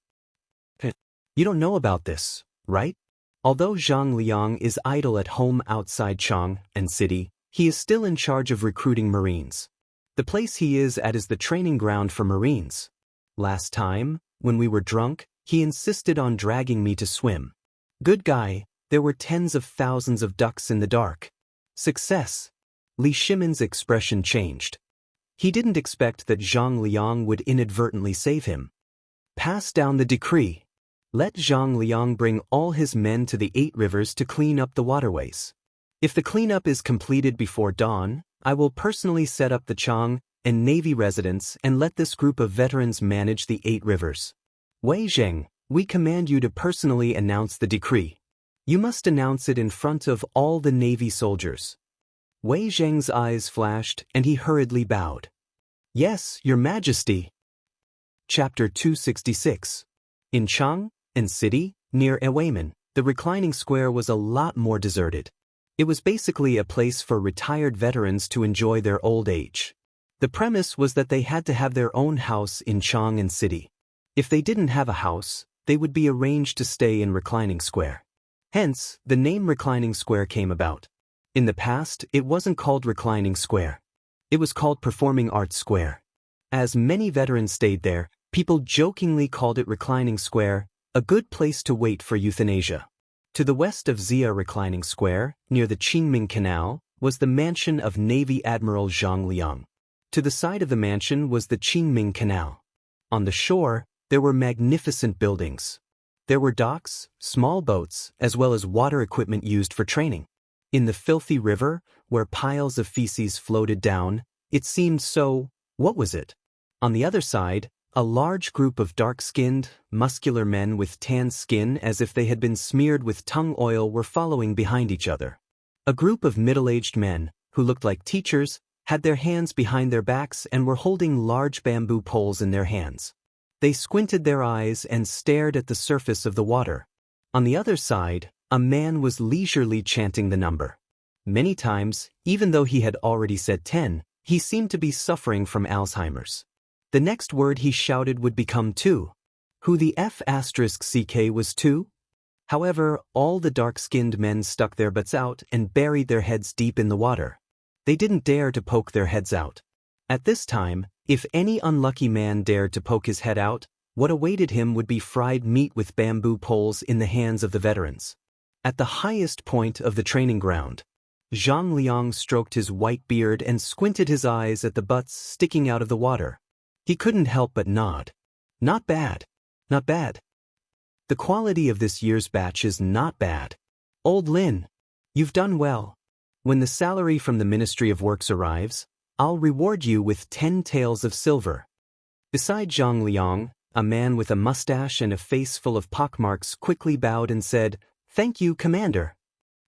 A: You don't know about this, right? Although Zhang Liang is idle at home outside Chang and city, he is still in charge of recruiting Marines. The place he is at is the training ground for Marines. Last time, when we were drunk, he insisted on dragging me to swim. Good guy, there were tens of thousands of ducks in the dark. Success. Li Shimin's expression changed. He didn't expect that Zhang Liang would inadvertently save him. Pass down the decree. Let Zhang Liang bring all his men to the 8 rivers to clean up the waterways. If the cleanup is completed before dawn, I will personally set up the Chang and Navy residence and let this group of veterans manage the 8 rivers. Wei Zheng, we command you to personally announce the decree. You must announce it in front of all the Navy soldiers. Wei Zheng's eyes flashed and he hurriedly bowed. Yes, Your Majesty. Chapter 266. In Chang and city, near Eweimen, the reclining square was a lot more deserted. It was basically a place for retired veterans to enjoy their old age. The premise was that they had to have their own house in Chang and city. If they didn't have a house, they would be arranged to stay in reclining square. Hence, the name reclining square came about. In the past, it wasn't called reclining square. It was called performing arts square. As many veterans stayed there, people jokingly called it reclining square, a good place to wait for euthanasia. To the west of Zia Reclining Square, near the Qingming Canal, was the mansion of Navy Admiral Zhang Liang. To the side of the mansion was the Qingming Canal. On the shore, there were magnificent buildings. There were docks, small boats, as well as water equipment used for training. In the filthy river, where piles of feces floated down, it seemed so What was it? On the other side, a large group of dark-skinned, muscular men with tan skin as if they had been smeared with tung oil were following behind each other. A group of middle-aged men, who looked like teachers, had their hands behind their backs and were holding large bamboo poles in their hands. They squinted their eyes and stared at the surface of the water. On the other side, a man was leisurely chanting the number. Many times, even though he had already said 10, he seemed to be suffering from Alzheimer's. The next word he shouted would become 2. Who the F***ck was 2? However, all the dark-skinned men stuck their butts out and buried their heads deep in the water. They didn't dare to poke their heads out. At this time, if any unlucky man dared to poke his head out, what awaited him would be fried meat with bamboo poles in the hands of the veterans. At the highest point of the training ground, Zhang Liang stroked his white beard and squinted his eyes at the butts sticking out of the water. He couldn't help but nod. Not bad. Not bad. The quality of this year's batch is not bad. Old Lin, you've done well. When the salary from the Ministry of Works arrives, I'll reward you with 10 taels of silver. Beside Zhang Liang, a man with a mustache and a face full of pockmarks quickly bowed and said, "Thank you, Commander."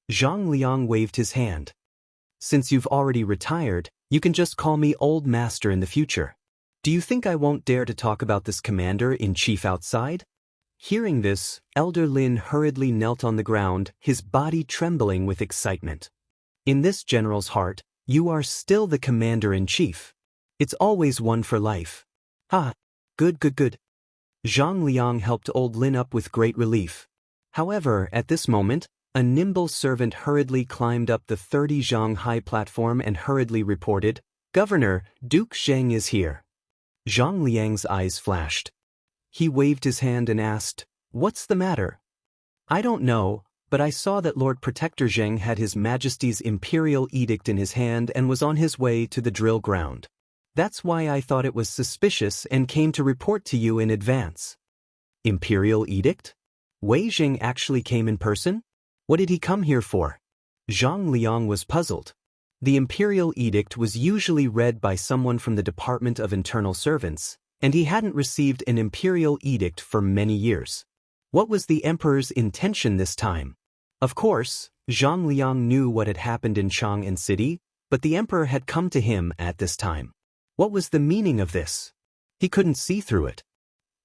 A: Zhang Liang waved his hand. "Since you've already retired, you can just call me Old Master in the future. Do you think I won't dare to talk about this commander-in-chief outside?" Hearing this, Elder Lin hurriedly knelt on the ground, his body trembling with excitement. In this general's heart, you are still the commander-in-chief. It's always one for life. Ah, good. Zhang Liang helped Old Lin up with great relief. However, at this moment, a nimble servant hurriedly climbed up the 30 zhang high platform and hurriedly reported, "Governor, Duke Zheng is here." Zhang Liang's eyes flashed. He waved his hand and asked, "What's the matter?" "I don't know, but I saw that Lord Protector Zheng had His Majesty's Imperial Edict in his hand and was on his way to the drill ground. That's why I thought it was suspicious and came to report to you in advance." Imperial Edict? Wei Zheng actually came in person? What did he come here for? Zhang Liang was puzzled. The Imperial Edict was usually read by someone from the Department of Internal Servants, and he hadn't received an Imperial Edict for many years. What was the Emperor's intention this time? Of course, Zhang Liang knew what had happened in Chang'an City, but the Emperor had come to him at this time. What was the meaning of this? He couldn't see through it.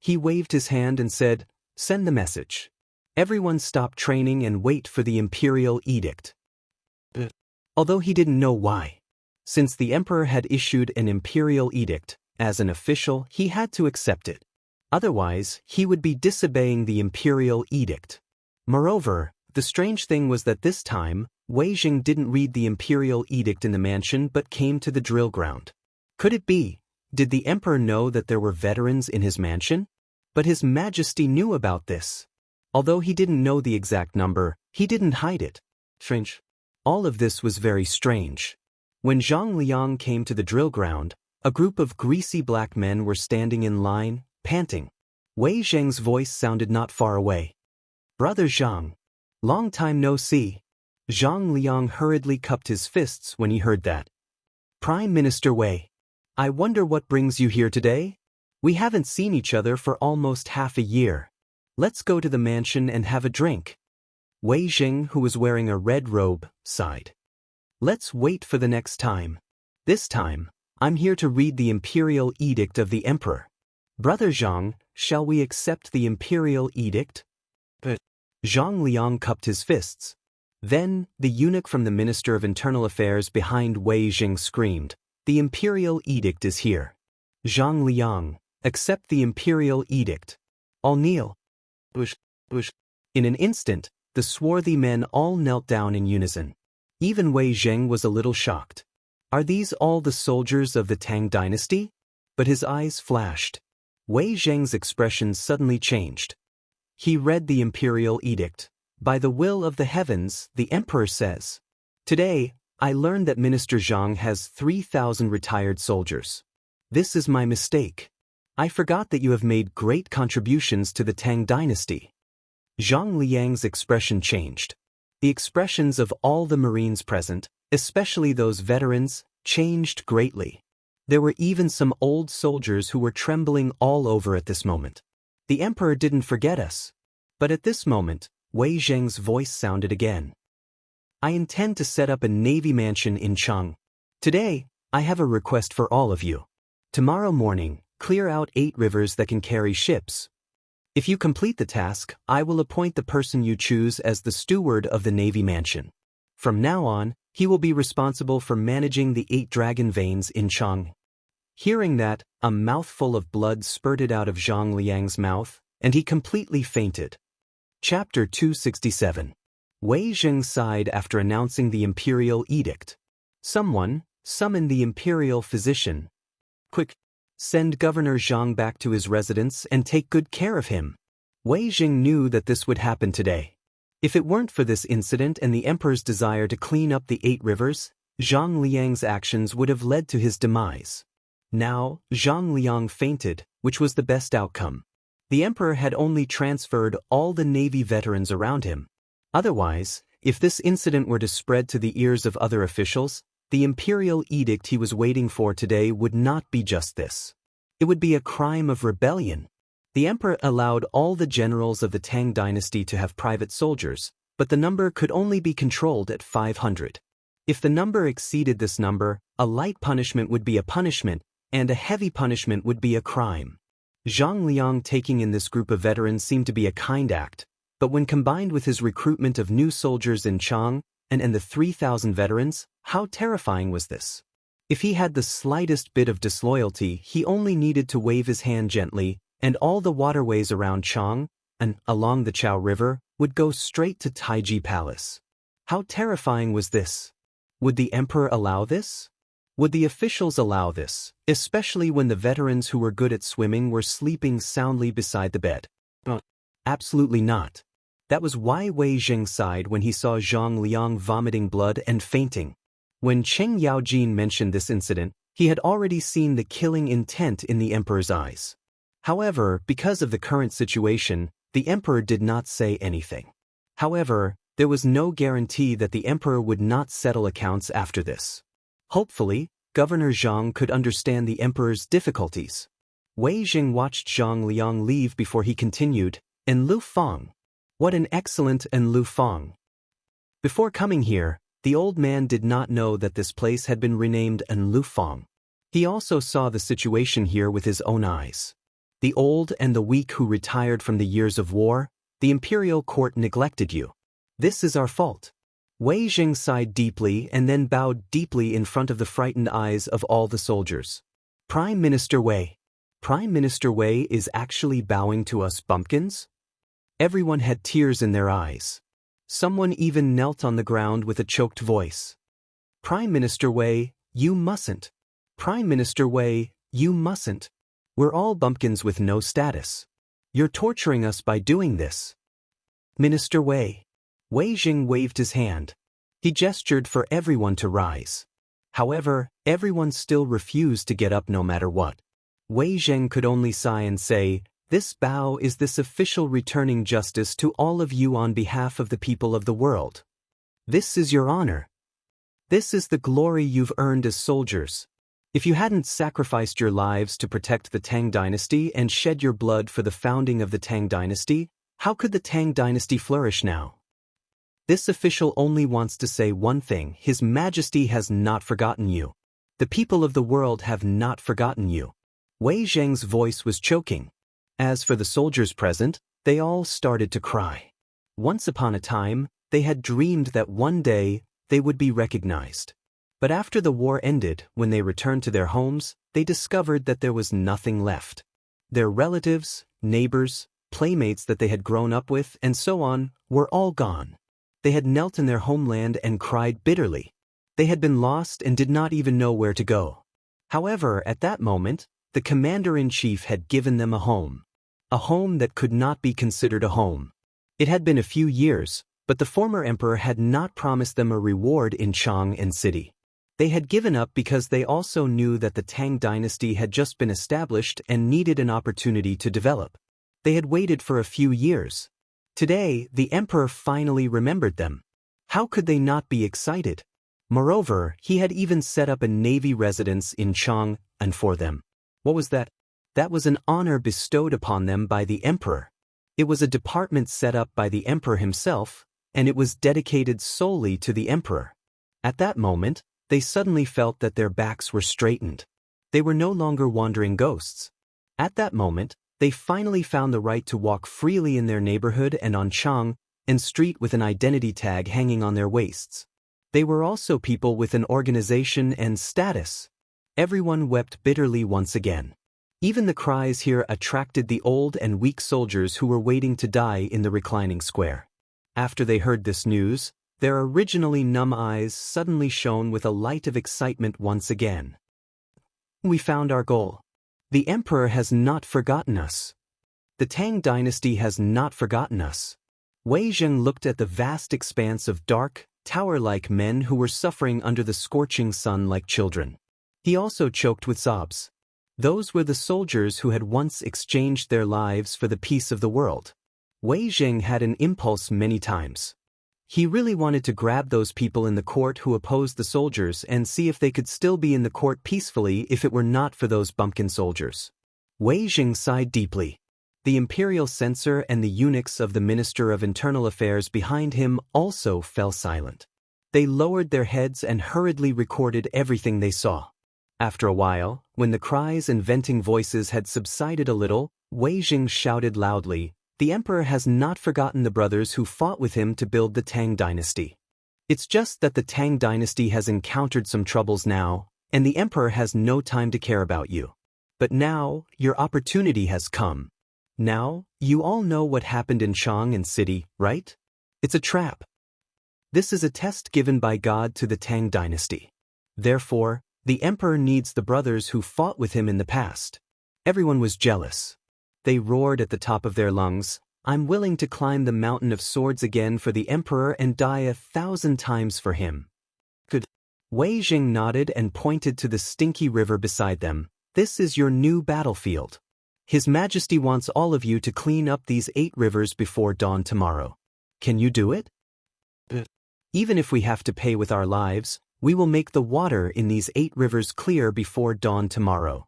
A: He waved his hand and said, "Send the message. Everyone stop training and wait for the Imperial Edict." Although he didn't know why. Since the Emperor had issued an Imperial Edict, as an official, he had to accept it. Otherwise, he would be disobeying the Imperial Edict. Moreover, the strange thing was that this time, Wei Zheng didn't read the Imperial Edict in the mansion but came to the drill ground. Could it be? Did the Emperor know that there were veterans in his mansion? But His Majesty knew about this. Although he didn't know the exact number, he didn't hide it. Strange. All of this was very strange. When Zhang Liang came to the drill ground, a group of greasy black men were standing in line, panting. Wei Zheng's voice sounded not far away. "Brother Zhang. Long time no see." Zhang Liang hurriedly cupped his fists when he heard that. "Prime Minister Wei. I wonder what brings you here today? We haven't seen each other for almost half a year. Let's go to the mansion and have a drink." Wei Zheng, who was wearing a red robe, sighed. "Let's wait for the next time. This time, I'm here to read the Imperial Edict of the Emperor. Brother Zhang, shall we accept the Imperial Edict?" But Zhang Liang cupped his fists. Then, the eunuch from the Minister of Internal Affairs behind Wei Zheng screamed, "The Imperial Edict is here. Zhang Liang, accept the Imperial Edict. All kneel." Bush. In an instant, the swarthy men all knelt down in unison. Even Wei Zheng was a little shocked. Are these all the soldiers of the Tang dynasty? But his eyes flashed. Wei Zheng's expression suddenly changed. He read the Imperial Edict. "By the will of the heavens, the Emperor says. Today, I learned that Minister Zhang has 3,000 retired soldiers. This is my mistake. I forgot that you have made great contributions to the Tang dynasty." Zhang Liang's expression changed. The expressions of all the Marines present, especially those veterans, changed greatly. There were even some old soldiers who were trembling all over at this moment. The emperor didn't forget us. But at this moment, Wei Zheng's voice sounded again. I intend to set up a navy mansion in Chang. Today, I have a request for all of you. Tomorrow morning, clear out 8 rivers that can carry ships. If you complete the task, I will appoint the person you choose as the steward of the navy mansion. From now on, he will be responsible for managing the 8 dragon veins in Chang. Hearing that, a mouthful of blood spurted out of Zhang Liang's mouth, and he completely fainted. Chapter 267. Wei Zheng sighed after announcing the imperial edict. Someone, summon the imperial physician. Quick, send Governor Zhang back to his residence and take good care of him. Wei Zheng knew that this would happen today. If it weren't for this incident and the emperor's desire to clean up the 8 rivers, Zhang Liang's actions would have led to his demise. Now, Zhang Liang fainted, which was the best outcome. The emperor had only transferred all the navy veterans around him. Otherwise, if this incident were to spread to the ears of other officials, the imperial edict he was waiting for today would not be just this. It would be a crime of rebellion. The emperor allowed all the generals of the Tang dynasty to have private soldiers, but the number could only be controlled at 500. If the number exceeded this number, a light punishment would be a punishment, and a heavy punishment would be a crime. Zhang Liang taking in this group of veterans seemed to be a kind act, but when combined with his recruitment of new soldiers in Chang, and the 3,000 veterans, how terrifying was this? If he had the slightest bit of disloyalty, he only needed to wave his hand gently, and all the waterways around Chang, and along the Chao River, would go straight to Taiji Palace. How terrifying was this? Would the emperor allow this? Would the officials allow this, especially when the veterans who were good at swimming were sleeping soundly beside the bed? Absolutely not. That was why Wei Zheng sighed when he saw Zhang Liang vomiting blood and fainting. When Cheng Yaojin mentioned this incident, he had already seen the killing intent in the emperor's eyes. However, because of the current situation, the emperor did not say anything. However, there was no guarantee that the emperor would not settle accounts after this. Hopefully, Governor Zhang could understand the emperor's difficulties. Wei Zheng watched Zhang Liang leave before he continued, "And Lu Fang. What an excellent and Lu Fang." Before coming here, the old man did not know that this place had been renamed An Lu Fang. He also saw the situation here with his own eyes. The old and the weak who retired from the years of war, the imperial court neglected you. This is our fault. Wei Zheng sighed deeply and then bowed deeply in front of the frightened eyes of all the soldiers. Prime Minister Wei. Prime Minister Wei is actually bowing to us bumpkins? Everyone had tears in their eyes. Someone even knelt on the ground with a choked voice. Prime Minister Wei, you mustn't. Prime Minister Wei, you mustn't. We're all bumpkins with no status. You're torturing us by doing this. Minister Wei. Wei Zheng waved his hand. He gestured for everyone to rise. However, everyone still refused to get up no matter what. Wei Zheng could only sigh and say, "This bow is this official returning justice to all of you on behalf of the people of the world. This is your honor. This is the glory you've earned as soldiers. If you hadn't sacrificed your lives to protect the Tang dynasty and shed your blood for the founding of the Tang dynasty, how could the Tang dynasty flourish now?" This official only wants to say one thing: His Majesty has not forgotten you. The people of the world have not forgotten you. Wei Zheng's voice was choking. As for the soldiers present, they all started to cry. Once upon a time, they had dreamed that one day they would be recognized. But after the war ended, when they returned to their homes, they discovered that there was nothing left. Their relatives, neighbors, playmates that they had grown up with, and so on, were all gone. They had knelt in their homeland and cried bitterly. They had been lost and did not even know where to go. However, at that moment, the commander-in-chief had given them a home that could not be considered a home. It had been a few years, but the former emperor had not promised them a reward in Chang and city. They had given up because they also knew that the Tang dynasty had just been established and needed an opportunity to develop. They had waited for a few years. Today, the emperor finally remembered them. How could they not be excited? Moreover, he had even set up a navy residence in Chang, And for them, what was that? That was an honor bestowed upon them by the emperor. It was a department set up by the emperor himself, and it was dedicated solely to the emperor. At that moment, they suddenly felt that their backs were straightened. They were no longer wandering ghosts. At that moment, they finally found the right to walk freely in their neighborhood and on Chang and street with an identity tag hanging on their waists. They were also people with an organization and status. Everyone wept bitterly once again. Even the cries here attracted the old and weak soldiers who were waiting to die in the reclining square. After they heard this news, their originally numb eyes suddenly shone with a light of excitement once again. We found our goal. The emperor has not forgotten us. The Tang dynasty has not forgotten us. Wei Zheng looked at the vast expanse of dark, tower-like men who were suffering under the scorching sun like children. He also choked with sobs. Those were the soldiers who had once exchanged their lives for the peace of the world. Wei Zheng had an impulse many times. He really wanted to grab those people in the court who opposed the soldiers and see if they could still be in the court peacefully if it were not for those bumpkin soldiers. Wei Zheng sighed deeply. The imperial censor and the eunuchs of the Minister of Internal Affairs behind him also fell silent. They lowered their heads and hurriedly recorded everything they saw. After a while, when the cries and venting voices had subsided a little, Wei Zheng shouted loudly, "The emperor has not forgotten the brothers who fought with him to build the Tang dynasty. It's just that the Tang dynasty has encountered some troubles now, and the emperor has no time to care about you. But now, your opportunity has come. Now, you all know what happened in Chang and City, right? It's a trap. This is a test given by God to the Tang dynasty. Therefore, the emperor needs the brothers who fought with him in the past." Everyone was jealous. They roared at the top of their lungs, "I'm willing to climb the mountain of swords again for the emperor and die 1,000 times for him." Good. Wei Zheng nodded and pointed to the stinky river beside them. "This is your new battlefield. His Majesty wants all of you to clean up these 8 rivers before dawn tomorrow. Can you do it?" "Even if we have to pay with our lives, we will make the water in these 8 rivers clear before dawn tomorrow."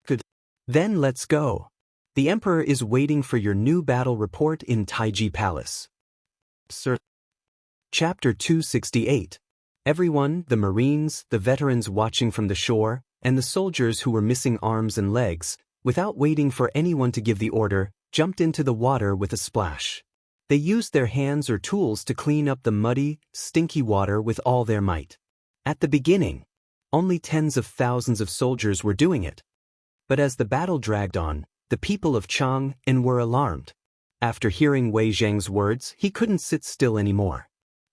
A: "Good. Then let's go. The emperor is waiting for your new battle report in Taiji Palace." Sir. Chapter 268. Everyone, the Marines, the veterans watching from the shore, and the soldiers who were missing arms and legs, without waiting for anyone to give the order, jumped into the water with a splash. They used their hands or tools to clean up the muddy, stinky water with all their might. At the beginning, only tens of thousands of soldiers were doing it. But as the battle dragged on, the people of Chang were alarmed. After hearing Wei Zheng's words, he couldn't sit still anymore.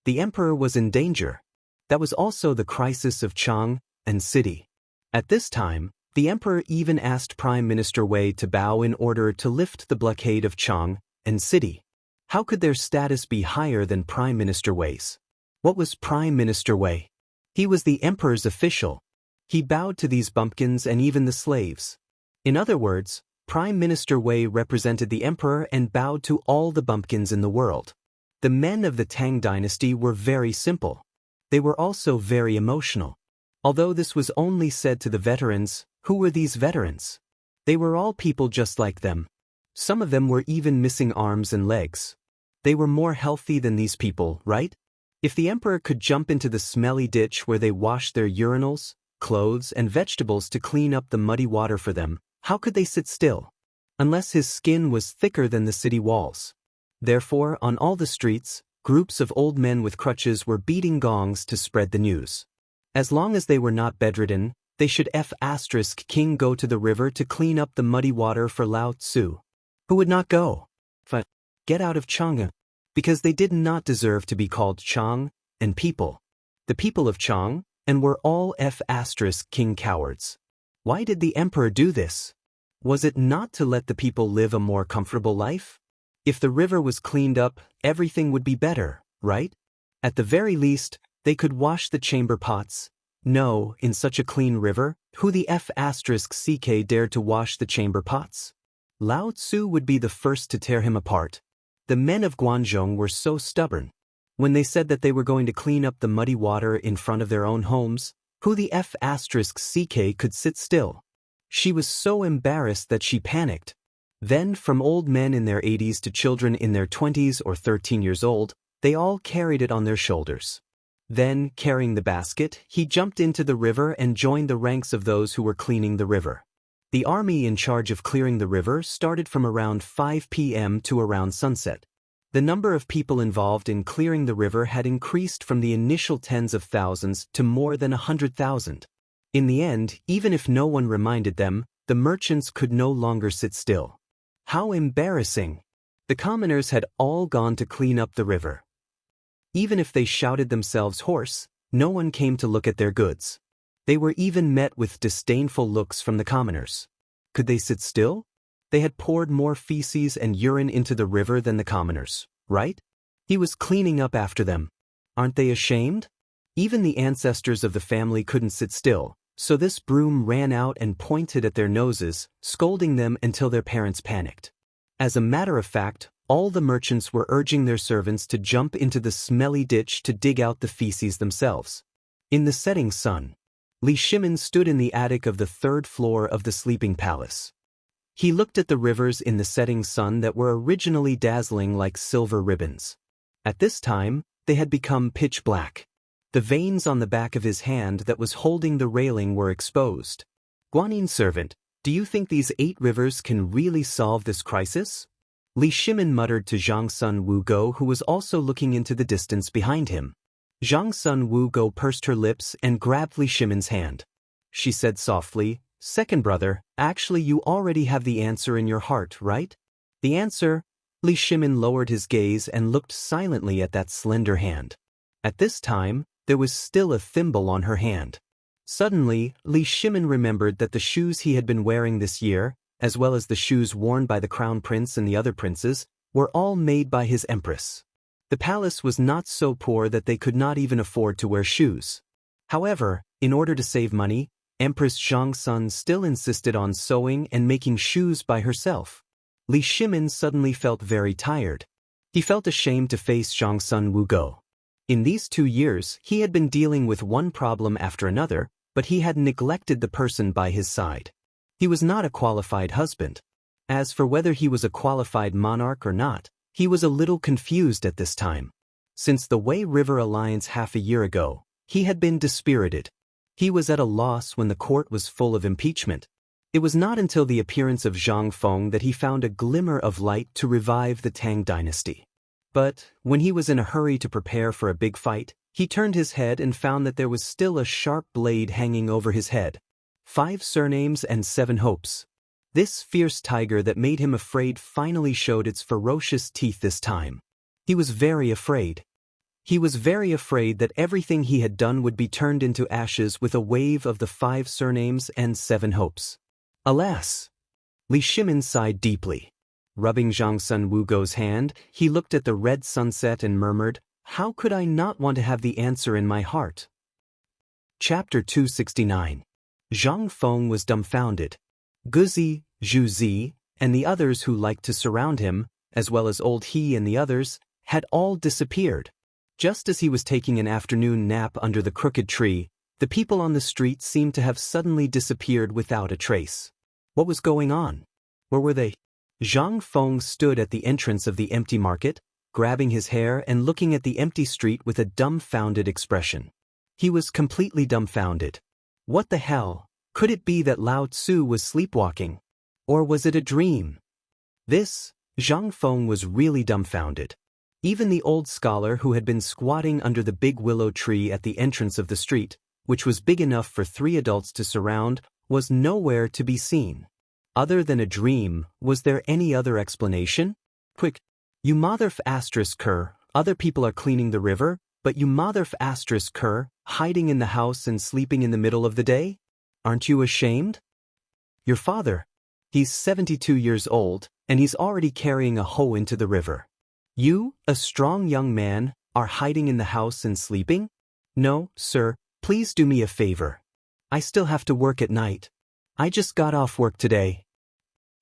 A: The emperor was in danger. That was also the crisis of Chang and City. At this time, the emperor even asked Prime Minister Wei to bow in order to lift the blockade of Chang and City. How could their status be higher than Prime Minister Wei's? What was Prime Minister Wei? He was the emperor's official. He bowed to these bumpkins and even the slaves. In other words, Prime Minister Wei represented the emperor and bowed to all the bumpkins in the world. The men of the Tang dynasty were very simple. They were also very emotional. Although this was only said to the veterans, who were these veterans? They were all people just like them. Some of them were even missing arms and legs. They were more healthy than these people, right? If the emperor could jump into the smelly ditch where they washed their urinals, clothes, and vegetables to clean up the muddy water for them, how could they sit still? Unless his skin was thicker than the city walls. Therefore, on all the streets, groups of old men with crutches were beating gongs to spread the news. As long as they were not bedridden, they should King go to the river to clean up the muddy water for Lao Tzu. Who would not go? Get out of Chang'e. Because they did not deserve to be called Chang and people. The people of Chang were all King cowards. Why did the emperor do this? Was it not to let the people live a more comfortable life? If the river was cleaned up, everything would be better, right? At the very least, they could wash the chamber pots. No, in such a clean river, who the CK dared to wash the chamber pots? Lao Tzu would be the first to tear him apart. The men of Guangzhou were so stubborn. When they said that they were going to clean up the muddy water in front of their own homes, who the CK could sit still? She was so embarrassed that she panicked. Then, from old men in their 80s to children in their 20s or 13 years old, they all carried it on their shoulders. Then, carrying the basket, he jumped into the river and joined the ranks of those who were cleaning the river. The army in charge of clearing the river started from around 5 p.m. to around sunset. The number of people involved in clearing the river had increased from the initial tens of thousands to more than 100,000. In the end, even if no one reminded them, the merchants could no longer sit still. How embarrassing! The commoners had all gone to clean up the river. Even if they shouted themselves hoarse, no one came to look at their goods. They were even met with disdainful looks from the commoners. Could they sit still? They had poured more feces and urine into the river than the commoners, right? He was cleaning up after them. Aren't they ashamed? Even the ancestors of the family couldn't sit still, so this broom ran out and pointed at their noses, scolding them until their parents panicked. As a matter of fact, all the merchants were urging their servants to jump into the smelly ditch to dig out the feces themselves. In the setting sun, Li Shimin stood in the attic of the third floor of the sleeping palace. He looked at the rivers in the setting sun that were originally dazzling like silver ribbons. At this time, they had become pitch black. The veins on the back of his hand that was holding the railing were exposed. Guanyin servant, do you think these 8 rivers can really solve this crisis? Li Shimin muttered to Zhang Sun Wugo, who was also looking into the distance behind him. Zhang Sun Wugo pursed her lips and grabbed Li Shimin's hand. She said softly, "Second brother, actually you already have the answer in your heart, right?" The answer? Li Shimin lowered his gaze and looked silently at that slender hand. At this time, there was still a thimble on her hand. Suddenly, Li Shimin remembered that the shoes he had been wearing this year, as well as the shoes worn by the crown prince and the other princes, were all made by his empress. The palace was not so poor that they could not even afford to wear shoes. However, in order to save money, Empress Zhang Sun still insisted on sewing and making shoes by herself. Li Shimin suddenly felt very tired. He felt ashamed to face Zhang Sun Wugo. In these 2 years, he had been dealing with one problem after another, but he had neglected the person by his side. He was not a qualified husband. As for whether he was a qualified monarch or not, he was a little confused at this time. Since the Wei River Alliance half a year ago, he had been dispirited. He was at a loss when the court was full of impeachment. It was not until the appearance of Zhang Feng that he found a glimmer of light to revive the Tang dynasty. But, when he was in a hurry to prepare for a big fight, he turned his head and found that there was still a sharp blade hanging over his head. 5 surnames and 7 hopes. This fierce tiger that made him afraid finally showed its ferocious teeth this time. He was very afraid. He was very afraid that everything he had done would be turned into ashes with a wave of the 5 surnames and 7 hopes. Alas! Li Shimin sighed deeply. Rubbing Zhang Sun Wugo's hand, he looked at the red sunset and murmured, "How could I not want to have the answer in my heart?" Chapter 269. Zhang Feng was dumbfounded. Guzi, Zhu Zi, and the others who liked to surround him, as well as old He and the others, had all disappeared. Just as he was taking an afternoon nap under the crooked tree, the people on the street seemed to have suddenly disappeared without a trace. What was going on? Where were they? Zhang Feng stood at the entrance of the empty market, grabbing his hair and looking at the empty street with a dumbfounded expression. He was completely dumbfounded. What the hell? Could it be that Lao Tzu was sleepwalking? Or was it a dream? Zhang Feng was really dumbfounded. Even the old scholar who had been squatting under the big willow tree at the entrance of the street, which was big enough for 3 adults to surround, was nowhere to be seen. Other than a dream, was there any other explanation? Quick, you motherf asterisk cur, other people are cleaning the river, but you motherf asterisk cur, hiding in the house and sleeping in the middle of the day? Aren't you ashamed? Your father, he's 72 years old, and he's already carrying a hoe into the river. You, a strong young man, are hiding in the house and sleeping? No, sir, please do me a favor. I still have to work at night. I just got off work today.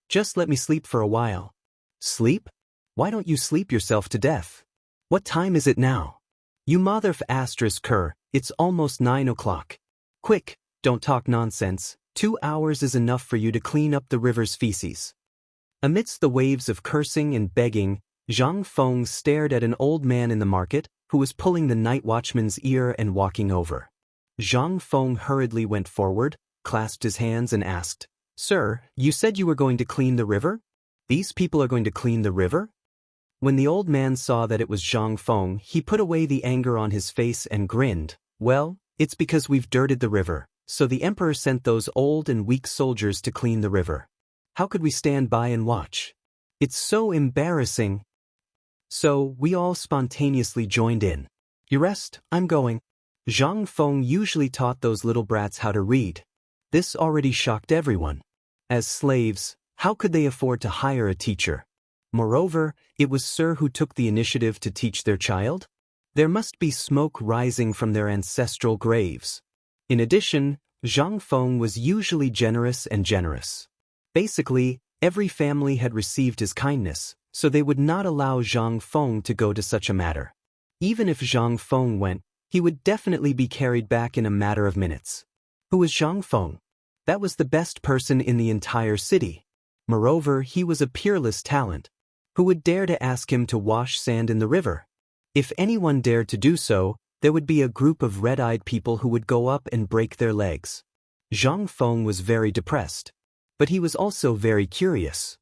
A: Just let me sleep for a while. Sleep? Why don't you sleep yourself to death? What time is it now? You motherf asterisk cur, it's almost 9 o'clock. Quick, don't talk nonsense, 2 hours is enough for you to clean up the river's feces." Amidst the waves of cursing and begging, Zhang Feng stared at an old man in the market who was pulling the night watchman's ear and walking over. Zhang Feng hurriedly went forward, clasped his hands and asked, "Sir, you said you were going to clean the river? These people are going to clean the river?" When the old man saw that it was Zhang Feng, he put away the anger on his face and grinned. "Well, it's because we've dirted the river, so the emperor sent those old and weak soldiers to clean the river. How could we stand by and watch? It's so embarrassing." So we all spontaneously joined in. "You rest, I'm going." Zhang Feng usually taught those little brats how to read. This already shocked everyone. As slaves, how could they afford to hire a teacher? Moreover, it was Sir who took the initiative to teach their child. There must be smoke rising from their ancestral graves. In addition, Zhang Feng was usually generous and generous. Basically, every family had received his kindness, so they would not allow Zhang Feng to go to such a matter. Even if Zhang Feng went, he would definitely be carried back in a matter of minutes. Who was Zhang Feng? That was the best person in the entire city. Moreover, he was a peerless talent. Who would dare to ask him to wash sand in the river? If anyone dared to do so, there would be a group of red-eyed people who would go up and break their legs. Zhang Feng was very depressed. But he was also very curious.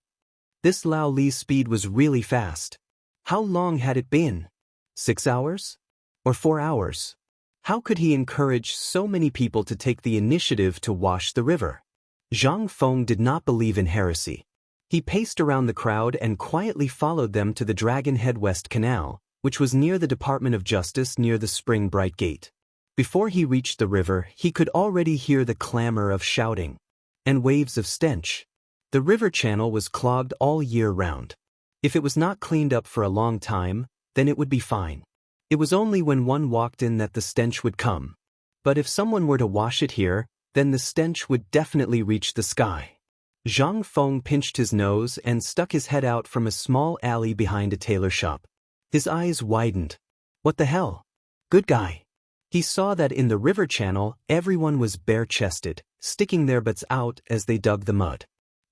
A: This Lao Li's speed was really fast. How long had it been? 6 hours? Or 4 hours? How could he encourage so many people to take the initiative to wash the river? Zhang Feng did not believe in heresy. He paced around the crowd and quietly followed them to the Dragon Head West Canal, which was near the Department of Justice near the Spring Bright Gate. Before he reached the river, he could already hear the clamor of shouting and waves of stench. The river channel was clogged all year round. If it was not cleaned up for a long time, then it would be fine. It was only when one walked in that the stench would come. But if someone were to wash it here, then the stench would definitely reach the sky. Zhang Feng pinched his nose and stuck his head out from a small alley behind a tailor shop. His eyes widened. What the hell? Good guy. He saw that in the river channel, everyone was bare-chested, sticking their butts out as they dug the mud.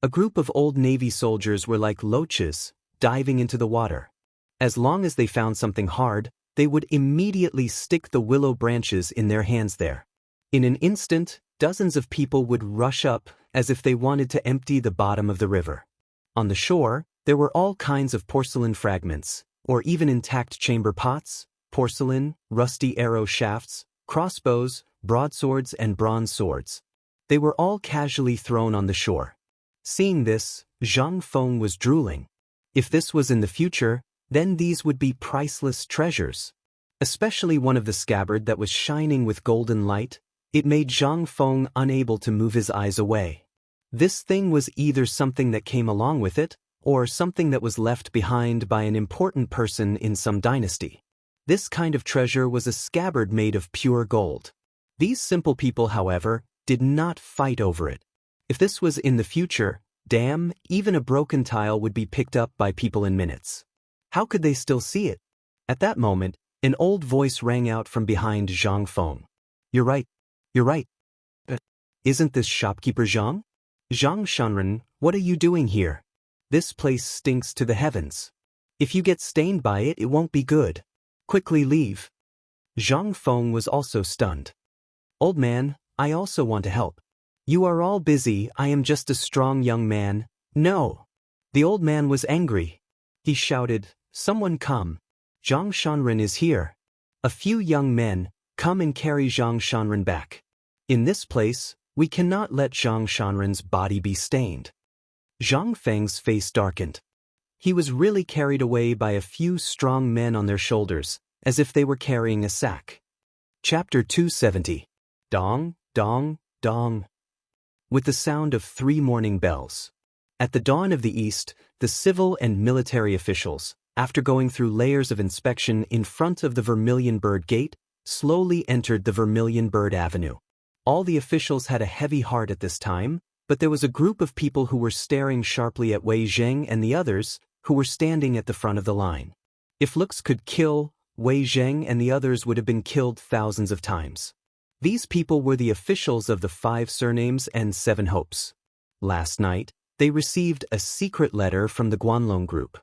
A: A group of old Navy soldiers were like loaches, diving into the water. As long as they found something hard, they would immediately stick the willow branches in their hands there. In an instant, dozens of people would rush up as if they wanted to empty the bottom of the river. On the shore, there were all kinds of porcelain fragments, or even intact chamber pots, porcelain, rusty arrow shafts, crossbows, broadswords and bronze swords. They were all casually thrown on the shore. Seeing this, Zhang Feng was drooling. If this was in the future, then these would be priceless treasures. Especially one of the scabbard that was shining with golden light, it made Zhang Feng unable to move his eyes away. This thing was either something that came along with it, or something that was left behind by an important person in some dynasty. This kind of treasure was a scabbard made of pure gold. These simple people, however, did not fight over it. If this was in the future, damn, even a broken tile would be picked up by people in minutes. How could they still see it? At that moment, an old voice rang out from behind Zhang Feng. You're right. You're right. Isn't this shopkeeper Zhang? Zhang Shanren, what are you doing here? This place stinks to the heavens. If you get stained by it, it won't be good. Quickly leave. Zhang Feng was also stunned. Old man, I also want to help. You are all busy, I am just a strong young man. No. The old man was angry. He shouted, Someone come. Zhang Shanren is here. A few young men, come and carry Zhang Shanren back. In this place, we cannot let Zhang Shanren's body be stained. Zhang Feng's face darkened. He was really carried away by a few strong men on their shoulders, as if they were carrying a sack. Chapter 270. Dong, dong, dong. With the sound of 3 morning bells. At the dawn of the east, the civil and military officials, after going through layers of inspection in front of the Vermilion Bird Gate, slowly entered the Vermilion Bird Avenue. All the officials had a heavy heart at this time, but there was a group of people who were staring sharply at Wei Zheng and the others, who were standing at the front of the line. If looks could kill, Wei Zheng and the others would have been killed thousands of times. These people were the officials of the 5 surnames and 7 hopes. Last night, they received a secret letter from the Guanlong group.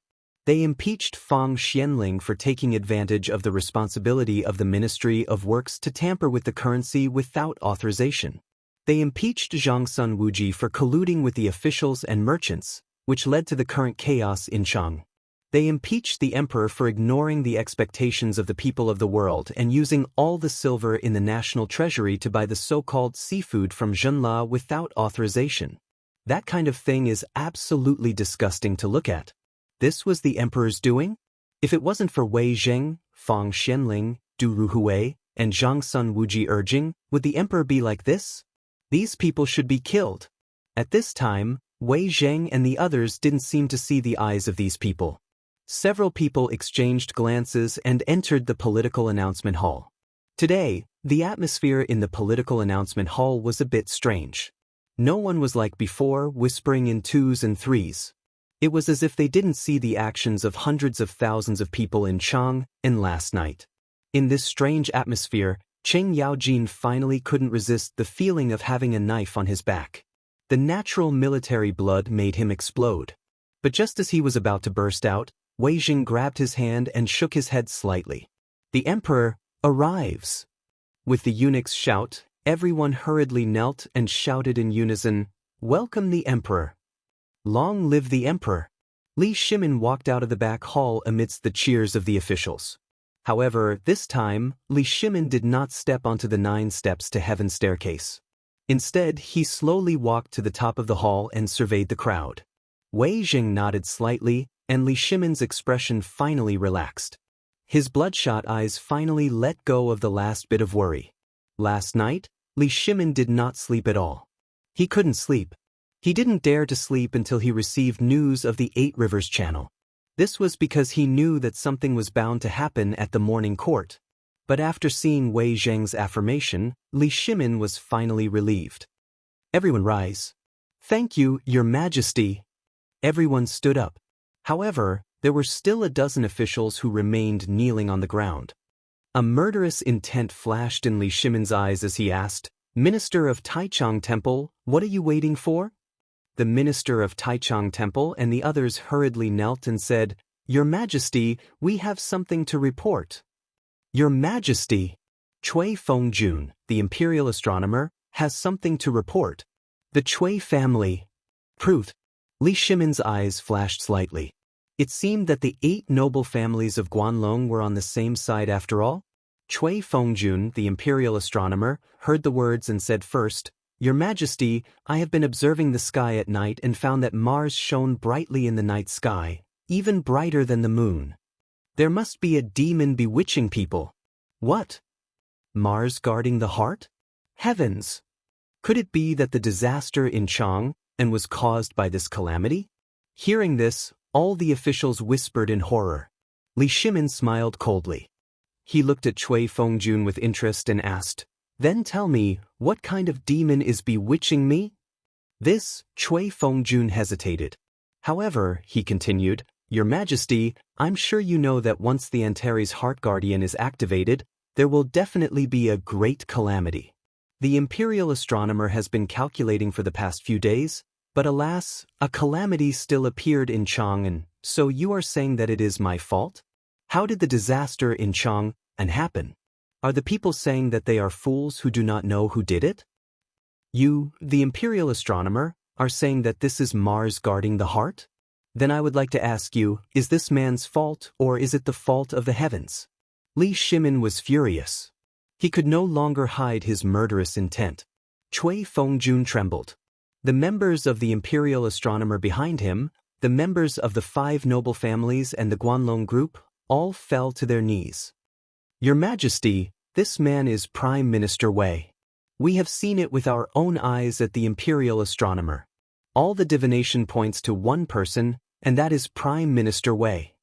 A: They impeached Fang Xianling for taking advantage of the responsibility of the Ministry of Works to tamper with the currency without authorization. They impeached Zhang Sun Wuji for colluding with the officials and merchants, which led to the current chaos in Chang. They impeached the emperor for ignoring the expectations of the people of the world and using all the silver in the national treasury to buy the so-called seafood from Zhenla without authorization. That kind of thing is absolutely disgusting to look at. This was the emperor's doing? If it wasn't for Wei Zheng, Fang Xianling, Du Ruhui, and Zhang Sun Wuji urging, would the emperor be like this? These people should be killed. At this time, Wei Zheng and the others didn't seem to see the eyes of these people. Several people exchanged glances and entered the political announcement hall. Today, the atmosphere in the political announcement hall was a bit strange. No one was like before, whispering in 2s and 3s. It was as if they didn't see the actions of hundreds of thousands of people in Chang and last night. In this strange atmosphere, Cheng Yaojin finally couldn't resist the feeling of having a knife on his back. The natural military blood made him explode. But just as he was about to burst out, Wei Jing grabbed his hand and shook his head slightly. The emperor arrives. With the eunuch's shout, everyone hurriedly knelt and shouted in unison, "Welcome the emperor! Long live the emperor!" Li Shimin walked out of the back hall amidst the cheers of the officials. However, this time, Li Shimin did not step onto the 9 steps to heaven's staircase. Instead, he slowly walked to the top of the hall and surveyed the crowd. Wei Jing nodded slightly, and Li Shimin's expression finally relaxed. His bloodshot eyes finally let go of the last bit of worry. Last night, Li Shimin did not sleep at all. He couldn't sleep. He didn't dare to sleep until he received news of the 8 Rivers Channel. This was because he knew that something was bound to happen at the morning court. But after seeing Wei Zheng's affirmation, Li Shimin was finally relieved. "Everyone rise." "Thank you, Your Majesty." Everyone stood up. However, there were still a dozen officials who remained kneeling on the ground. A murderous intent flashed in Li Shimin's eyes as he asked, "Minister of Taichung Temple, what are you waiting for?" The minister of Taichung Temple and the others hurriedly knelt and said, "Your Majesty, we have something to report." "Your Majesty!" Cui Fengjun, the imperial astronomer, has something to report. "The Cui family." Proof. Li Shimin's eyes flashed slightly. It seemed that the 8 noble families of Guanlong were on the same side after all. Cui Fengjun, the imperial astronomer, heard the words and said first, "Your Majesty, I have been observing the sky at night and found that Mars shone brightly in the night sky, even brighter than the moon. There must be a demon bewitching people." "What? Mars guarding the heart? Heavens! Could it be that the disaster in Chang and was caused by this calamity?" Hearing this, all the officials whispered in horror. Li Shimin smiled coldly. He looked at Cui Fengjun with interest and asked, "Then tell me, what kind of demon is bewitching me?" This, Cui Fengjun hesitated. "However," he continued, "Your Majesty, I'm sure you know that once the Antares Heart Guardian is activated, there will definitely be a great calamity. The imperial astronomer has been calculating for the past few days, but alas, a calamity still appeared in Chang'an, so you are saying that it is my fault? How did the disaster in Chang'an happen? Are the people saying that they are fools who do not know who did it? You, the imperial astronomer, are saying that this is Mars guarding the heart? Then I would like to ask you, is this man's fault or is it the fault of the heavens?" Li Shimin was furious. He could no longer hide his murderous intent. Cui Fengjun trembled. The members of the imperial astronomer behind him, the members of the 5 noble families and the Guanlong group, all fell to their knees. "Your Majesty, this man is Prime Minister Wei. We have seen it with our own eyes at the imperial astronomer. All the divination points to one person, and that is Prime Minister Wei.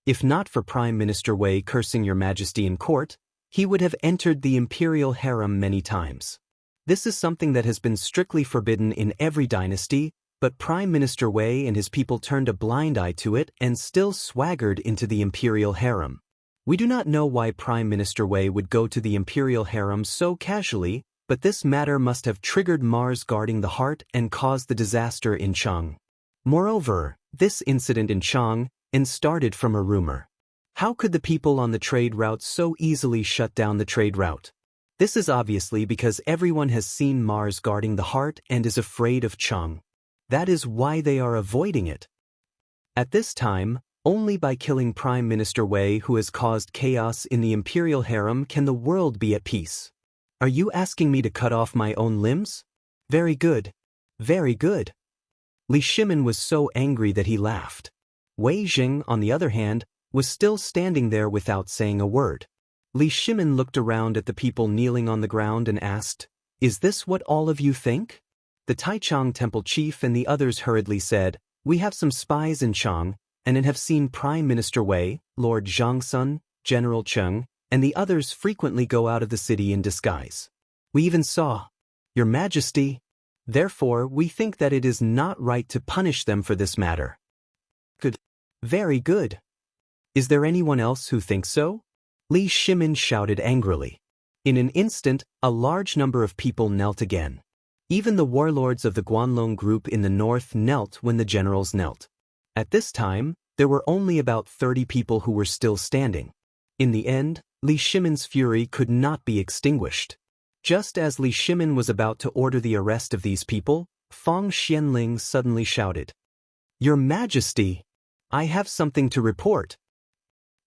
A: If not for Prime Minister Wei cursing Your Majesty in court, he would have entered the imperial harem many times. This is something that has been strictly forbidden in every dynasty, but Prime Minister Wei and his people turned a blind eye to it and still swaggered into the imperial harem. We do not know why Prime Minister Wei would go to the imperial harem so casually, but this matter must have triggered Mars guarding the heart and caused the disaster in Chang. Moreover, this incident in Chang started from a rumor. How could the people on the trade route so easily shut down the trade route? This is obviously because everyone has seen Mars guarding the heart and is afraid of Chang. That is why they are avoiding it. At this time, only by killing Prime Minister Wei, who has caused chaos in the imperial harem, can the world be at peace. Are you asking me to cut off my own limbs? Very good. Very good. Li Shimin was so angry that he laughed. Wei Jing, on the other hand, was still standing there without saying a word. Li Shimin looked around at the people kneeling on the ground and asked, "Is this what all of you think?" The Taichang temple chief and the others hurriedly said, "We have some spies in Chang, and have seen Prime Minister Wei, Lord Zhangsun, General Cheng, and the others frequently go out of the city in disguise. We even saw, Your Majesty. Therefore, we think that it is not right to punish them for this matter." Good. Very good. Is there anyone else who thinks so? Li Shimin shouted angrily. In an instant, a large number of people knelt again. Even the warlords of the Guanlong group in the north knelt when the generals knelt. At this time, there were only about 30 people who were still standing. In the end, Li Shimin's fury could not be extinguished. Just as Li Shimin was about to order the arrest of these people, Fang Xianling suddenly shouted, "Your Majesty! I have something to report."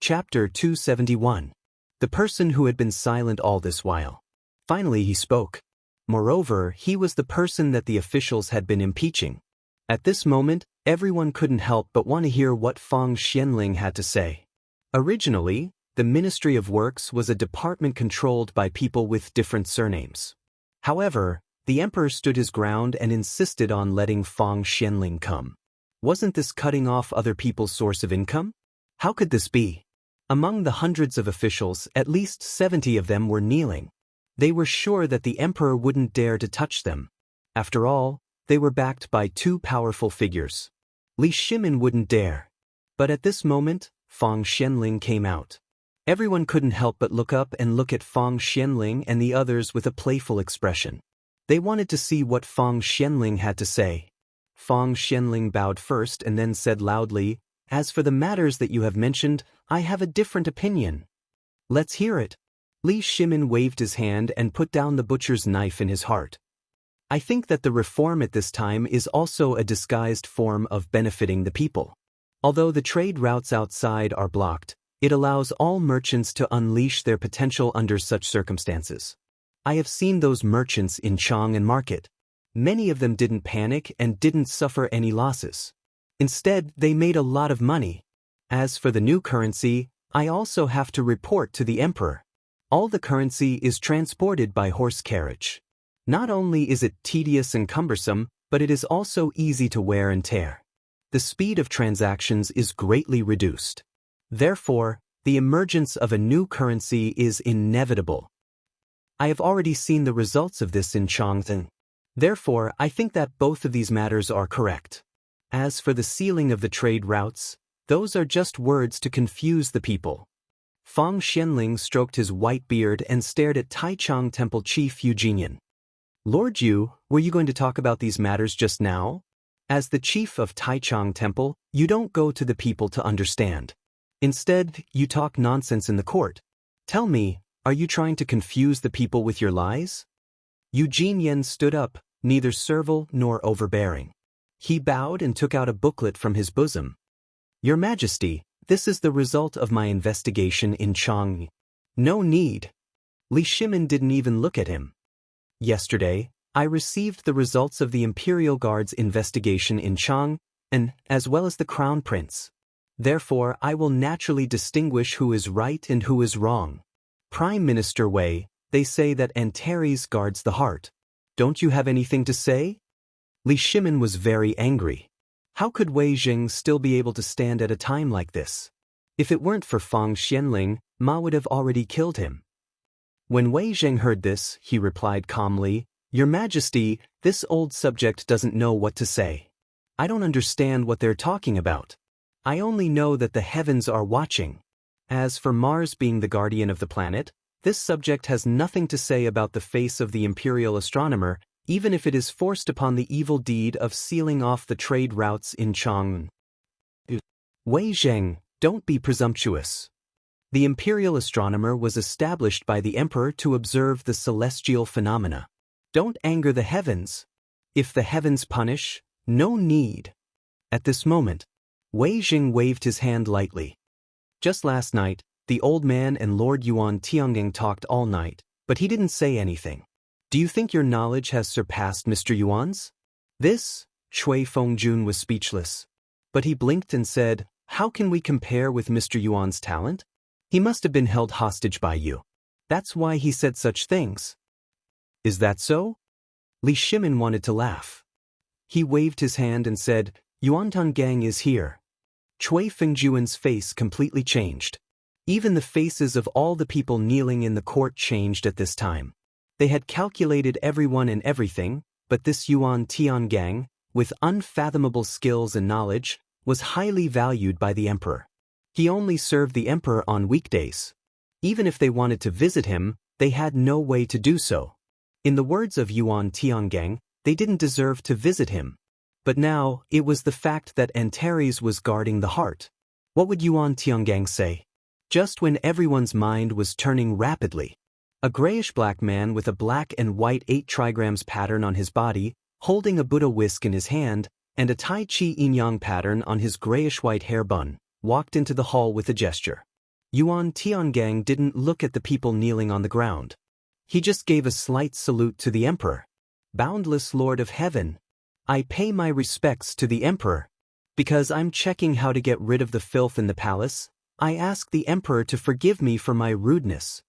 A: Chapter 271. The person who had been silent all this while. Finally he spoke. Moreover, he was the person that the officials had been impeaching. At this moment, everyone couldn't help but want to hear what Fang Xianling had to say. Originally, the Ministry of Works was a department controlled by people with different surnames. However, the emperor stood his ground and insisted on letting Fang Xianling come. Wasn't this cutting off other people's source of income? How could this be? Among the hundreds of officials, at least 70 of them were kneeling. They were sure that the emperor wouldn't dare to touch them. After all, they were backed by two powerful figures. Li Shimin wouldn't dare. But at this moment, Fang Xianling came out. Everyone couldn't help but look up and look at Fang Xianling and the others with a playful expression. They wanted to see what Fang Xianling had to say. Fang Xianling bowed first and then said loudly, "As for the matters that you have mentioned, I have a different opinion." "Let's hear it." Li Shimin waved his hand and put down the butcher's knife in his heart. "I think that the reform at this time is also a disguised form of benefiting the people. Although the trade routes outside are blocked, it allows all merchants to unleash their potential under such circumstances. I have seen those merchants in Chang and Market. Many of them didn't panic and didn't suffer any losses. Instead, they made a lot of money. As for the new currency, I also have to report to the emperor. All the currency is transported by horse carriage. Not only is it tedious and cumbersome, but it is also easy to wear and tear. The speed of transactions is greatly reduced. Therefore, the emergence of a new currency is inevitable. I have already seen the results of this in Chang'an. Therefore, I think that both of these matters are correct. As for the sealing of the trade routes, those are just words to confuse the people." Fang Xianling stroked his white beard and stared at Taichang Temple Chief Eugenian. "Lord Yu, were you going to talk about these matters just now? As the chief of Taichang Temple, you don't go to the people to understand. Instead, you talk nonsense in the court. Tell me, are you trying to confuse the people with your lies?" Eugene Yen stood up, neither servile nor overbearing. He bowed and took out a booklet from his bosom. "Your Majesty, this is the result of my investigation in Chang." "No need." Li Shimin didn't even look at him. "Yesterday, I received the results of the Imperial Guard's investigation in Chang, and as well as the Crown Prince. Therefore, I will naturally distinguish who is right and who is wrong. Prime Minister Wei, they say that Antares guards the heart. Don't you have anything to say?" Li Shimin was very angry. How could Wei Jing still be able to stand at a time like this? If it weren't for Fang Xianling, Ma would have already killed him. When Wei Jing heard this, he replied calmly, "Your Majesty, this old subject doesn't know what to say. I don't understand what they're talking about. I only know that the heavens are watching. As for Mars being the guardian of the planet, this subject has nothing to say about the face of the imperial astronomer, even if it is forced upon the evil deed of sealing off the trade routes in Chang'an. Wei Zheng, don't be presumptuous. The imperial astronomer was established by the emperor to observe the celestial phenomena. Don't anger the heavens. If the heavens punish, no need. At this moment, Wei Zheng waved his hand lightly. Just last night, the old man and Lord Yuan Tiangang talked all night, but he didn't say anything. Do you think your knowledge has surpassed Mr. Yuan's? This, Cui Fengjun was speechless. But he blinked and said, how can we compare with Mr. Yuan's talent? He must have been held hostage by you. That's why he said such things. Is that so? Li Shimin wanted to laugh. He waved his hand and said, Yuan Tiangang is here. Cui Fengjuan's face completely changed. Even the faces of all the people kneeling in the court changed at this time. They had calculated everyone and everything, but this Yuan Tiangang, with unfathomable skills and knowledge, was highly valued by the emperor. He only served the emperor on weekdays. Even if they wanted to visit him, they had no way to do so. In the words of Yuan Tiangang, they didn't deserve to visit him. But now, it was the fact that Antares was guarding the heart. What would Yuan Tiangang say? Just when everyone's mind was turning rapidly, a grayish-black man with a black and white 8 trigrams pattern on his body, holding a Buddha whisk in his hand, and a Tai Chi yin-yang pattern on his grayish-white hair bun, walked into the hall with a gesture. Yuan Tiangang didn't look at the people kneeling on the ground. He just gave a slight salute to the emperor. Boundless Lord of Heaven, I pay my respects to the emperor. Because I'm checking how to get rid of the filth in the palace, I ask the emperor to forgive me for my rudeness.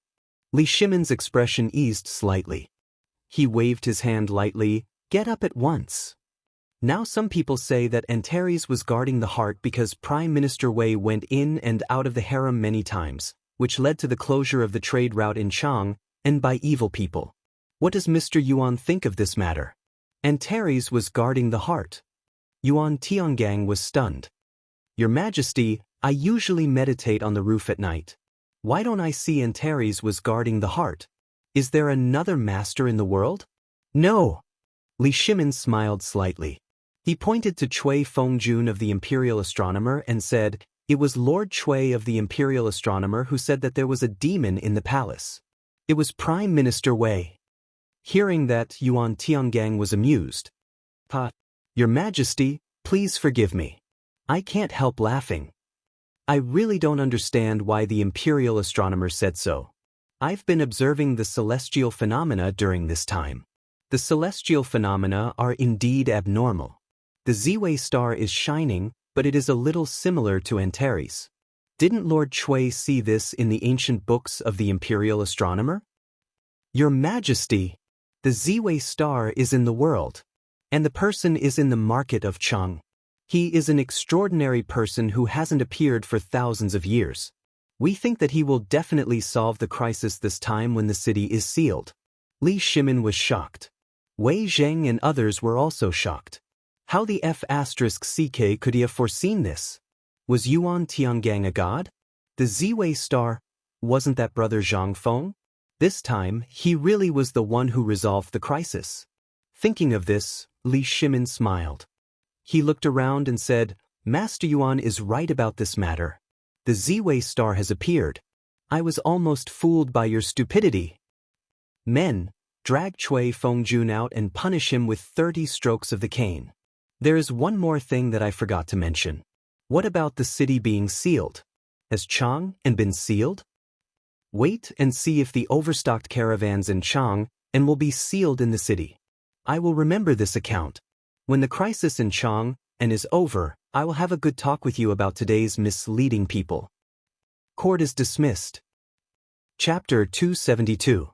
A: Li Shimin's expression eased slightly. He waved his hand lightly, get up at once. Now some people say that Antares was guarding the heart because Prime Minister Wei went in and out of the harem many times, which led to the closure of the trade route in Chang, and by evil people. What does Mr. Yuan think of this matter? Antares was guarding the heart. Yuan Tiangang was stunned. Your Majesty, I usually meditate on the roof at night. Why don't I see Antares was guarding the heart? Is there another master in the world? No. Li Shimin smiled slightly. He pointed to Cui Fengjun of the Imperial Astronomer and said, it was Lord Cui of the Imperial Astronomer who said that there was a demon in the palace. It was Prime Minister Wei. Hearing that, Yuan Tiangang was amused. Your Majesty, please forgive me. I can't help laughing. I really don't understand why the Imperial Astronomer said so. I've been observing the celestial phenomena during this time. The celestial phenomena are indeed abnormal. The Z-Wei star is shining, but it is a little similar to Antares. Didn't Lord Cui see this in the ancient books of the Imperial Astronomer? Your Majesty, the Z-Wei star is in the world, and the person is in the market of Chang. He is an extraordinary person who hasn't appeared for thousands of years. We think that he will definitely solve the crisis this time when the city is sealed. Li Shimin was shocked. Wei Zheng and others were also shocked. How the F***ck could he have foreseen this? Was Yuan Tiangang a god? The Z-Wei star, wasn't that brother Zhang Feng? This time, he really was the one who resolved the crisis. Thinking of this, Li Shimin smiled. He looked around and said, Master Yuan is right about this matter. The Z-Wei star has appeared. I was almost fooled by your stupidity. Men, drag Cui Fengjun out and punish him with 30 strokes of the cane. There is one more thing that I forgot to mention. What about the city being sealed? Has Chang and been sealed? Wait and see if the overstocked caravans in Chang and will be sealed in the city. I will remember this account. When the crisis in Chang and is over, I will have a good talk with you about today's misleading people. Court is dismissed. Chapter 272.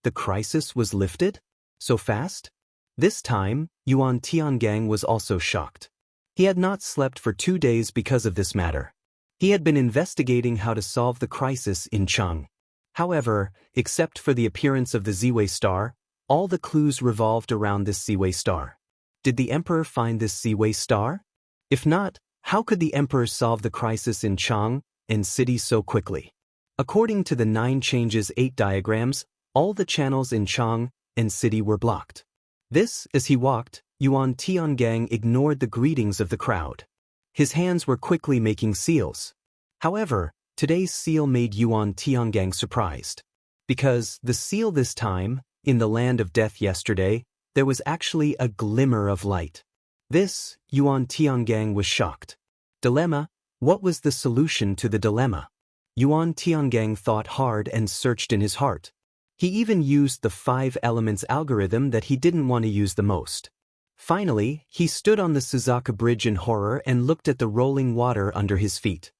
A: The crisis was lifted? So fast? This time, Yuan Tiangang was also shocked. He had not slept for 2 days because of this matter. He had been investigating how to solve the crisis in Chang. However, except for the appearance of the Z-Wei star, all the clues revolved around this Z-Wei star. Did the emperor find this Z-Wei star? If not, how could the emperor solve the crisis in Chang and city so quickly? According to the 9 changes 8 diagrams, all the channels in Chang and city were blocked. This, as he walked, Yuan Tiangang ignored the greetings of the crowd. His hands were quickly making seals. However, today's seal made Yuan Tiangang surprised. Because the seal this time, in the land of death yesterday, there was actually a glimmer of light. This, Yuan Tiangang was shocked. Dilemma? What was the solution to the dilemma? Yuan Tiangang thought hard and searched in his heart. He even used the 5 elements algorithm that he didn't want to use the most. Finally, he stood on the Suzaka Bridge in horror and looked at the rolling water under his feet.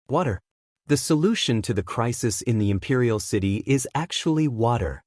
A: Water. The solution to the crisis in the imperial city is actually water.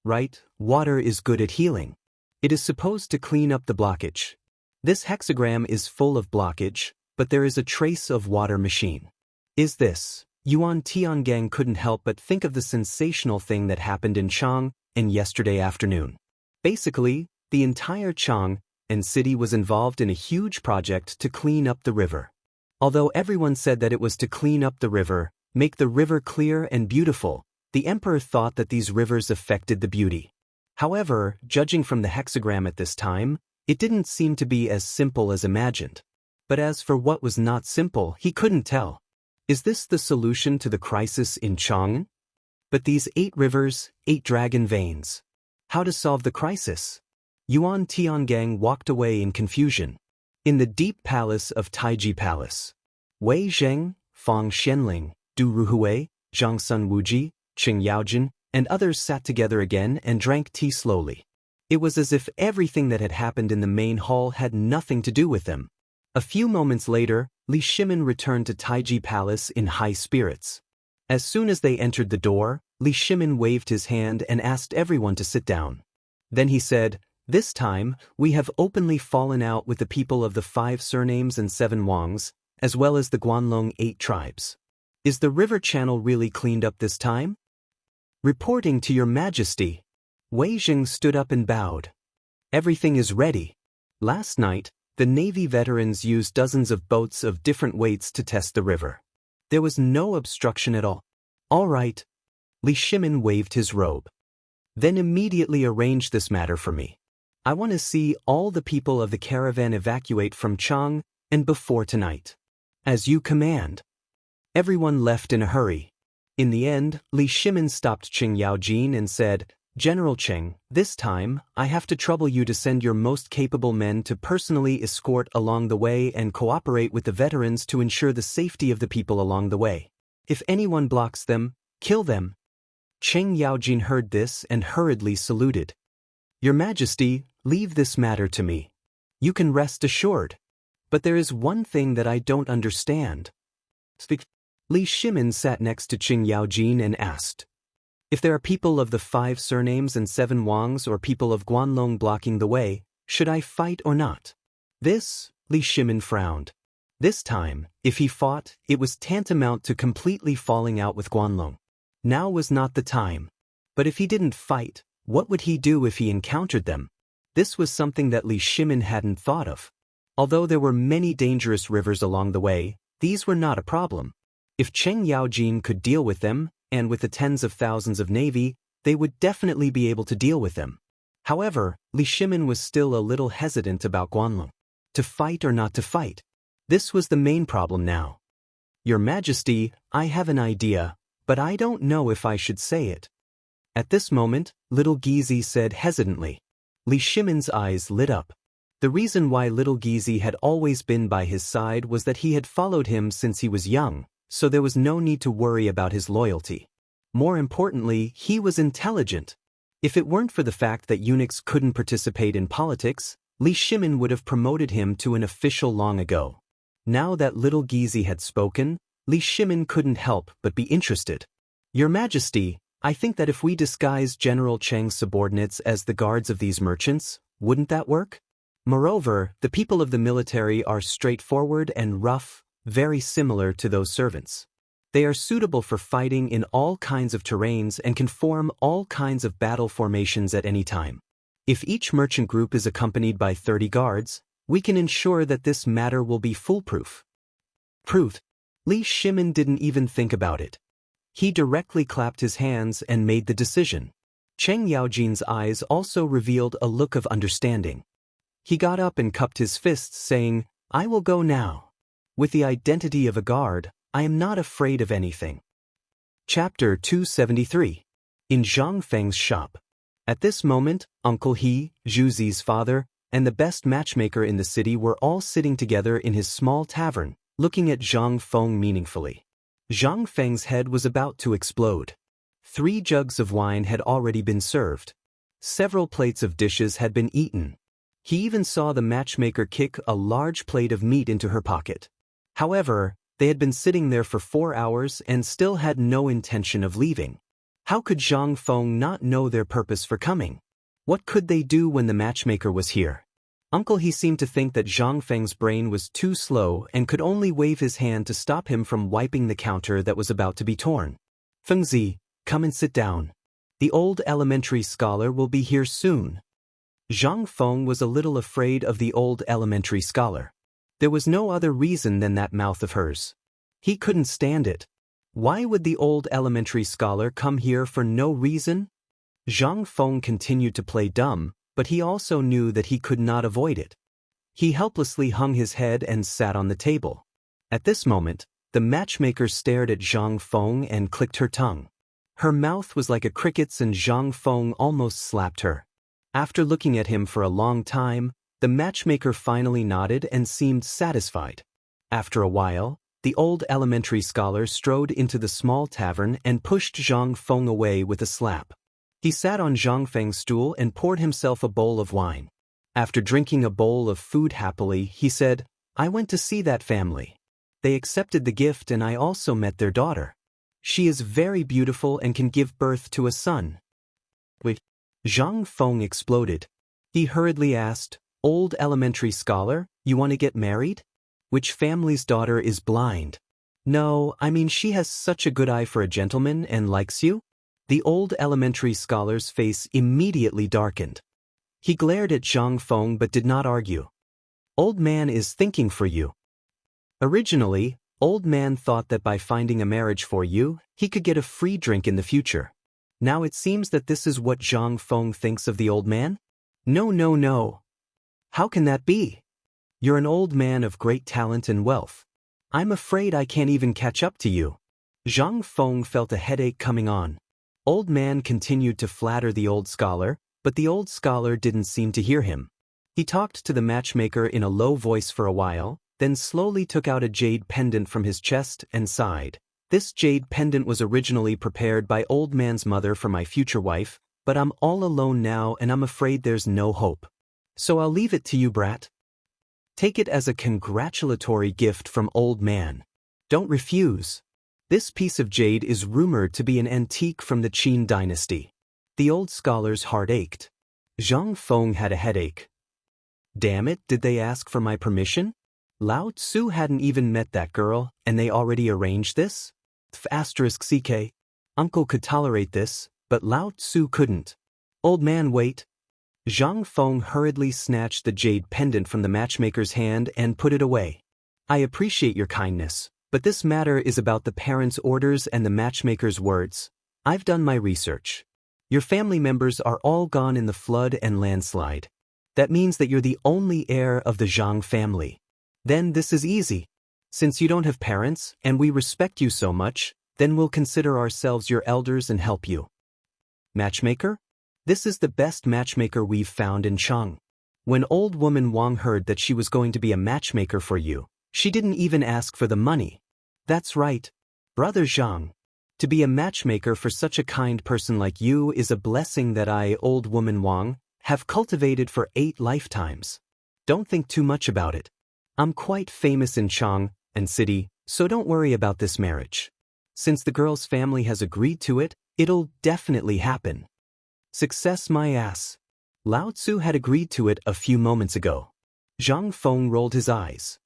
A: Right? Water is good at healing. It is supposed to clean up the blockage. This hexagram is full of blockage, but there is a trace of water machine. Is this? Yuan Tiangang couldn't help but think of the sensational thing that happened in Chang and yesterday afternoon. Basically, the entire Chang and city was involved in a huge project to clean up the river. Although everyone said that it was to clean up the river, make the river clear and beautiful, the emperor thought that these rivers affected the beauty. However, judging from the hexagram at this time, it didn't seem to be as simple as imagined. But as for what was not simple, he couldn't tell. Is this the solution to the crisis in Chang? But these 8 rivers, 8 dragon veins. How to solve the crisis? Yuan Tiangang walked away in confusion. In the deep palace of Taiji Palace, Wei Zheng, Fang Xianling, Du Ruhui, Zhang Sun Wuji, Qing Yaojin, and others sat together again and drank tea slowly. It was as if everything that had happened in the main hall had nothing to do with them. A few moments later, Li Shimin returned to Taiji Palace in high spirits. As soon as they entered the door, Li Shimin waved his hand and asked everyone to sit down. Then he said, "This time, we have openly fallen out with the people of the 5 surnames and 7 Wangs, as well as the Guanlong 8 tribes. Is the river channel really cleaned up this time?" "Reporting to your majesty." Wei Zheng stood up and bowed. "Everything is ready. Last night, the Navy veterans used dozens of boats of different weights to test the river. There was no obstruction at all." "All right." Li Shimin waved his robe. "Then immediately arrange this matter for me. I want to see all the people of the caravan evacuate from Chang and before tonight." "As you command." Everyone left in a hurry. In the end, Li Shimin stopped Qing Yaojin and said, "General Qing, this time, I have to trouble you to send your most capable men to personally escort along the way and cooperate with the veterans to ensure the safety of the people along the way. If anyone blocks them, kill them." Qing Yaojin heard this and hurriedly saluted. "Your Majesty, leave this matter to me. You can rest assured. But there is one thing that I don't understand." "Speak." Li Shimin sat next to Qing Yaojin and asked, "If there are people of the 5 surnames and 7 Wangs or people of Guanlong blocking the way, should I fight or not?" This, Li Shimin frowned. This time, if he fought, it was tantamount to completely falling out with Guanlong. Now was not the time. But if he didn't fight, what would he do if he encountered them? This was something that Li Shimin hadn't thought of. Although there were many dangerous rivers along the way, these were not a problem. If Qing Yaojin could deal with them, and with the tens of thousands of navy, they would definitely be able to deal with them. However, Li Shimin was still a little hesitant about Guanlong. To fight or not to fight? This was the main problem now. "Your Majesty, I have an idea, but I don't know if I should say it." At this moment, little Gizi said hesitantly. Li Shimin's eyes lit up. The reason why little Gizi had always been by his side was that he had followed him since he was young, so there was no need to worry about his loyalty. More importantly, he was intelligent. If it weren't for the fact that eunuchs couldn't participate in politics, Li Shimin would have promoted him to an official long ago. Now that little Gizi had spoken, Li Shimin couldn't help but be interested. "Your Majesty, I think that if we disguise General Cheng's subordinates as the guards of these merchants, wouldn't that work? Moreover, the people of the military are straightforward and rough, very similar to those servants. They are suitable for fighting in all kinds of terrains and can form all kinds of battle formations at any time. If each merchant group is accompanied by 30 guards, we can ensure that this matter will be foolproof." Proof. Li Shimin didn't even think about it. He directly clapped his hands and made the decision. Cheng Yaojin's eyes also revealed a look of understanding. He got up and cupped his fists, saying, "I will go now. With the identity of a guard, I am not afraid of anything." Chapter 273. In Zhang Feng's shop. At this moment, Uncle He, Zhu Zi's father, and the best matchmaker in the city were all sitting together in his small tavern, looking at Zhang Feng meaningfully. Zhang Feng's head was about to explode. 3 jugs of wine had already been served. Several plates of dishes had been eaten. He even saw the matchmaker kick a large plate of meat into her pocket. However, they had been sitting there for 4 hours and still had no intention of leaving. How could Zhang Feng not know their purpose for coming? What could they do when the matchmaker was here? Uncle He seemed to think that Zhang Feng's brain was too slow and could only wave his hand to stop him from wiping the counter that was about to be torn. "Fengzi, come and sit down. The old elementary scholar will be here soon." Zhang Feng was a little afraid of the old elementary scholar. There was no other reason than that mouth of hers. He couldn't stand it. Why would the old elementary scholar come here for no reason? Zhang Feng continued to play dumb, but he also knew that he could not avoid it. He helplessly hung his head and sat on the table. At this moment, the matchmaker stared at Zhang Feng and clicked her tongue. Her mouth was like a cricket's and Zhang Feng almost slapped her. After looking at him for a long time, the matchmaker finally nodded and seemed satisfied. After a while, the old elementary scholar strode into the small tavern and pushed Zhang Feng away with a slap. He sat on Zhang Feng's stool and poured himself a bowl of wine. After drinking a bowl of food happily, he said, "I went to see that family. They accepted the gift and I also met their daughter. She is very beautiful and can give birth to a son." Wait. Zhang Feng exploded. He hurriedly asked, "Old elementary scholar, you want to get married? Which family's daughter is blind?" "No, I mean she has such a good eye for a gentleman and likes you." The old elementary scholar's face immediately darkened. He glared at Zhang Feng but did not argue. "Old man is thinking for you." Originally, old man thought that by finding a marriage for you, he could get a free drink in the future. Now it seems that this is what Zhang Feng thinks of the old man? No, no, no. How can that be? You're an old man of great talent and wealth. I'm afraid I can't even catch up to you. Zhang Feng felt a headache coming on. Old man continued to flatter the old scholar, but the old scholar didn't seem to hear him. He talked to the matchmaker in a low voice for a while, then slowly took out a jade pendant from his chest and sighed. "This jade pendant was originally prepared by old man's mother for my future wife, but I'm all alone now and I'm afraid there's no hope. So I'll leave it to you, brat. Take it as a congratulatory gift from old man. Don't refuse. This piece of jade is rumored to be an antique from the Qin dynasty." The old scholar's heart ached. Zhang Feng had a headache. Damn it, did they ask for my permission? Lao Tzu hadn't even met that girl, and they already arranged this? *CK. Uncle could tolerate this, but Lao Tzu couldn't. Old man, wait. Zhang Feng hurriedly snatched the jade pendant from the matchmaker's hand and put it away. "I appreciate your kindness, but this matter is about the parents' orders and the matchmaker's words. I've done my research. Your family members are all gone in the flood and landslide. That means that you're the only heir of the Zhang family. Then this is easy. Since you don't have parents, and we respect you so much, then we'll consider ourselves your elders and help you." Matchmaker? This is the best matchmaker we've found in Chang. When old woman Wang heard that she was going to be a matchmaker for you, she didn't even ask for the money. That's right. Brother Zhang. To be a matchmaker for such a kind person like you is a blessing that I, old woman Wang, have cultivated for 8 lifetimes. Don't think too much about it. I'm quite famous in Chang and city, so don't worry about this marriage. Since the girl's family has agreed to it, it'll definitely happen. Success my ass. Lao Tzu had agreed to it a few moments ago. Zhang Feng rolled his eyes.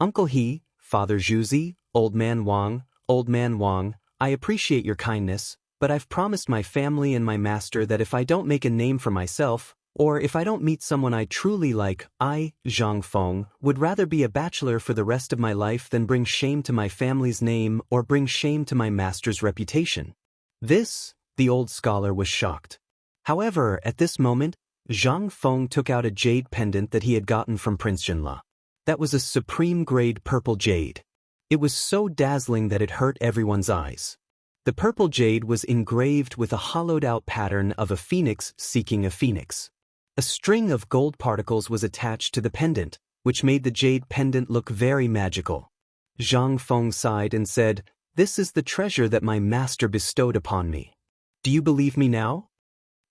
A: Uncle He, Father Zhuzi, Old Man Wang, I appreciate your kindness, but I've promised my family and my master that if I don't make a name for myself, Or if I don't meet someone I truly like, I, Zhang Feng, would rather be a bachelor for the rest of my life than bring shame to my family's name or bring shame to my master's reputation. This, the old scholar was shocked. However, at this moment, Zhang Feng took out a jade pendant that he had gotten from Prince Jinla. That was a supreme-grade purple jade. It was so dazzling that it hurt everyone's eyes. The purple jade was engraved with a hollowed-out pattern of a phoenix seeking a phoenix. A string of gold particles was attached to the pendant, which made the jade pendant look very magical. Zhang Feng sighed and said, "This is the treasure that my master bestowed upon me. Do you believe me now?"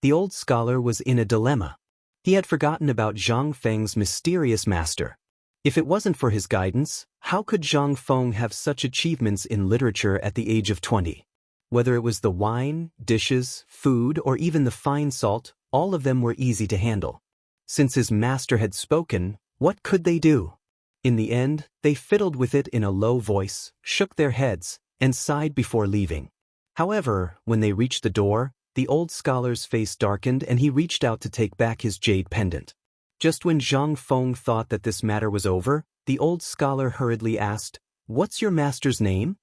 A: The old scholar was in a dilemma. He had forgotten about Zhang Feng's mysterious master. If it wasn't for his guidance, how could Zhang Feng have such achievements in literature at the age of 20? Whether it was the wine, dishes, food, or even the fine salt, all of them were easy to handle. Since his master had spoken, what could they do? In the end, they fiddled with it in a low voice, shook their heads, and sighed before leaving. However, when they reached the door, the old scholar's face darkened and he reached out to take back his jade pendant. Just when Zhang Feng thought that this matter was over, the old scholar hurriedly asked, "What's your master's name?"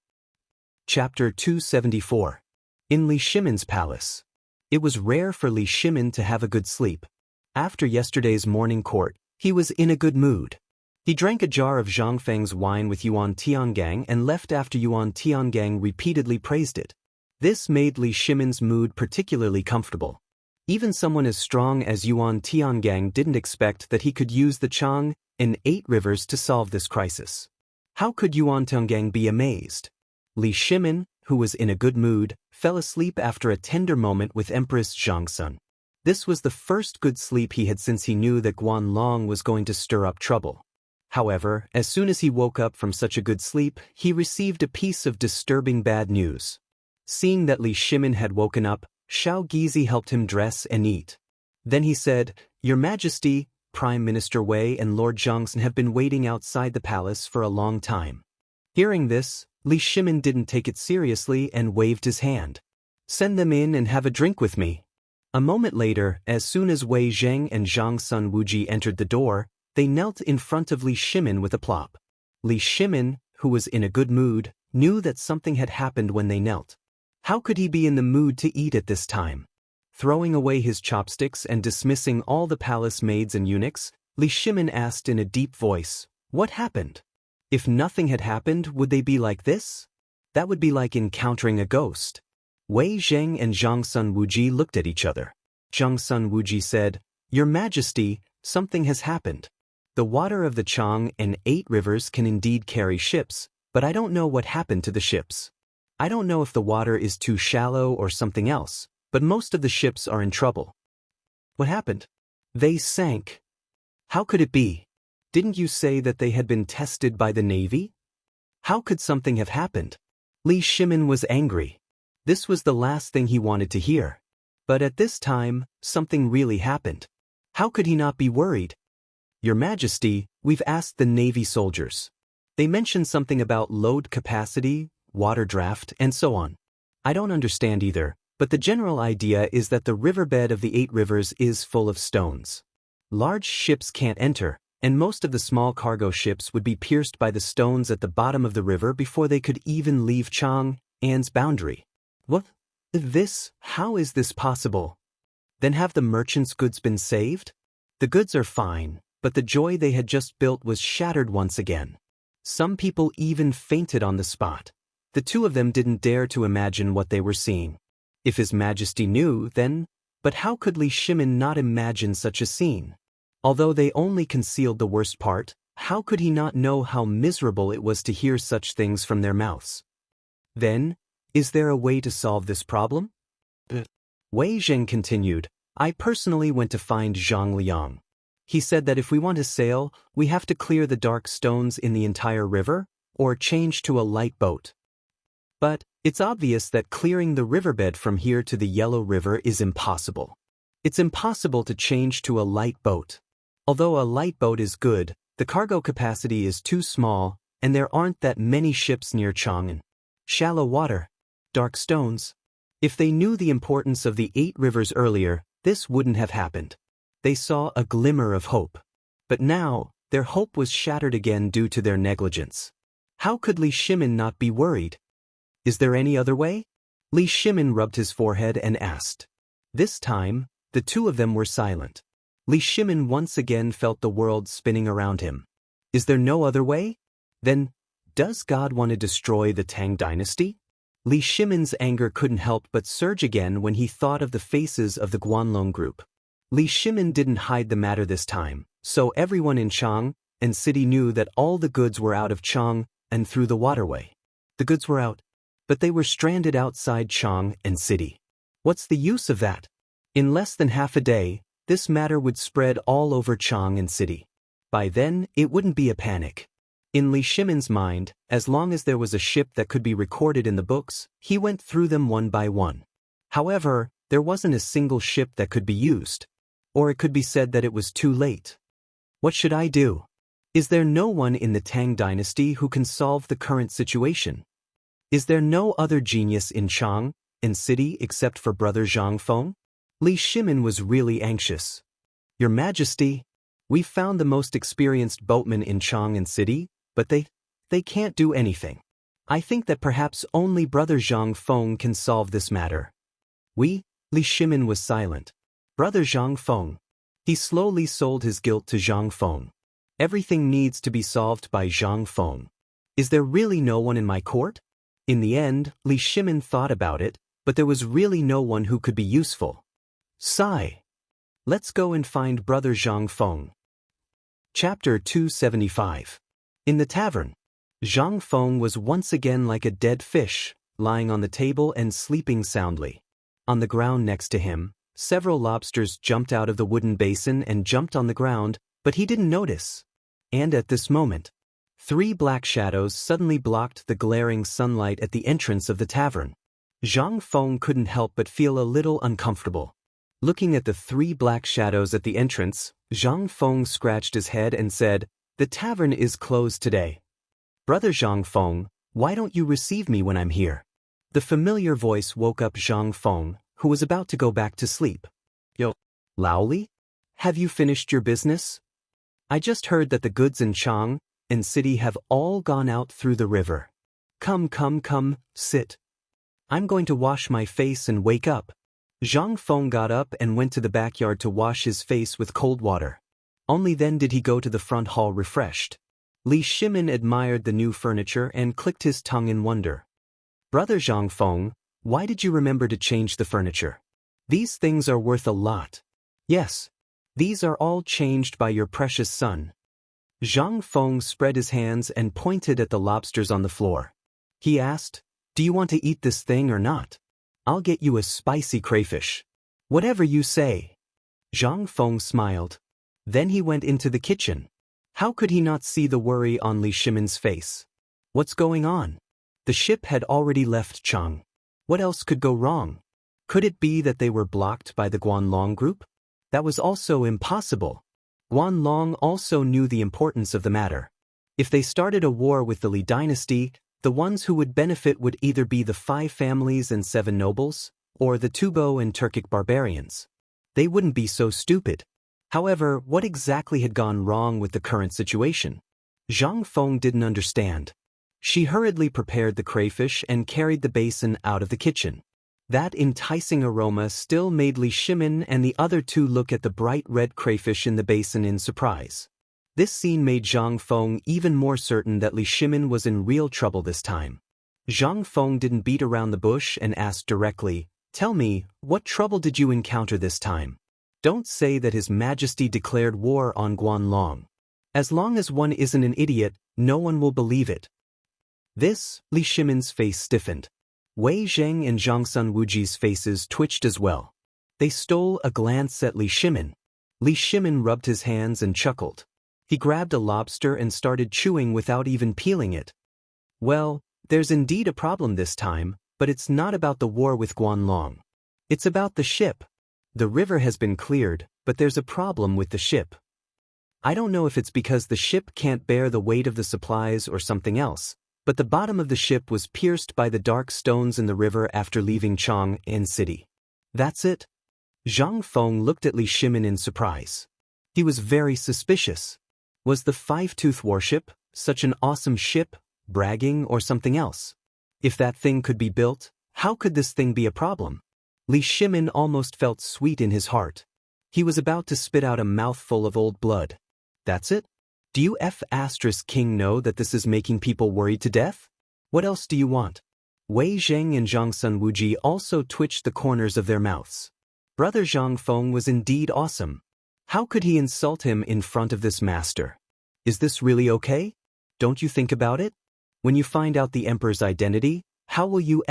A: Chapter 274. In Li Shimin's palace. It was rare for Li Shimin to have a good sleep. After yesterday's morning court, he was in a good mood. He drank a jar of Zhang Feng's wine with Yuan Tiangang and left after Yuan Tiangang repeatedly praised it. This made Li Shimin's mood particularly comfortable. Even someone as strong as Yuan Tiangang didn't expect that he could use the Chang and 8 rivers to solve this crisis. How could Yuan Tiangang be amazed? Li Shimin, who was in a good mood, fell asleep after a tender moment with Empress Zhangsun. This was the first good sleep he had since he knew that Guanlong was going to stir up trouble. However, as soon as he woke up from such a good sleep, he received a piece of disturbing bad news. Seeing that Li Shimin had woken up, Xiao Gizi helped him dress and eat. Then he said, "Your Majesty, Prime Minister Wei and Lord Zhangsun have been waiting outside the palace for a long time." Hearing this, Li Shimin didn't take it seriously and waved his hand. "Send them in and have a drink with me." A moment later, as soon as Wei Zheng and Zhang Sun Wuji entered the door, they knelt in front of Li Shimin with a plop. Li Shimin, who was in a good mood, knew that something had happened when they knelt. How could he be in the mood to eat at this time? Throwing away his chopsticks and dismissing all the palace maids and eunuchs, Li Shimin asked in a deep voice, "What happened? If nothing had happened, would they be like this? That would be like encountering a ghost." Wei Zheng and Zhang Sun Wuji looked at each other. Zhang Sun Wuji said, "Your Majesty, something has happened. The water of the Chang and 8 rivers can indeed carry ships, but I don't know what happened to the ships. I don't know if the water is too shallow or something else, but most of the ships are in trouble." "What happened?" "They sank." "How could it be? Didn't you say that they had been tested by the Navy? How could something have happened?" Li Shimin was angry. This was the last thing he wanted to hear. But at this time, something really happened. How could he not be worried? "Your Majesty, we've asked the Navy soldiers. They mentioned something about load capacity, water draft, and so on. I don't understand either, but the general idea is that the riverbed of the 8 rivers is full of stones. Large ships can't enter, and most of the small cargo ships would be pierced by the stones at the bottom of the river before they could even leave Chang'an's boundary." "What? How is this possible? Then have the merchants' goods been saved?" "The goods are fine, but the joy they had just built was shattered once again. Some people even fainted on the spot. The 2 of them didn't dare to imagine what they were seeing. If His Majesty knew, then, but how could Li Shimin not imagine such a scene? Although they only concealed the worst part, how could he not know how miserable it was to hear such things from their mouths? Then, is there a way to solve this problem? Wei Zheng continued, "I personally went to find Zhang Liang. He said that if we want to sail, we have to clear the dark stones in the entire river, or change to a light boat. But it's obvious that clearing the riverbed from here to the Yellow River is impossible. It's impossible to change to a light boat. Although a light boat is good, the cargo capacity is too small, and there aren't that many ships near Chang'an. Shallow water, dark stones. If they knew the importance of the 8 rivers earlier, this wouldn't have happened. they saw a glimmer of hope. But now, their hope was shattered again due to their negligence. How could Li Shimin not be worried? Is there any other way? Li Shimin rubbed his forehead and asked. This time, the two of them were silent. Li Shimin once again felt the world spinning around him. Is there no other way? Then, does God want to destroy the Tang dynasty? Li Shimin's anger couldn't help but surge again when he thought of the faces of the Guanlong group. Li Shimin didn't hide the matter this time, so everyone in Chang and city knew that all the goods were out of Chang and through the waterway. The goods were out, but they were stranded outside Chang and city. What's the use of that? In less than half a day, this matter would spread all over Chang and city. By then, it wouldn't be a panic. In Li Shimin's mind, as long as there was a ship that could be recorded in the books, he went through them one by one. However, there wasn't a single ship that could be used. Or it could be said that it was too late. What should I do? Is there no one in the Tang dynasty who can solve the current situation? Is there no other genius in Chang and city except for brother Zhang Feng? Li Shimin was really anxious. Your Majesty, we've found the most experienced boatmen in Chang and city, but they can't do anything. I think that perhaps only brother Zhang Feng can solve this matter. Li Shimin was silent. Brother Zhang Feng. He slowly sold his guilt to Zhang Feng. Everything needs to be solved by Zhang Feng. Is there really no one in my court? In the end, Li Shimin thought about it, but there was really no one who could be useful. Sigh. Let's go and find brother Zhang Feng. Chapter 275. In the tavern, Zhang Feng was once again like a dead fish, lying on the table and sleeping soundly. On the ground next to him, several lobsters jumped out of the wooden basin and jumped on the ground, but he didn't notice. And at this moment, 3 black shadows suddenly blocked the glaring sunlight at the entrance of the tavern. Zhang Feng couldn't help but feel a little uncomfortable. Looking at the 3 black shadows at the entrance, Zhang Feng scratched his head and said, "The tavern is closed today. Brother Zhang Feng, why don't you receive me when I'm here?" The familiar voice woke up Zhang Feng, who was about to go back to sleep. Yo, Laoli? Have you finished your business? I just heard that the goods in Chang and city have all gone out through the river. Come, sit. I'm going to wash my face and wake up. Zhang Feng got up and went to the backyard to wash his face with cold water. Only then did he go to the front hall refreshed. Li Shimin admired the new furniture and clicked his tongue in wonder. Brother Zhang Feng, why did you remember to change the furniture? These things are worth a lot. Yes, these are all changed by your precious son. Zhang Feng spread his hands and pointed at the lobsters on the floor. He asked, "Do you want to eat this thing or not? I'll get you a spicy crayfish." "Whatever you say." Zhang Feng smiled. Then he went into the kitchen. How could he not see the worry on Li Shimin's face? What's going on? The ship had already left Chang. What else could go wrong? Could it be that they were blocked by the Guanlong group? That was also impossible. Guanlong also knew the importance of the matter. If they started a war with the Li dynasty, the ones who would benefit would either be the 5 families and 7 nobles, or the Tubo and Turkic barbarians. They wouldn't be so stupid. However, what exactly had gone wrong with the current situation? Zhang Feng didn't understand. She hurriedly prepared the crayfish and carried the basin out of the kitchen. That enticing aroma still made Li Shimin and the other 2 look at the bright red crayfish in the basin in surprise. This scene made Zhang Feng even more certain that Li Shimin was in real trouble this time. Zhang Feng didn't beat around the bush and asked directly, "Tell me, what trouble did you encounter this time? Don't say that His Majesty declared war on Guanlong. As long as one isn't an idiot, no one will believe it." Li Shimin's face stiffened. Wei Zheng and Zhangsun Wuji's faces twitched as well. They stole a glance at Li Shimin. Li Shimin rubbed his hands and chuckled. He grabbed a lobster and started chewing without even peeling it. Well, there's indeed a problem this time, but it's not about the war with Guanlong. It's about the ship. The river has been cleared, but there's a problem with the ship. I don't know if it's because the ship can't bear the weight of the supplies or something else, but the bottom of the ship was pierced by the dark stones in the river after leaving Chang An City. That's it? Zhang Feng looked at Li Shimin in surprise. He was very suspicious. Was the Five-Tooth Warship such an awesome ship, bragging, or something else? If that thing could be built, how could this thing be a problem? Li Shimin almost felt sweet in his heart. He was about to spit out a mouthful of old blood. That's it? Do you King know that this is making people worried to death? What else do you want? Wei Zheng and Zhang Sun Wuji also twitched the corners of their mouths. Brother Zhang Feng was indeed awesome. How could he insult him in front of this master? Is this really okay? Don't you think about it? When you find out the emperor's identity, how will you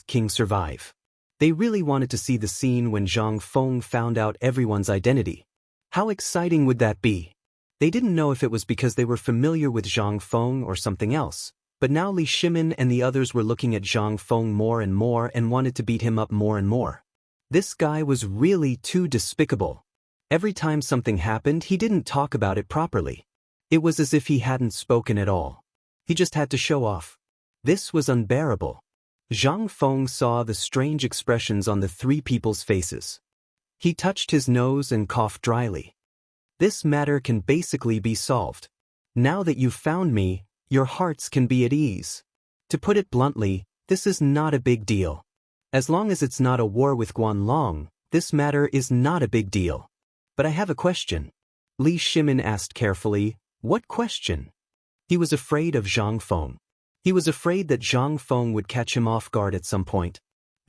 A: King survive? They really wanted to see the scene when Zhang Feng found out everyone's identity. How exciting would that be? They didn't know if it was because they were familiar with Zhang Feng or something else, but now Li Shimin and the others were looking at Zhang Feng more and wanted to beat him up more and more. This guy was really too despicable. Every time something happened, he didn't talk about it properly. It was as if he hadn't spoken at all. He just had to show off. This was unbearable. Zhang Feng saw the strange expressions on the three people's faces. He touched his nose and coughed dryly. This matter can basically be solved. Now that you've found me, your hearts can be at ease. To put it bluntly, this is not a big deal. As long as it's not a war with Guanlong, this matter is not a big deal. But I have a question. Li Shimin asked carefully. What question? He was afraid of Zhang Feng. He was afraid that Zhang Feng would catch him off guard at some point.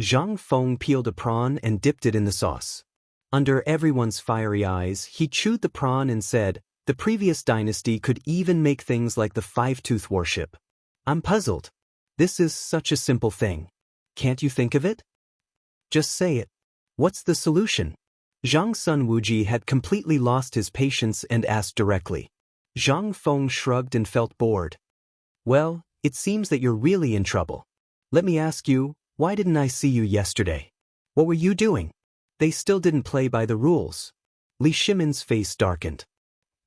A: Zhang Feng peeled a prawn and dipped it in the sauce. Under everyone's fiery eyes, he chewed the prawn and said, the previous dynasty could even make things like the Five-Tooth Warship. I'm puzzled. This is such a simple thing. Can't you think of it? Just say it. What's the solution? Zhang Sun Wuji had completely lost his patience and asked directly. Zhang Feng shrugged and felt bored. Well, it seems that you're really in trouble. Let me ask you, why didn't I see you yesterday? What were you doing? They still didn't play by the rules. Li Shimin's face darkened.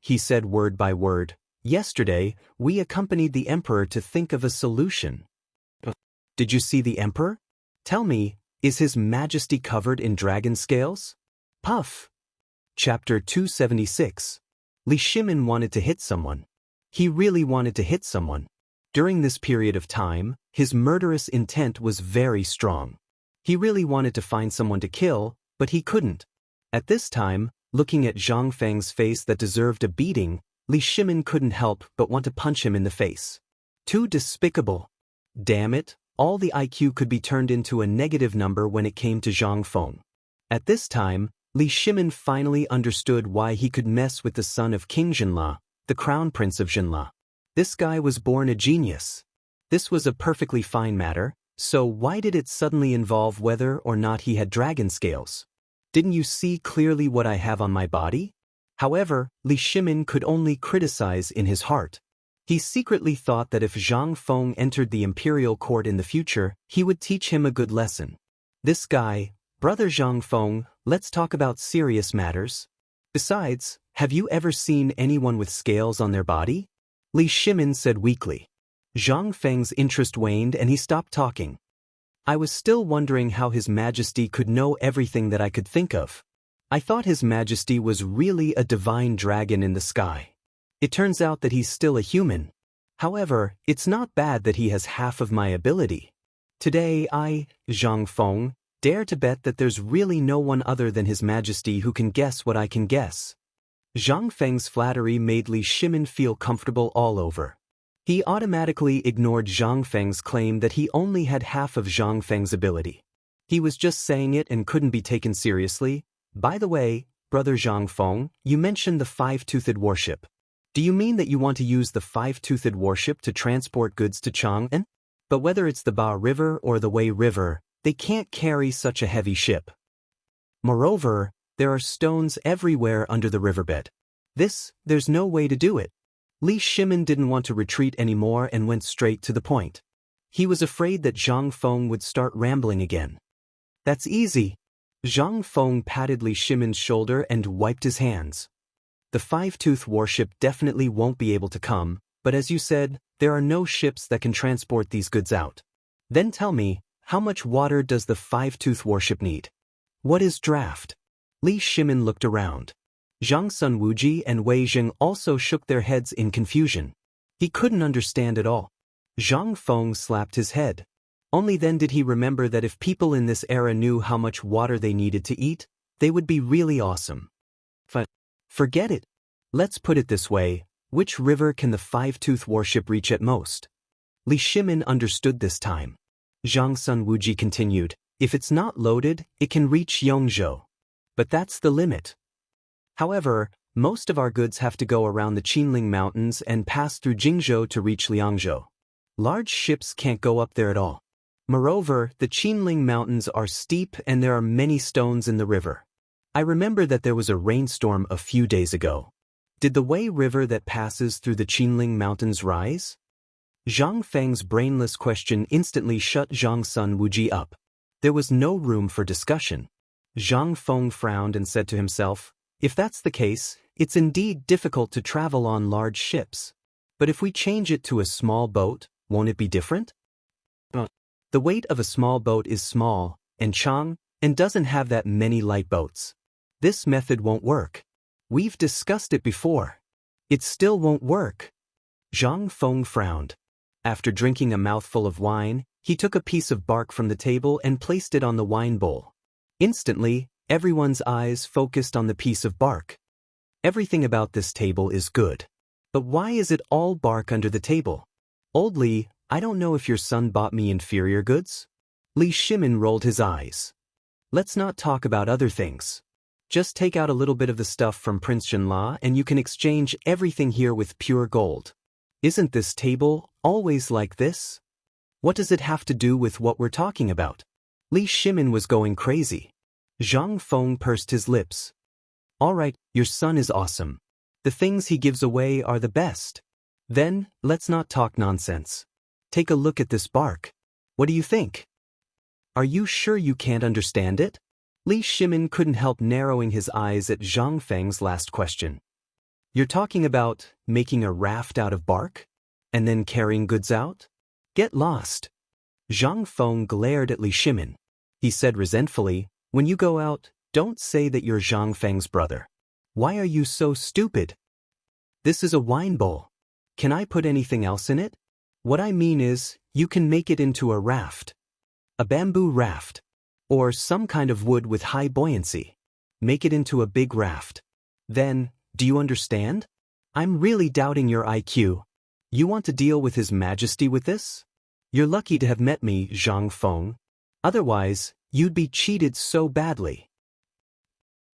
A: He said word by word, yesterday, we accompanied the emperor to think of a solution. Did you see the emperor? Tell me, is his majesty covered in dragon scales? Puff. Chapter 276. Li Shimin wanted to hit someone. He really wanted to hit someone. During this period of time, his murderous intent was very strong. He really wanted to find someone to kill, but he couldn't. At this time, looking at Zhang Feng's face that deserved a beating, Li Shimin couldn't help but want to punch him in the face. Too despicable. Damn it, all the IQ could be turned into a negative number when it came to Zhang Feng. At this time, Li Shimin finally understood why he could mess with the son of King Jinla, the crown prince of Jinla. This guy was born a genius. This was a perfectly fine matter, so why did it suddenly involve whether or not he had dragon scales? Didn't you see clearly what I have on my body? However, Li Shimin could only criticize in his heart. He secretly thought that if Zhang Feng entered the imperial court in the future, he would teach him a good lesson. This guy, Brother Zhang Feng, let's talk about serious matters. Besides, have you ever seen anyone with scales on their body? Li Shimin said weakly. Zhang Feng's interest waned and he stopped talking. I was still wondering how His Majesty could know everything that I could think of. I thought His Majesty was really a divine dragon in the sky. It turns out that he's still a human. However, it's not bad that he has half of my ability. Today I, Zhang Feng, dare to bet that there's really no one other than His Majesty who can guess what I can guess. Zhang Feng's flattery made Li Shimin feel comfortable all over. He automatically ignored Zhang Feng's claim that he only had half of Zhang Feng's ability. He was just saying it and couldn't be taken seriously. By the way, Brother Zhang Feng, you mentioned the Five-Toothed Warship. Do you mean that you want to use the Five-Toothed Warship to transport goods to Chang'an? But whether it's the Ba River or the Wei River, they can't carry such a heavy ship. Moreover, there are stones everywhere under the riverbed. There's no way to do it. Li Shimin didn't want to retreat anymore and went straight to the point. He was afraid that Zhang Feng would start rambling again. That's easy. Zhang Feng patted Li Shimin's shoulder and wiped his hands. The Five-Tooth Warship definitely won't be able to come, but as you said, there are no ships that can transport these goods out. Then tell me, how much water does the Five-Tooth Warship need? What is draft? Li Shimin looked around. Zhang Sun Wuji and Wei Jing also shook their heads in confusion. He couldn't understand at all. Zhang Feng slapped his head. Only then did he remember that if people in this era knew how much water they needed to eat, they would be really awesome. Forget it. Let's put it this way, which river can the five-tooth warship reach at most? Li Shimin understood this time. Zhang Sun Wuji continued, if it's not loaded, it can reach Yongzhou. But that's the limit. However, most of our goods have to go around the Qinling Mountains and pass through Jingzhou to reach Liangzhou. Large ships can't go up there at all. Moreover, the Qinling Mountains are steep and there are many stones in the river. I remember that there was a rainstorm a few days ago. Did the Wei River that passes through the Qinling Mountains rise? Zhang Feng's brainless question instantly shut Zhang Sun Wuji up. There was no room for discussion. Zhang Feng frowned and said to himself, if that's the case, it's indeed difficult to travel on large ships. But if we change it to a small boat, won't it be different? The weight of a small boat is small, and doesn't have that many light boats. This method won't work. We've discussed it before. It still won't work. Zhang Feng frowned. After drinking a mouthful of wine, he took a piece of bark from the table and placed it on the wine bowl. Instantly, everyone's eyes focused on the piece of bark. Everything about this table is good. But why is it all bark under the table? Old Li, I don't know if your son bought me inferior goods? Li Shimin rolled his eyes. Let's not talk about other things. Just take out a little bit of the stuff from Prince Shenla and you can exchange everything here with pure gold. Isn't this table always like this? What does it have to do with what we're talking about? Li Shimin was going crazy. Zhang Feng pursed his lips. All right, your son is awesome. The things he gives away are the best. Then, let's not talk nonsense. Take a look at this bark. What do you think? Are you sure you can't understand it? Li Shimin couldn't help narrowing his eyes at Zhang Feng's last question. You're talking about making a raft out of bark? And then carrying goods out? Get lost. Zhang Feng glared at Li Shimin. He said resentfully, when you go out, don't say that you're Zhang Feng's brother. Why are you so stupid? This is a wine bowl. Can I put anything else in it? What I mean is, you can make it into a raft. A bamboo raft. Or some kind of wood with high buoyancy. Make it into a big raft. Then, do you understand? I'm really doubting your IQ. You want to deal with His Majesty with this? You're lucky to have met me, Zhang Feng. Otherwise, you'd be cheated so badly.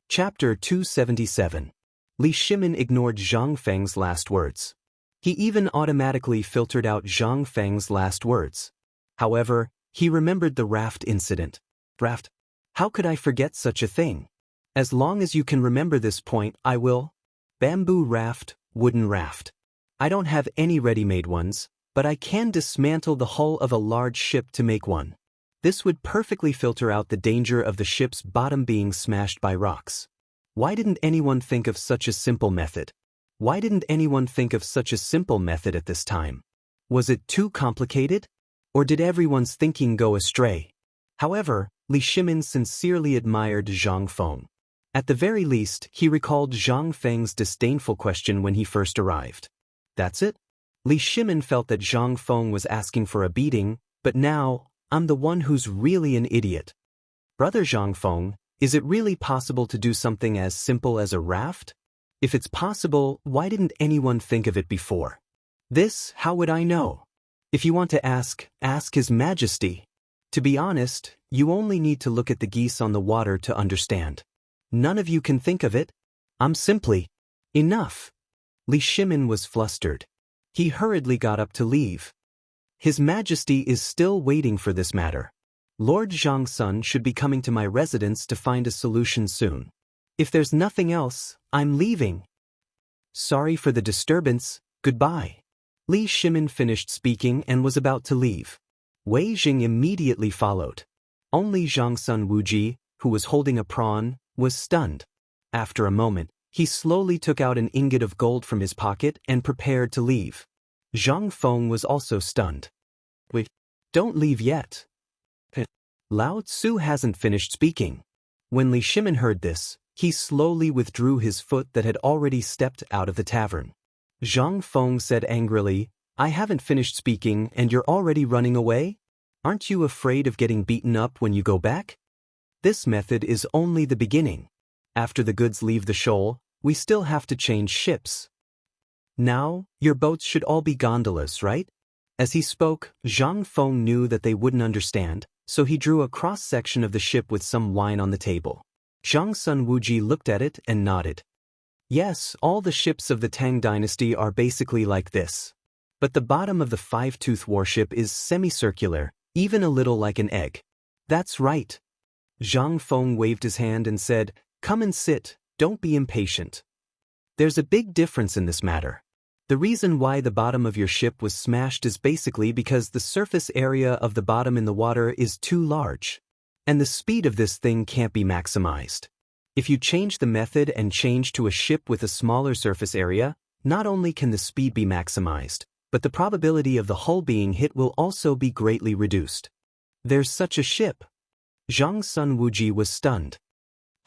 A: Chapter 277. Li Shimin ignored Zhang Feng's last words. He even automatically filtered out Zhang Feng's last words. However, he remembered the raft incident. Raft? How could I forget such a thing? As long as you can remember this point, I will. Bamboo raft, wooden raft. I don't have any ready-made ones, but I can dismantle the hull of a large ship to make one. This would perfectly filter out the danger of the ship's bottom being smashed by rocks. Why didn't anyone think of such a simple method? Why didn't anyone think of such a simple method at this time? Was it too complicated? Or did everyone's thinking go astray? However, Li Shimin sincerely admired Zhang Feng. At the very least, he recalled Zhang Feng's disdainful question when he first arrived. That's it? Li Shimin felt that Zhang Feng was asking for a beating, but now, I'm the one who's really an idiot. Brother Zhang Feng, is it really possible to do something as simple as a raft? If it's possible, why didn't anyone think of it before? This, how would I know? If you want to ask His Majesty. To be honest, you only need to look at the geese on the water to understand. None of you can think of it. I'm simply. Enough. Li Shimin was flustered. He hurriedly got up to leave. His Majesty is still waiting for this matter. Lord Zhang Sun should be coming to my residence to find a solution soon. If there's nothing else, I'm leaving. Sorry for the disturbance, goodbye. Li Shimin finished speaking and was about to leave. Wei Jing immediately followed. Only Zhang Sun Wuji, who was holding a prawn, was stunned. After a moment, he slowly took out an ingot of gold from his pocket and prepared to leave. Zhang Feng was also stunned. Wait, don't leave yet. Lao Tzu hasn't finished speaking. When Li Shimin heard this, he slowly withdrew his foot that had already stepped out of the tavern. Zhang Feng said angrily, "I haven't finished speaking and you're already running away? Aren't you afraid of getting beaten up when you go back? This method is only the beginning. After the goods leave the shoal, we still have to change ships. Now, your boats should all be gondolas, right?" As he spoke, Zhang Feng knew that they wouldn't understand, so he drew a cross-section of the ship with some wine on the table. Zhang Sun Wuji looked at it and nodded. Yes, all the ships of the Tang dynasty are basically like this. But the bottom of the five-tooth warship is semicircular, even a little like an egg. That's right. Zhang Feng waved his hand and said, "Come and sit, don't be impatient. There's a big difference in this matter. The reason why the bottom of your ship was smashed is basically because the surface area of the bottom in the water is too large. And the speed of this thing can't be maximized. If you change the method and change to a ship with a smaller surface area, not only can the speed be maximized, but the probability of the hull being hit will also be greatly reduced." There's such a ship. Zhang Sun Wuji was stunned.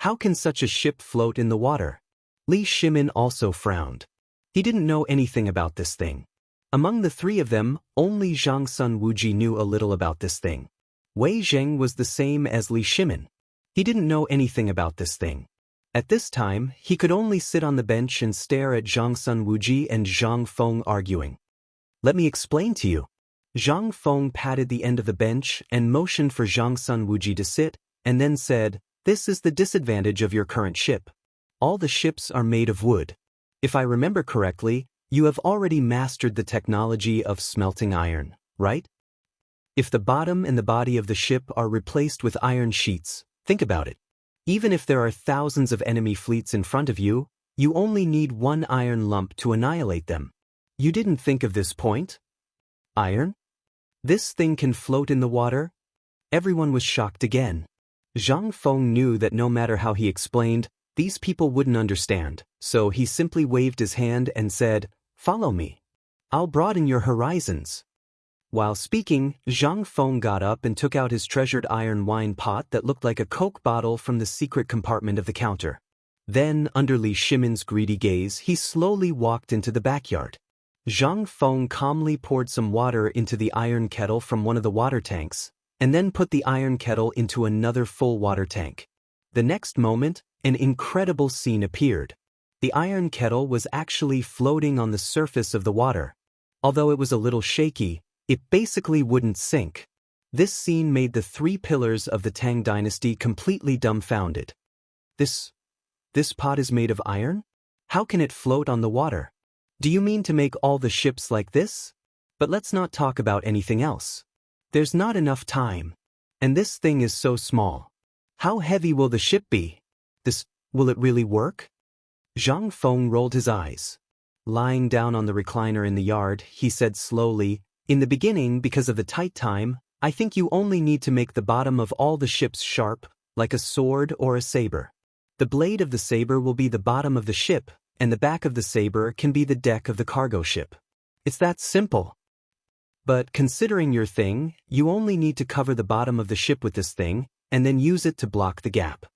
A: How can such a ship float in the water? Li Shimin also frowned. He didn't know anything about this thing. Among the three of them, only Zhang Sun Wuji knew a little about this thing. Wei Zheng was the same as Li Shimin. He didn't know anything about this thing. At this time, he could only sit on the bench and stare at Zhang Sun Wuji and Zhang Feng arguing. "Let me explain to you." Zhang Feng patted the end of the bench and motioned for Zhang Sun Wuji to sit, and then said, "This is the disadvantage of your current ship. All the ships are made of wood. If I remember correctly, you have already mastered the technology of smelting iron, right? If the bottom and the body of the ship are replaced with iron sheets, think about it. Even if there are thousands of enemy fleets in front of you, you only need one iron lump to annihilate them. You didn't think of this point? Iron? This thing can float in the water?" Everyone was shocked again. Zhang Feng knew that no matter how he explained, these people wouldn't understand, so he simply waved his hand and said, "Follow me. I'll broaden your horizons." While speaking, Zhang Feng got up and took out his treasured iron wine pot that looked like a Coke bottle from the secret compartment of the counter. Then, under Li Shimin's greedy gaze, he slowly walked into the backyard. Zhang Feng calmly poured some water into the iron kettle from one of the water tanks, and then put the iron kettle into another full water tank. The next moment, an incredible scene appeared. The iron kettle was actually floating on the surface of the water. Although it was a little shaky, it basically wouldn't sink. This scene made the three pillars of the Tang dynasty completely dumbfounded. This pot is made of iron? How can it float on the water? Do you mean to make all the ships like this? But let's not talk about anything else. There's not enough time. And this thing is so small. How heavy will the ship be? Will it really work? Zhang Feng rolled his eyes. Lying down on the recliner in the yard, he said slowly, "In the beginning, because of the tight time, I think you only need to make the bottom of all the ships sharp, like a sword or a saber. The blade of the saber will be the bottom of the ship, and the back of the saber can be the deck of the cargo ship. It's that simple. But considering your thing, you only need to cover the bottom of the ship with this thing, and then use it to block the gap.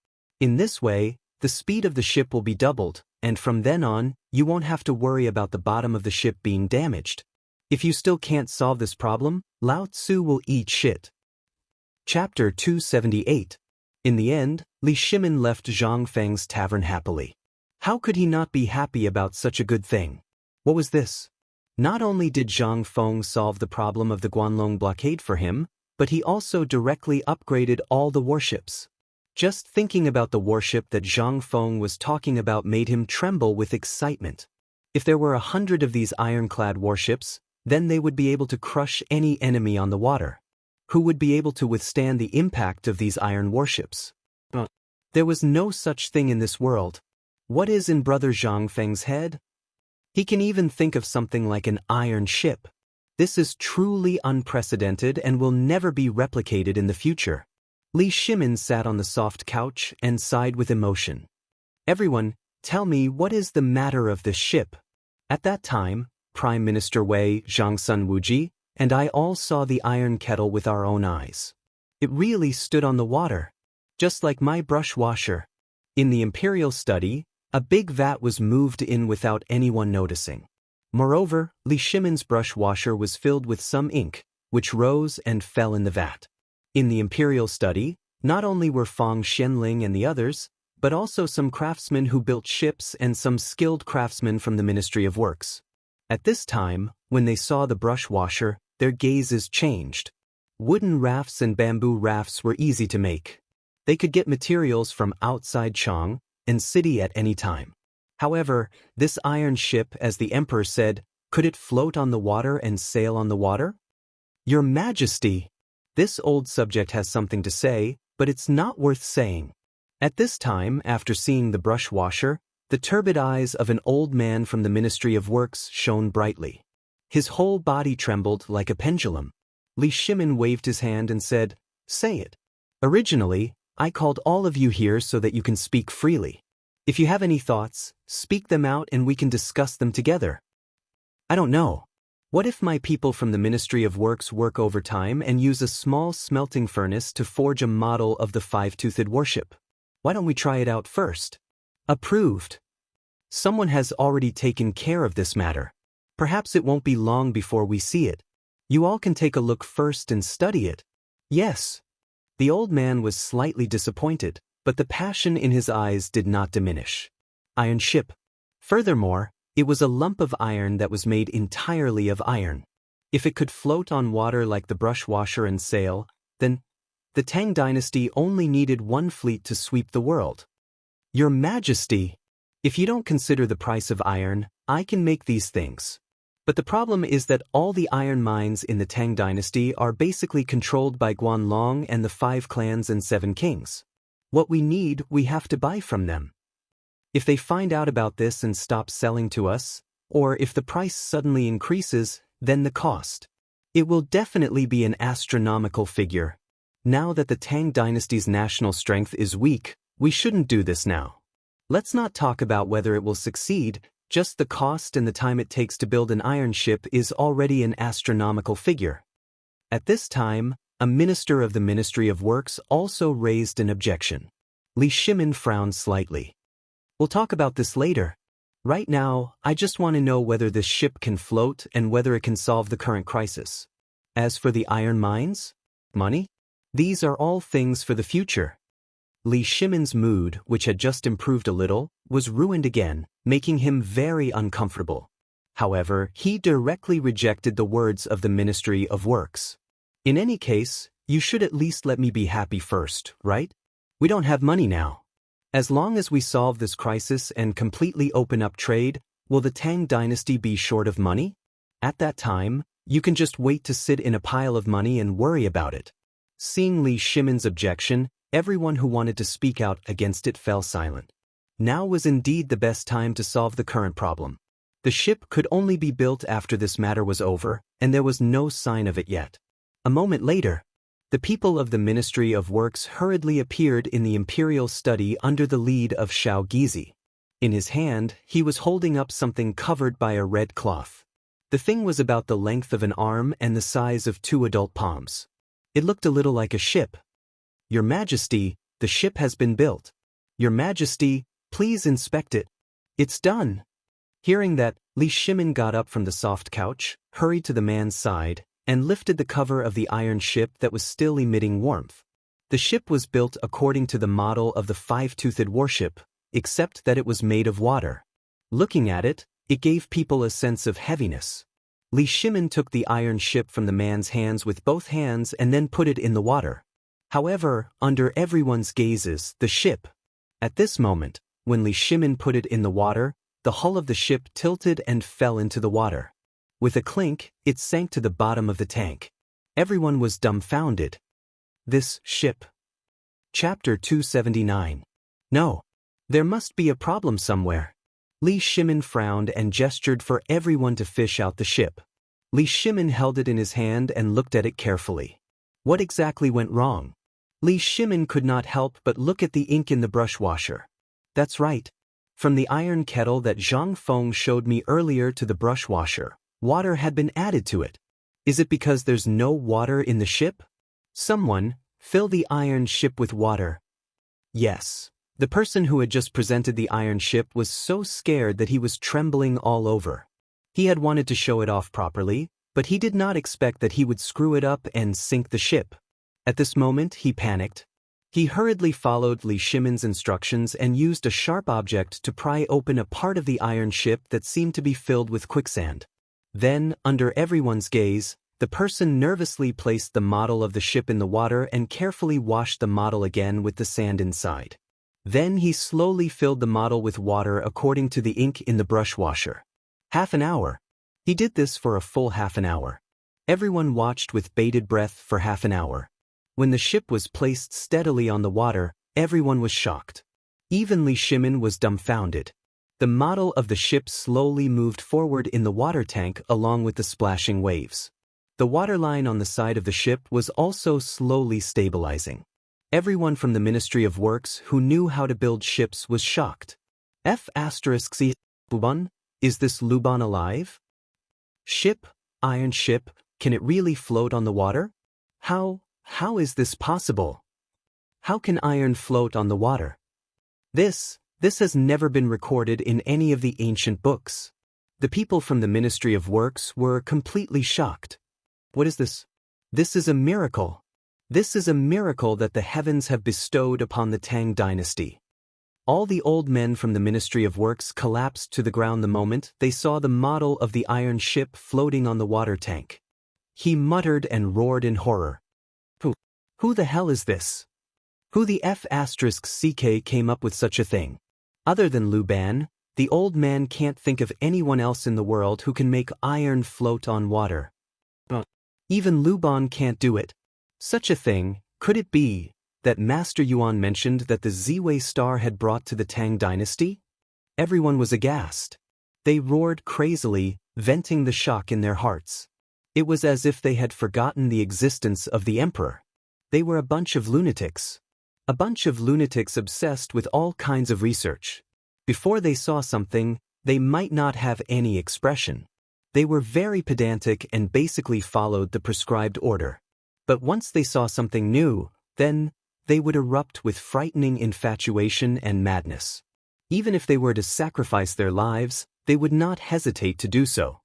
A: In this way, the speed of the ship will be doubled, and from then on, you won't have to worry about the bottom of the ship being damaged. If you still can't solve this problem, Lao Tzu will eat shit." Chapter 278. In the end, Li Shimin left Zhang Feng's tavern happily. How could he not be happy about such a good thing? What was this? Not only did Zhang Feng solve the problem of the Guanlong blockade for him, but he also directly upgraded all the warships. Just thinking about the warship that Zhang Feng was talking about made him tremble with excitement. If there were 100 of these ironclad warships, then they would be able to crush any enemy on the water. Who would be able to withstand the impact of these iron warships? There was no such thing in this world. What is in Brother Zhang Feng's head? He can even think of something like an iron ship. This is truly unprecedented and will never be replicated in the future. Li Shimin sat on the soft couch and sighed with emotion. "Everyone, tell me what is the matter of this ship?" At that time, Prime Minister Wei, Zhang Sun Wuji, and I all saw the iron kettle with our own eyes. It really stood on the water. Just like my brush washer. In the imperial study, a big vat was moved in without anyone noticing. Moreover, Li Shimin's brush washer was filled with some ink, which rose and fell in the vat. In the imperial study, not only were Fang Xianling and the others, but also some craftsmen who built ships and some skilled craftsmen from the Ministry of Works. At this time, when they saw the brush washer, their gazes changed. Wooden rafts and bamboo rafts were easy to make. They could get materials from outside Chang and city at any time. However, this iron ship, as the emperor said, could it float on the water and sail on the water? Your Majesty! This old subject has something to say, but it's not worth saying. At this time, after seeing the brush washer, the turbid eyes of an old man from the Ministry of Works shone brightly. His whole body trembled like a pendulum. Li Shimin waved his hand and said, "Say it. Originally, I called all of you here so that you can speak freely. If you have any thoughts, speak them out and we can discuss them together. I don't know. What if my people from the Ministry of Works work overtime and use a small smelting furnace to forge a model of the five-toothed warship? Why don't we try it out first?" Approved. Someone has already taken care of this matter. Perhaps it won't be long before we see it. You all can take a look first and study it. Yes. The old man was slightly disappointed, but the passion in his eyes did not diminish. Iron ship. Furthermore, it was a lump of iron that was made entirely of iron. If it could float on water like the brush washer and sail, then the Tang dynasty only needed one fleet to sweep the world. Your Majesty! If you don't consider the price of iron, I can make these things. But the problem is that all the iron mines in the Tang dynasty are basically controlled by Guanlong and the 5 clans and 7 kings. What we need, we have to buy from them. If they find out about this and stop selling to us, or if the price suddenly increases, then the cost. It will definitely be an astronomical figure. Now that the Tang dynasty's national strength is weak, we shouldn't do this now. Let's not talk about whether it will succeed, just the cost and the time it takes to build an iron ship is already an astronomical figure. At this time, a minister of the Ministry of Works also raised an objection. Li Shimin frowned slightly. We'll talk about this later. Right now, I just want to know whether this ship can float and whether it can solve the current crisis. As for the iron mines, money, these are all things for the future. Li Shimin's mood, which had just improved a little, was ruined again, making him very uncomfortable. However, he directly rejected the words of the Ministry of Works. In any case, you should at least let me be happy first, right? We don't have money now. As long as we solve this crisis and completely open up trade, will the Tang dynasty be short of money? At that time, you can just wait to sit in a pile of money and worry about it. Seeing Li Shimin's objection, everyone who wanted to speak out against it fell silent. Now was indeed the best time to solve the current problem. The ship could only be built after this matter was over, and there was no sign of it yet. A moment later, the people of the Ministry of Works hurriedly appeared in the imperial study under the lead of Shao Gizi. In his hand, he was holding up something covered by a red cloth. The thing was about the length of an arm and the size of 2 adult palms. It looked a little like a ship. Your Majesty, the ship has been built. Your Majesty, please inspect it. It's done. Hearing that, Li Shimin got up from the soft couch, hurried to the man's side, and lifted the cover of the iron ship that was still emitting warmth. The ship was built according to the model of the five-toothed warship, except that it was made of water. Looking at it, it gave people a sense of heaviness. Li Shimin took the iron ship from the man's hands with both hands and then put it in the water. However, under everyone's gazes, the ship. At this moment, when Li Shimin put it in the water, the hull of the ship tilted and fell into the water. With a clink, it sank to the bottom of the tank. Everyone was dumbfounded. This ship. Chapter 279. No. There must be a problem somewhere. Li Shimin frowned and gestured for everyone to fish out the ship. Li Shimin held it in his hand and looked at it carefully. What exactly went wrong? Li Shimin could not help but look at the ink in the brush washer. That's right. From the iron kettle that Zhang Feng showed me earlier to the brush washer, water had been added to it. Is it because there's no water in the ship? Someone, fill the iron ship with water. Yes. The person who had just presented the iron ship was so scared that he was trembling all over. He had wanted to show it off properly, but he did not expect that he would screw it up and sink the ship. At this moment, he panicked. He hurriedly followed Li Shimin's instructions and used a sharp object to pry open a part of the iron ship that seemed to be filled with quicksand. Then, under everyone's gaze, the person nervously placed the model of the ship in the water and carefully washed the model again with the sand inside. Then he slowly filled the model with water according to the ink in the brush washer. Half an hour. He did this for a full half an hour. Everyone watched with bated breath for half an hour. When the ship was placed steadily on the water, everyone was shocked. Even Li Shimin was dumbfounded. The model of the ship slowly moved forward in the water tank along with the splashing waves. The waterline on the side of the ship was also slowly stabilizing. Everyone from the Ministry of Works who knew how to build ships was shocked. Luban, is this Luban alive? Ship, iron ship, can it really float on the water? How is this possible? How can iron float on the water? This has never been recorded in any of the ancient books. The people from the Ministry of Works were completely shocked. What is this? This is a miracle. This is a miracle that the heavens have bestowed upon the Tang dynasty. All the old men from the Ministry of Works collapsed to the ground the moment they saw the model of the iron ship floating on the water tank. He muttered and roared in horror. Who the hell is this? Who the *CK came up with such a thing? Other than Lu Ban, the old man can't think of anyone else in the world who can make iron float on water. Even Lu Ban can't do it. Such a thing, could it be, that Master Yuan mentioned that the Ziwei star had brought to the Tang dynasty? Everyone was aghast. They roared crazily, venting the shock in their hearts. It was as if they had forgotten the existence of the emperor. They were a bunch of lunatics. A bunch of lunatics obsessed with all kinds of research. Before they saw something, they might not have any expression. They were very pedantic and basically followed the prescribed order. But once they saw something new, then they would erupt with frightening infatuation and madness. Even if they were to sacrifice their lives, they would not hesitate to do so.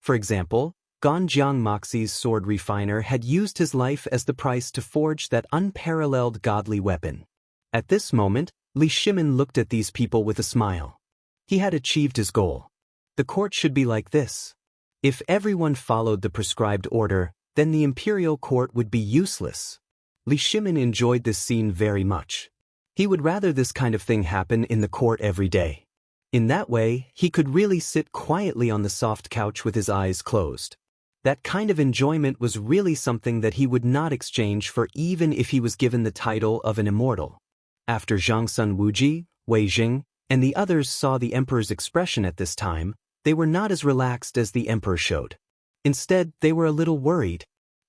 A: For example, Ganjiang Moxie's sword refiner had used his life as the price to forge that unparalleled godly weapon. At this moment, Li Shimin looked at these people with a smile. He had achieved his goal. The court should be like this. If everyone followed the prescribed order, then the imperial court would be useless. Li Shimin enjoyed this scene very much. He would rather this kind of thing happen in the court every day. In that way, he could really sit quietly on the soft couch with his eyes closed. That kind of enjoyment was really something that he would not exchange for even if he was given the title of an immortal. After Zhang Sun Wuji, Wei Jing, and the others saw the emperor's expression at this time, they were not as relaxed as the emperor showed. Instead, they were a little worried.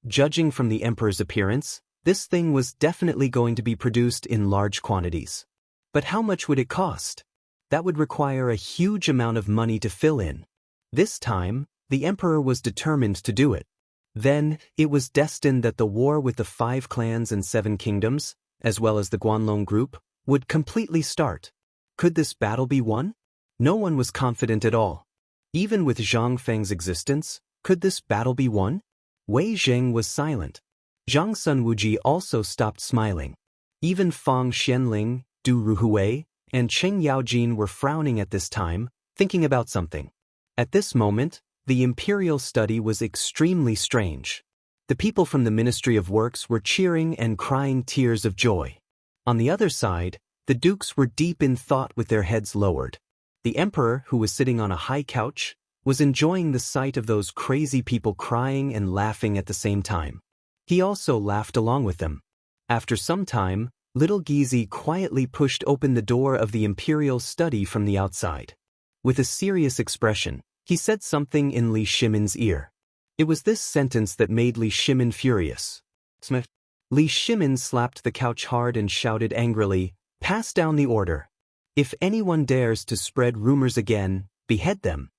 A: Judging from the emperor's appearance, this thing was definitely going to be produced in large quantities. But how much would it cost? That would require a huge amount of money to fill in. This time, the emperor was determined to do it. Then, it was destined that the war with the 5 clans and 7 kingdoms, as well as the Guanlong group, would completely start. Could this battle be won? No one was confident at all. Even with Zhang Feng's existence, could this battle be won? Wei Zheng was silent. Zhang Sun Wuji also stopped smiling. Even Fang Xianling, Du Ruhui, and Cheng Yaojin were frowning at this time, thinking about something. At this moment, the imperial study was extremely strange. The people from the Ministry of Works were cheering and crying tears of joy. On the other side, the dukes were deep in thought with their heads lowered. The emperor, who was sitting on a high couch, was enjoying the sight of those crazy people crying and laughing at the same time. He also laughed along with them. After some time, little Gizi quietly pushed open the door of the imperial study from the outside. With a serious expression, he said something in Li Shimin's ear. It was this sentence that made Li Shimin furious. Li Shimin slapped the couch hard and shouted angrily, "Pass down the order. If anyone dares to spread rumors again, behead them."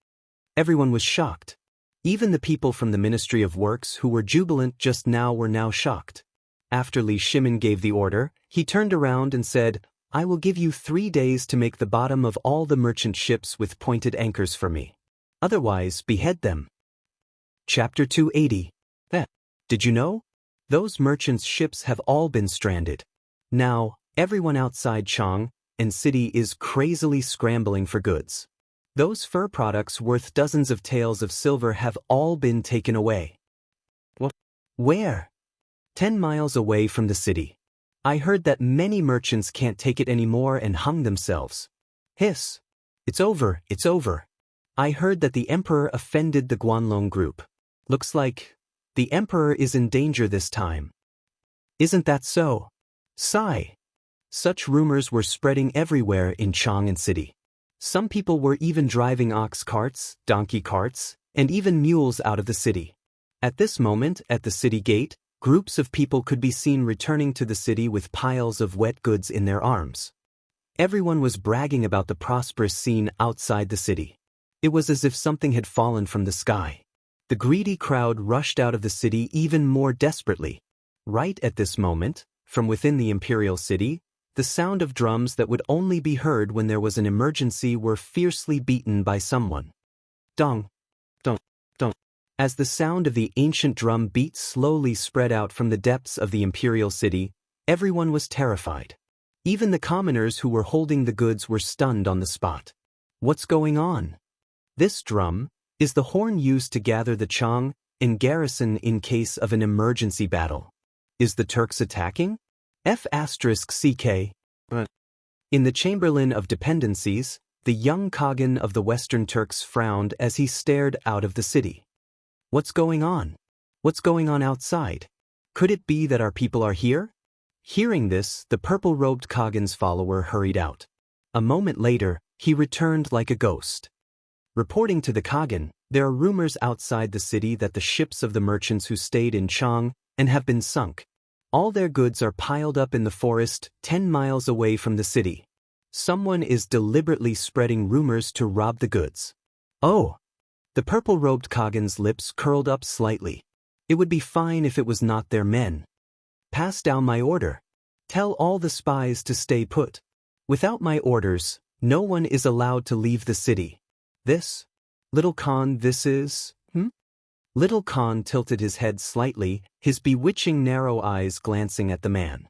A: Everyone was shocked. Even the people from the Ministry of Works who were jubilant just now were now shocked. After Li Shimin gave the order, he turned around and said, "I will give you 3 days to make the bottom of all the merchant ships with pointed anchors for me. Otherwise, behead them." Chapter 280. Did you know? Those merchants' ships have all been stranded. Now, everyone outside Chang and city is crazily scrambling for goods. Those fur products worth dozens of taels of silver have all been taken away. What? Where? 10 miles away from the city. I heard that many merchants can't take it anymore and hung themselves. Hiss. It's over, it's over. I heard that the emperor offended the Guanlong group. Looks like the emperor is in danger this time. Isn't that so? Sigh. Such rumors were spreading everywhere in Chang'an City. Some people were even driving ox carts, donkey carts, and even mules out of the city. At this moment, at the city gate, groups of people could be seen returning to the city with piles of wet goods in their arms. Everyone was bragging about the prosperous scene outside the city. It was as if something had fallen from the sky. The greedy crowd rushed out of the city even more desperately. Right at this moment, from within the imperial city, the sound of drums that would only be heard when there was an emergency were fiercely beaten by someone. Dong, dong, dong. As the sound of the ancient drum beat slowly spread out from the depths of the imperial city, everyone was terrified. Even the commoners who were holding the goods were stunned on the spot. What's going on? This drum is the horn used to gather the Chang and garrison in case of an emergency battle. Is the Turks attacking? F***CK. In the Chamberlain of Dependencies, the young Khagan of the Western Turks frowned as he stared out of the city. What's going on? What's going on outside? Could it be that our people are here? Hearing this, the purple-robed Khagan's follower hurried out. A moment later, he returned like a ghost. Reporting to the Khagan, there are rumors outside the city that the ships of the merchants who stayed in Chang and have been sunk. All their goods are piled up in the forest 10 miles away from the city. Someone is deliberately spreading rumors to rob the goods. Oh! The purple-robed Khagan's lips curled up slightly. It would be fine if it was not their men. Pass down my order. Tell all the spies to stay put. Without my orders, no one is allowed to leave the city. This? Little Khan, this is? Little Khan tilted his head slightly, his bewitching narrow eyes glancing at the man.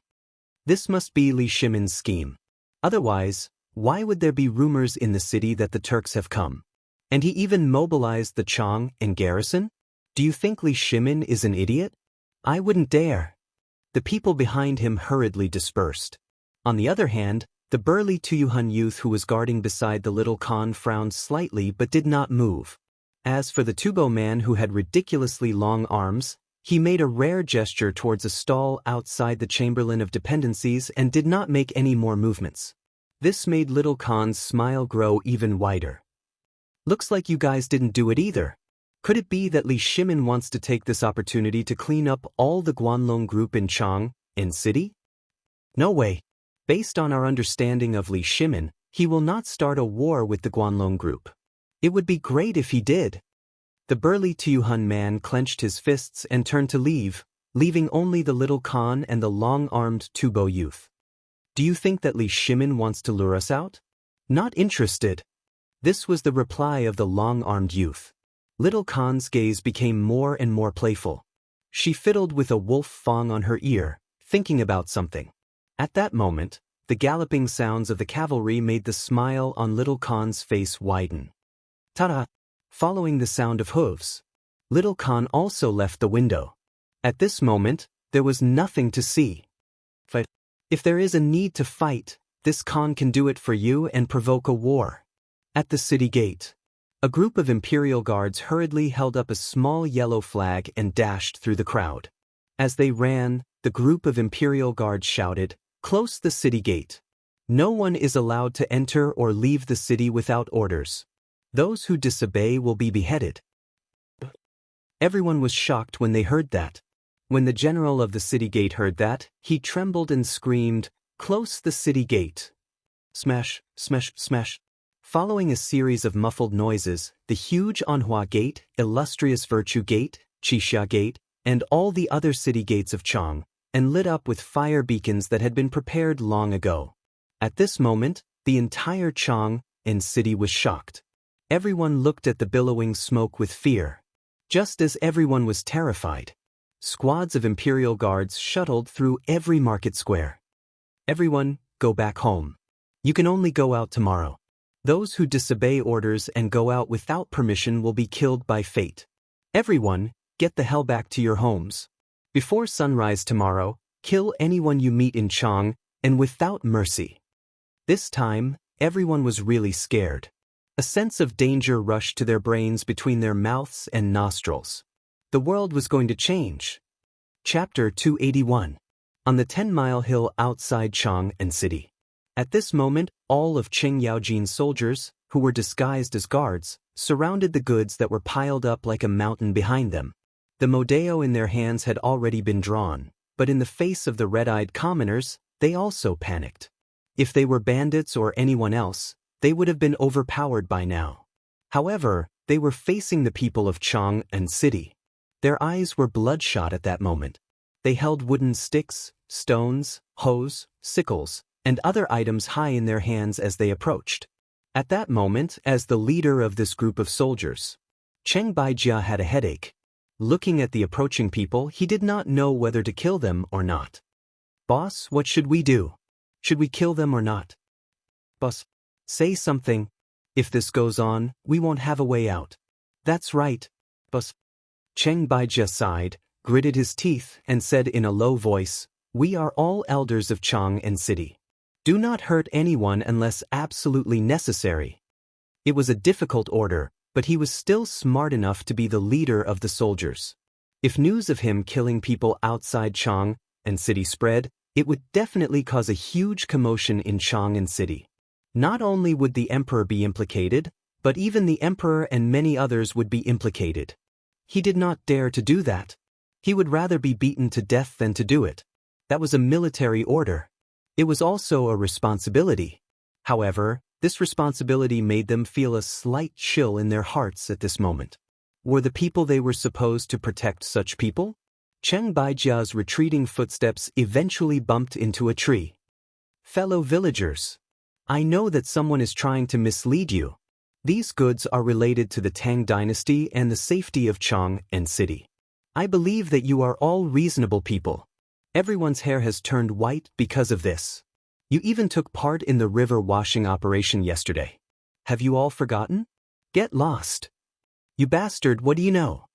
A: This must be Li Shimin's scheme. Otherwise, why would there be rumors in the city that the Turks have come? And he even mobilized the Chang and garrison? Do you think Li Shimin is an idiot? I wouldn't dare. The people behind him hurriedly dispersed. On the other hand, the burly Tuyuhun youth who was guarding beside the little Khan frowned slightly but did not move. As for the Tubo man who had ridiculously long arms, he made a rare gesture towards a stall outside the Chamberlain of Dependencies and did not make any more movements. This made little Khan's smile grow even wider. Looks like you guys didn't do it either. Could it be that Li Shimin wants to take this opportunity to clean up all the Guanlong group in Chang and city? No way. Based on our understanding of Li Shimin, he will not start a war with the Guanlong group. It would be great if he did. The burly Tuyuhun man clenched his fists and turned to leave, leaving only the little Khan and the long-armed Tubo youth. Do you think that Li Shimin wants to lure us out? Not interested. This was the reply of the long-armed youth. Little Khan's gaze became more and more playful. She fiddled with a wolf fong on her ear, thinking about something. At that moment, the galloping sounds of the cavalry made the smile on little Khan's face widen. Ta-da! Following the sound of hooves, little Khan also left the window. At this moment, there was nothing to see. But if there is a need to fight, this Khan can do it for you and provoke a war. At the city gate, a group of imperial guards hurriedly held up a small yellow flag and dashed through the crowd. As they ran, the group of imperial guards shouted, "Close the city gate. No one is allowed to enter or leave the city without orders. Those who disobey will be beheaded." Everyone was shocked when they heard that. When the general of the city gate heard that, he trembled and screamed, "Close the city gate." Smash, smash, smash. Following a series of muffled noises, the huge Anhua Gate, Illustrious Virtue Gate, Qixia Gate, and all the other city gates of Chang and lit up with fire beacons that had been prepared long ago. At this moment, the entire Chang and city was shocked. Everyone looked at the billowing smoke with fear. Just as everyone was terrified, squads of imperial guards shuttled through every market square. Everyone, go back home. You can only go out tomorrow. Those who disobey orders and go out without permission will be killed by fate. Everyone, get the hell back to your homes. Before sunrise tomorrow, kill anyone you meet in Chang, and without mercy. This time, everyone was really scared. A sense of danger rushed to their brains between their mouths and nostrils. The world was going to change. Chapter 281. On the 10-mile hill outside Chang and city. At this moment, all of Qing Yaojin's soldiers, who were disguised as guards, surrounded the goods that were piled up like a mountain behind them. The modeo in their hands had already been drawn, but in the face of the red-eyed commoners, they also panicked. If they were bandits or anyone else, they would have been overpowered by now. However, they were facing the people of Chang and city. Their eyes were bloodshot at that moment. They held wooden sticks, stones, hoes, sickles, and other items high in their hands as they approached. At that moment, as the leader of this group of soldiers, Cheng Baijia had a headache. Looking at the approaching people, he did not know whether to kill them or not. "Boss, what should we do? Should we kill them or not?" "Boss, say something. If this goes on, we won't have a way out." "That's right, boss." Cheng Baijia sighed, gritted his teeth, and said in a low voice, "We are all elders of Chang and city. Do not hurt anyone unless absolutely necessary." It was a difficult order, but he was still smart enough to be the leader of the soldiers. If news of him killing people outside Chang and city spread, it would definitely cause a huge commotion in Chang and city. Not only would the emperor be implicated, but even the emperor and many others would be implicated. He did not dare to do that. He would rather be beaten to death than to do it. That was a military order. It was also a responsibility. However, this responsibility made them feel a slight chill in their hearts at this moment. Were the people they were supposed to protect such people? Cheng Baijia's retreating footsteps eventually bumped into a tree. "Fellow villagers, I know that someone is trying to mislead you. These goods are related to the Tang dynasty and the safety of Chang and city. I believe that you are all reasonable people. Everyone's hair has turned white because of this. You even took part in the river washing operation yesterday. Have you all forgotten? Get lost. You bastard, what do you know?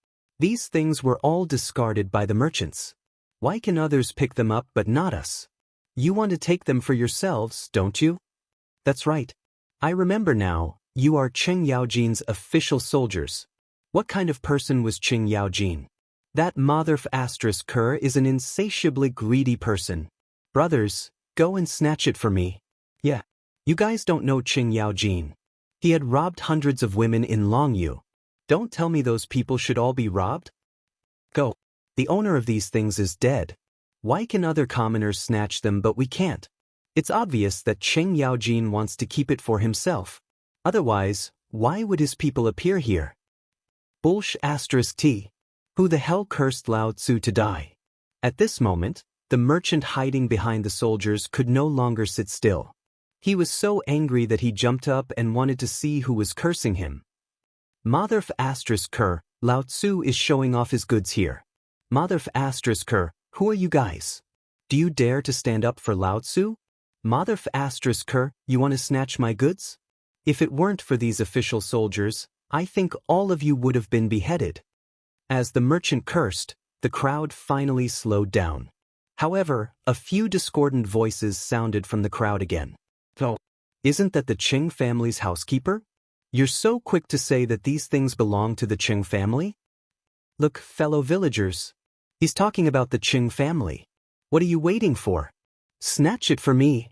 A: These things were all discarded by the merchants. Why can others pick them up but not us? You want to take them for yourselves, don't you?" "That's right. I remember now, you are Qing Yaojin's official soldiers. What kind of person was Qing Yaojin? That mother f*** Kerr is an insatiably greedy person. Brothers, go and snatch it for me." "Yeah. You guys don't know Qing Yaojin. He had robbed hundreds of women in Longyu. Don't tell me those people should all be robbed? Go. The owner of these things is dead. Why can other commoners snatch them but we can't? It's obvious that Qing Yaojin wants to keep it for himself. Otherwise, why would his people appear here?" T. Who the hell cursed Lao Tzu to die? At this moment, the merchant hiding behind the soldiers could no longer sit still. He was so angry that he jumped up and wanted to see who was cursing him. "Mother f*** Kerr, Lao Tzu is showing off his goods here. Mother f*** Kerr, who are you guys? Do you dare to stand up for Lao Tzu? Mother f*** Kerr, you want to snatch my goods? If it weren't for these official soldiers, I think all of you would have been beheaded." As the merchant cursed, the crowd finally slowed down. However, a few discordant voices sounded from the crowd again. "Oh, isn't that the Qing family's housekeeper? You're so quick to say that these things belong to the Qing family? Look, fellow villagers. He's talking about the Qing family. What are you waiting for? Snatch it for me."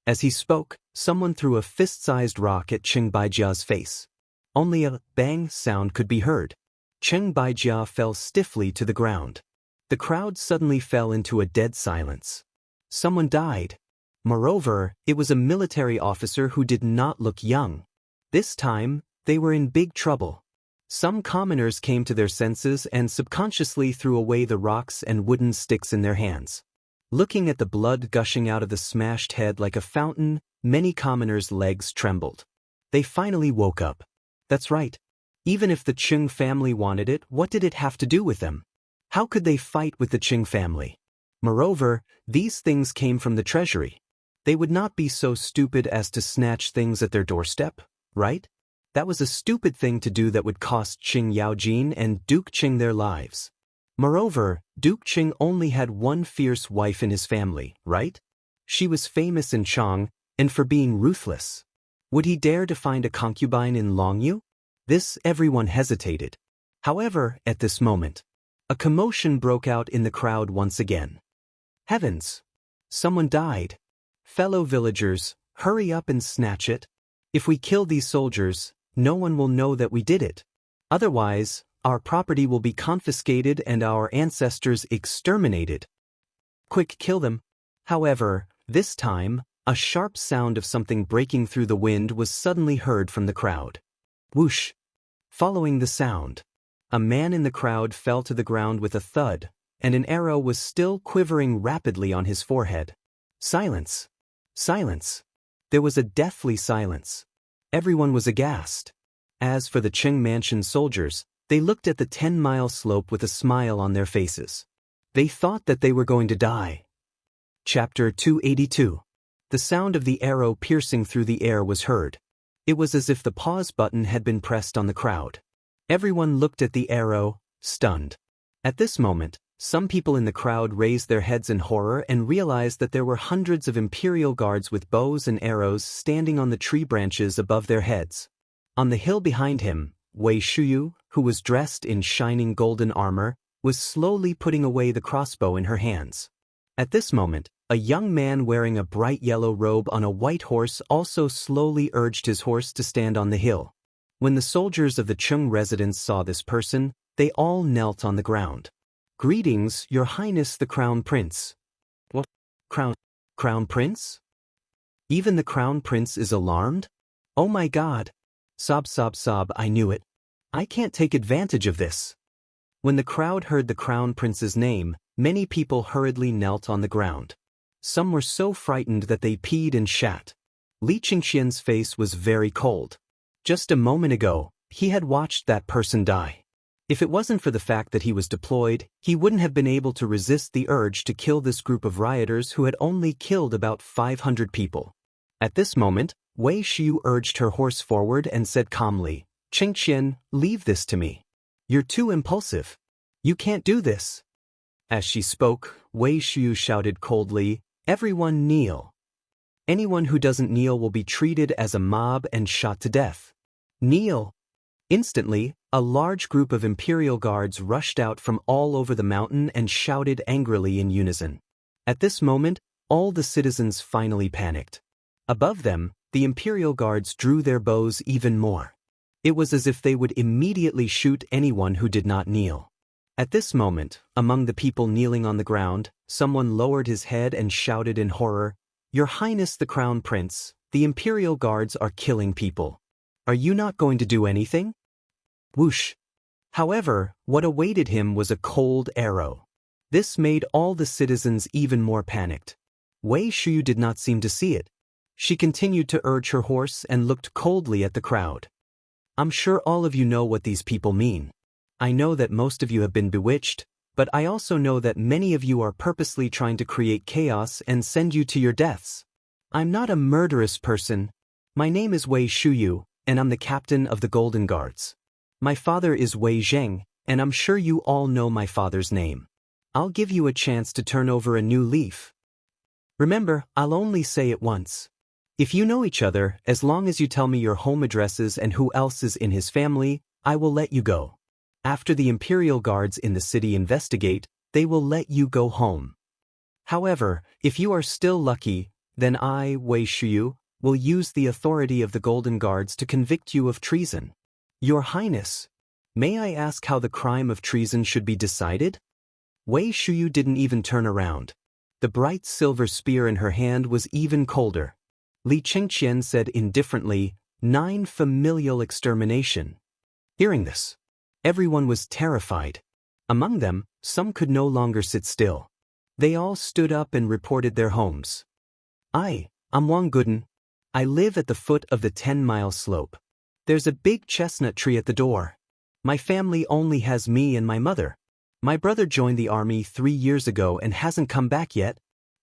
A: As he spoke, someone threw a fist-sized rock at Qing Baijia's face. Only a bang sound could be heard. Cheng Baijia fell stiffly to the ground. The crowd suddenly fell into a dead silence. Someone died. Moreover, it was a military officer who did not look young. This time, they were in big trouble. Some commoners came to their senses and subconsciously threw away the rocks and wooden sticks in their hands. Looking at the blood gushing out of the smashed head like a fountain, many commoners' legs trembled. They finally woke up. That's right. Even if the Chung family wanted it, what did it have to do with them? How could they fight with the Chung family? Moreover, these things came from the treasury. They would not be so stupid as to snatch things at their doorstep, right? That was a stupid thing to do that would cost Qing Yaojin and Duke Qing their lives. Moreover, Duke Qing only had one fierce wife in his family, right? She was famous in Chang, and for being ruthless. Would he dare to find a concubine in Longyu? This everyone hesitated. However, at this moment, a commotion broke out in the crowd once again. Heavens! Someone died. Fellow villagers, hurry up and snatch it. If we kill these soldiers, no one will know that we did it. Otherwise, our property will be confiscated and our ancestors exterminated. Quick, kill them. However, this time, a sharp sound of something breaking through the wind was suddenly heard from the crowd. Whoosh! Following the sound, a man in the crowd fell to the ground with a thud, and an arrow was still quivering rapidly on his forehead. Silence! Silence! There was a deathly silence. Everyone was aghast. As for the Qing Mansion soldiers, they looked at the 10-mile slope with a smile on their faces. They thought that they were going to die. Chapter 282. The sound of the arrow piercing through the air was heard. It was as if the pause button had been pressed on the crowd. Everyone looked at the arrow, stunned. At this moment, some people in the crowd raised their heads in horror and realized that there were hundreds of imperial guards with bows and arrows standing on the tree branches above their heads. On the hill behind him, Wei Shuyu, who was dressed in shining golden armor, was slowly putting away the crossbow in her hands. At this moment, a young man wearing a bright yellow robe on a white horse also slowly urged his horse to stand on the hill. When the soldiers of the Chung residence saw this person, they all knelt on the ground. Greetings, Your Highness the Crown Prince. What? Crown Prince? Even the Crown Prince is alarmed? Oh my God! Sob, I knew it. I can't take advantage of this. When the crowd heard the Crown Prince's name, many people hurriedly knelt on the ground. Some were so frightened that they peed and shat. Li Qingxian's face was very cold. Just a moment ago, he had watched that person die. If it wasn't for the fact that he was deployed, he wouldn't have been able to resist the urge to kill this group of rioters who had only killed about 500 people. At this moment, Wei Shu urged her horse forward and said calmly, "Qingxian, leave this to me. You're too impulsive. You can't do this." As she spoke, Wei Shu shouted coldly, "Everyone kneel. Anyone who doesn't kneel will be treated as a mob and shot to death. Kneel!" Instantly, a large group of imperial guards rushed out from all over the mountain and shouted angrily in unison. At this moment, all the citizens finally panicked. Above them, the imperial guards drew their bows even more. It was as if they would immediately shoot anyone who did not kneel. At this moment, among the people kneeling on the ground, someone lowered his head and shouted in horror, "Your Highness the Crown Prince, the imperial guards are killing people. Are you not going to do anything?" Whoosh! However, what awaited him was a cold arrow. This made all the citizens even more panicked. Wei Shu did not seem to see it. She continued to urge her horse and looked coldly at the crowd. "I'm sure all of you know what these people mean. I know that most of you have been bewitched, but I also know that many of you are purposely trying to create chaos and send you to your deaths. I'm not a murderous person. My name is Wei Shuyu, and I'm the captain of the Golden Guards. My father is Wei Zheng, and I'm sure you all know my father's name. I'll give you a chance to turn over a new leaf. Remember, I'll only say it once. If you know each other, as long as you tell me your home addresses and who else is in his family, I will let you go. After the imperial guards in the city investigate, they will let you go home. However, if you are still lucky, then I, Wei Shuyu, will use the authority of the Golden Guards to convict you of treason. Your Highness, may I ask how the crime of treason should be decided?" Wei Shuyu didn't even turn around. The bright silver spear in her hand was even colder. Li Qingxian said indifferently, 9 familial extermination. Hearing this, everyone was terrified. Among them, some could no longer sit still. They all stood up and reported their homes. I'm Wang Guden. I live at the foot of the 10-mile slope. There's a big chestnut tree at the door. My family only has me and my mother. My brother joined the army 3 years ago and hasn't come back yet.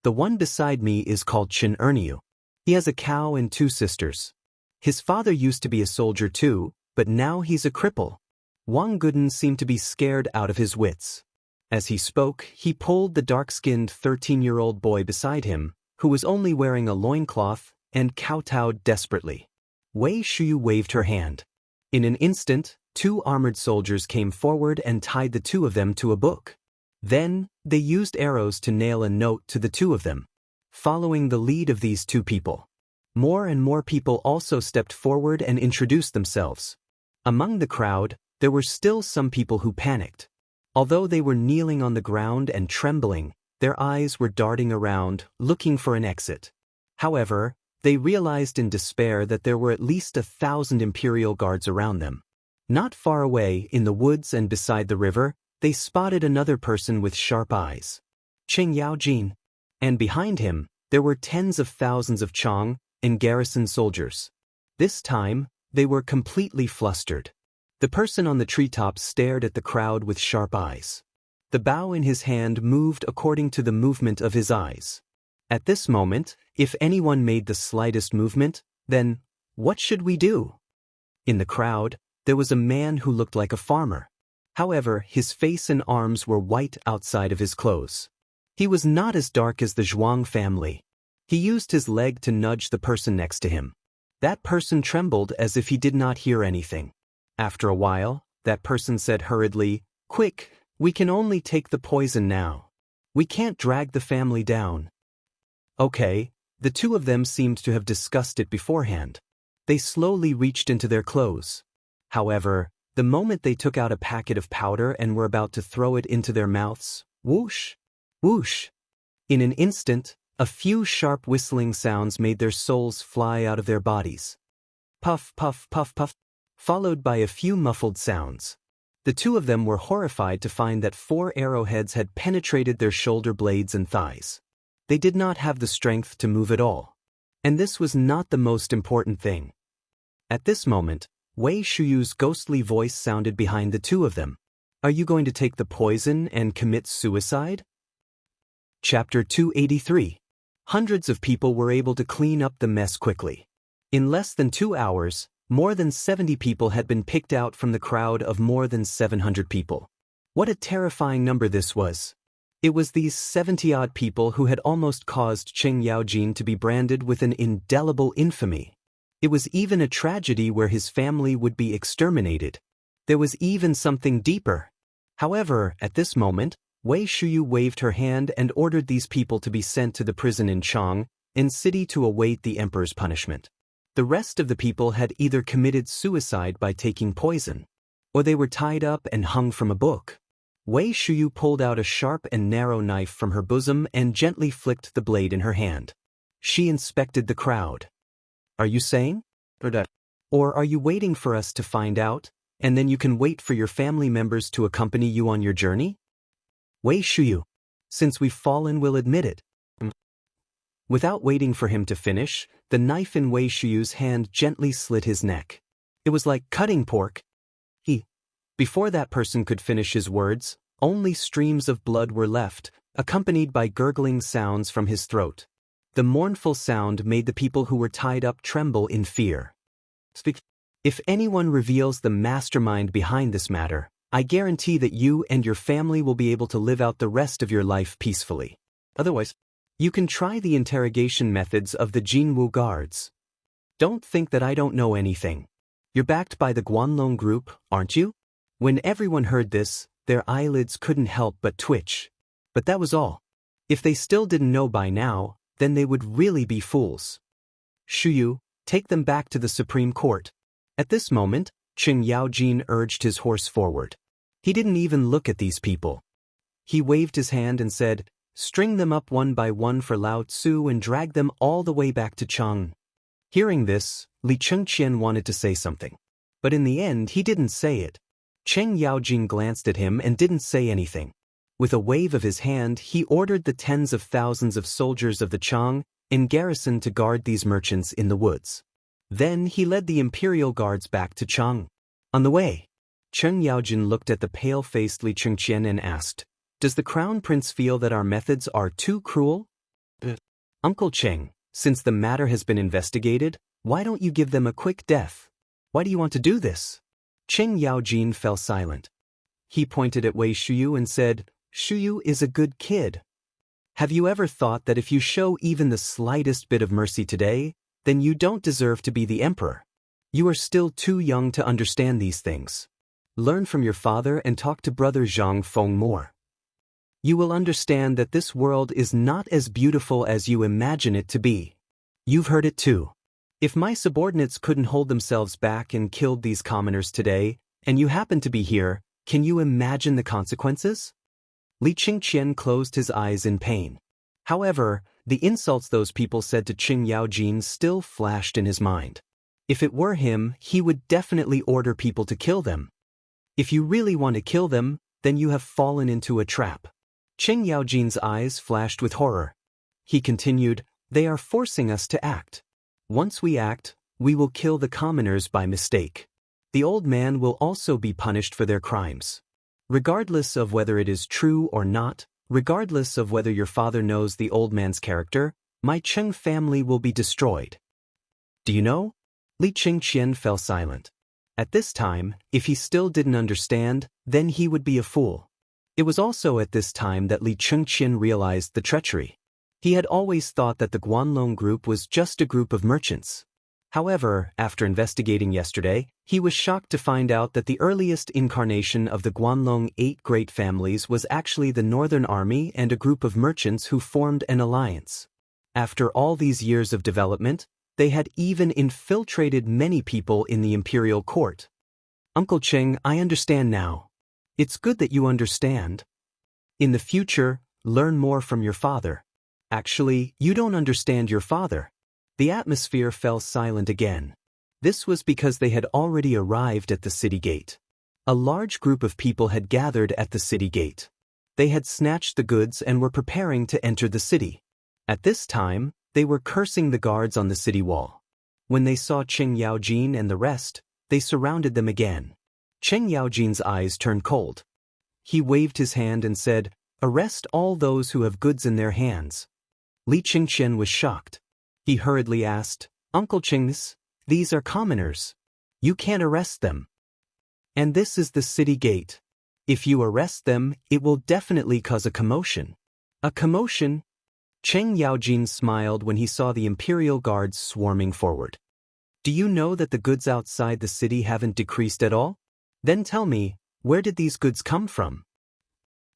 A: The one beside me is called Chen Erniu. He has a cow and 2 sisters. His father used to be a soldier too, but now he's a cripple. Wang Guden seemed to be scared out of his wits. As he spoke, he pulled the dark-skinned 13-year-old boy beside him, who was only wearing a loincloth, and kowtowed desperately. Wei Shuyu waved her hand. In an instant, 2 armored soldiers came forward and tied the 2 of them to a book. Then, they used arrows to nail a note to the 2 of them. Following the lead of these 2 people, more and more people also stepped forward and introduced themselves. Among the crowd, there were still some people who panicked. Although they were kneeling on the ground and trembling, their eyes were darting around, looking for an exit. However, they realized in despair that there were at least 1,000 imperial guards around them. Not far away, in the woods and beside the river, they spotted another person with sharp eyes. Cheng Yaojin. And behind him, there were tens of thousands of Chang and garrison soldiers. This time, they were completely flustered. The person on the treetop stared at the crowd with sharp eyes. The bow in his hand moved according to the movement of his eyes. At this moment, if anyone made the slightest movement, then, what should we do? In the crowd, there was a man who looked like a farmer. However, his face and arms were white outside of his clothes. He was not as dark as the Zhuang family. He used his leg to nudge the person next to him. That person trembled as if he did not hear anything. After a while, that person said hurriedly, "Quick, we can only take the poison now. We can't drag the family down." Okay, the 2 of them seemed to have discussed it beforehand. They slowly reached into their clothes. However, the moment they took out a packet of powder and were about to throw it into their mouths, whoosh, whoosh. In an instant, a few sharp whistling sounds made their souls fly out of their bodies. Puff, puff, puff, puff, followed by a few muffled sounds. The 2 of them were horrified to find that 4 arrowheads had penetrated their shoulder blades and thighs. They did not have the strength to move at all. And this was not the most important thing. At this moment, Wei Shuyu's ghostly voice sounded behind the 2 of them. "Are you going to take the poison and commit suicide?" Chapter 283. Hundreds of people were able to clean up the mess quickly. In less than 2 hours, more than 70 people had been picked out from the crowd of more than 700 people. What a terrifying number this was. It was these 70-odd people who had almost caused Cheng Yaojin to be branded with an indelible infamy. It was even a tragedy where his family would be exterminated. There was even something deeper. However, at this moment, Wei Shuyu waved her hand and ordered these people to be sent to the prison in Chang, in city to await the emperor's punishment. The rest of the people had either committed suicide by taking poison, or they were tied up and hung from a book. Wei Shuyu pulled out a sharp and narrow knife from her bosom and gently flicked the blade in her hand. She inspected the crowd. "Are you saying? Or are you waiting for us to find out, and then you can wait for your family members to accompany you on your journey?" "Wei Shuyu, since we've fallen, we'll admit it." Without waiting for him to finish, the knife in Wei Shuyu's hand gently slit his neck. It was like cutting pork. Before that person could finish his words, only streams of blood were left, accompanied by gurgling sounds from his throat. The mournful sound made the people who were tied up tremble in fear. "If anyone reveals the mastermind behind this matter, I guarantee that you and your family will be able to live out the rest of your life peacefully. Otherwise, you can try the interrogation methods of the Jinwu guards. Don't think that I don't know anything. You're backed by the Guanlong group, aren't you?" When everyone heard this, their eyelids couldn't help but twitch. But that was all. If they still didn't know by now, then they would really be fools. "Shuyu, take them back to the Supreme Court." At this moment, Cheng Yaojin urged his horse forward. He didn't even look at these people. He waved his hand and said, "String them up one by one for Lao Tzu and drag them all the way back to Chang." Hearing this, Li Chengqian wanted to say something. But in the end, he didn't say it. Cheng Yaojin glanced at him and didn't say anything. With a wave of his hand, he ordered the tens of thousands of soldiers of the Chang in garrison to guard these merchants in the woods. Then he led the imperial guards back to Chang. On the way, Cheng Yaojin looked at the pale-faced Li Chengqian and asked, "Does the crown prince feel that our methods are too cruel?" "Uncle Cheng, since the matter has been investigated, why don't you give them a quick death? Why do you want to do this?" Cheng Yaojin fell silent. He pointed at Wei Shuyu and said, "Shuyu is a good kid. Have you ever thought that if you show even the slightest bit of mercy today, then you don't deserve to be the emperor? You are still too young to understand these things. Learn from your father and talk to brother Zhang Feng more. You will understand that this world is not as beautiful as you imagine it to be. You've heard it too. If my subordinates couldn't hold themselves back and killed these commoners today, and you happen to be here, can you imagine the consequences?" Li Qingqian closed his eyes in pain. However, the insults those people said to Cheng Yaojin still flashed in his mind. If it were him, he would definitely order people to kill them. If you really want to kill them, then you have fallen into a trap. Cheng Yaojin's eyes flashed with horror. He continued, "They are forcing us to act. Once we act, we will kill the commoners by mistake. The old man will also be punished for their crimes. Regardless of whether it is true or not, regardless of whether your father knows the old man's character, my Cheng family will be destroyed. Do you know?" Li Qingqian fell silent. At this time, if he still didn't understand, then he would be a fool. It was also at this time that Li Qingqian realized the treachery. He had always thought that the Guanlong group was just a group of merchants. However, after investigating yesterday, he was shocked to find out that the earliest incarnation of the Guanlong 8 great families was actually the Northern Army and a group of merchants who formed an alliance. After all these years of development, they had even infiltrated many people in the imperial court. "Uncle Cheng, I understand now. It's good that you understand. In the future, learn more from your father. Actually, you don't understand your father." The atmosphere fell silent again. This was because they had already arrived at the city gate. A large group of people had gathered at the city gate. They had snatched the goods and were preparing to enter the city. At this time, they were cursing the guards on the city wall. When they saw Cheng Yaojin and the rest, they surrounded them again. Cheng Yaojin's eyes turned cold. He waved his hand and said, "Arrest all those who have goods in their hands." Li Qingqian was shocked. He hurriedly asked, "Uncle Cheng, these are commoners. You can't arrest them. And this is the city gate. If you arrest them, it will definitely cause a commotion." "A commotion?" Cheng Yaojin smiled when he saw the imperial guards swarming forward. "Do you know that the goods outside the city haven't decreased at all? Then tell me, where did these goods come from?"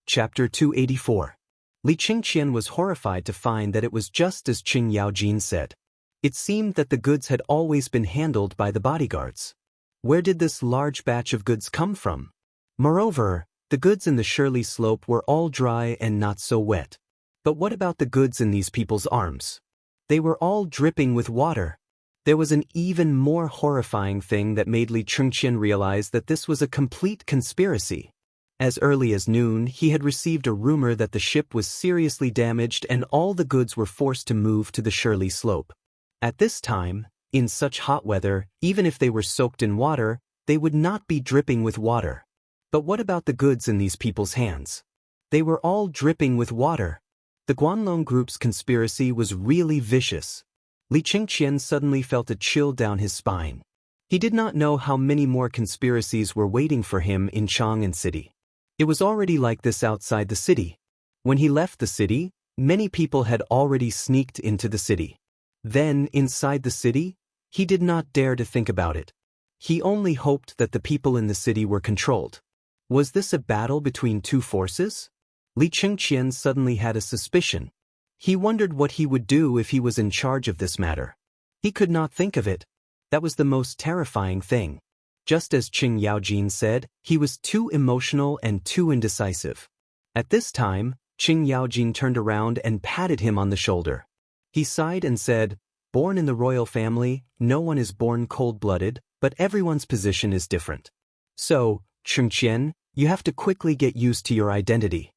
A: Chapter 284. Li Qingqian was horrified to find that it was just as Cheng Yaojin said. It seemed that the goods had always been handled by the bodyguards. Where did this large batch of goods come from? Moreover, the goods in the Shirley Slope were all dry and not so wet. But what about the goods in these people's arms? They were all dripping with water. There was an even more horrifying thing that made Li Qingqian realize that this was a complete conspiracy. As early as noon, he had received a rumor that the ship was seriously damaged and all the goods were forced to move to the Shirley Slope. At this time, in such hot weather, even if they were soaked in water, they would not be dripping with water. But what about the goods in these people's hands? They were all dripping with water. The Guanlong group's conspiracy was really vicious. Li Qingqian suddenly felt a chill down his spine. He did not know how many more conspiracies were waiting for him in Chang'an City. It was already like this outside the city. When he left the city, many people had already sneaked into the city. Then, inside the city, he did not dare to think about it. He only hoped that the people in the city were controlled. Was this a battle between two forces? Li Qingqian suddenly had a suspicion. He wondered what he would do if he was in charge of this matter. He could not think of it. That was the most terrifying thing. Just as Cheng Yaojin said, he was too emotional and too indecisive. At this time, Cheng Yaojin turned around and patted him on the shoulder. He sighed and said, "Born in the royal family, no one is born cold-blooded, but everyone's position is different. So, Qingqian, you have to quickly get used to your identity.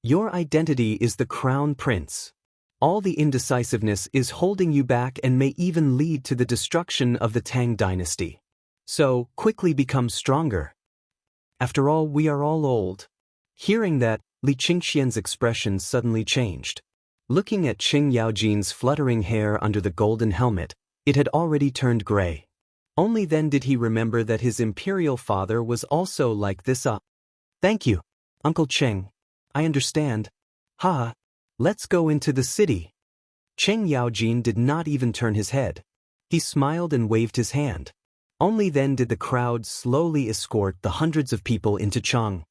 A: Your identity is the crown prince. All the indecisiveness is holding you back and may even lead to the destruction of the Tang dynasty. So, quickly become stronger. After all, we are all old. Hearing that, Li Qingxian's expression suddenly changed. Looking at Qing Yaojin's fluttering hair under the golden helmet, it had already turned gray. Only then did he remember that his imperial father was also like this. Thank you, Uncle Qing. I understand. Ha! Let's go into the city. Qing Yaojin did not even turn his head. He smiled and waved his hand. Only then did the crowd slowly escort the hundreds of people into Chang.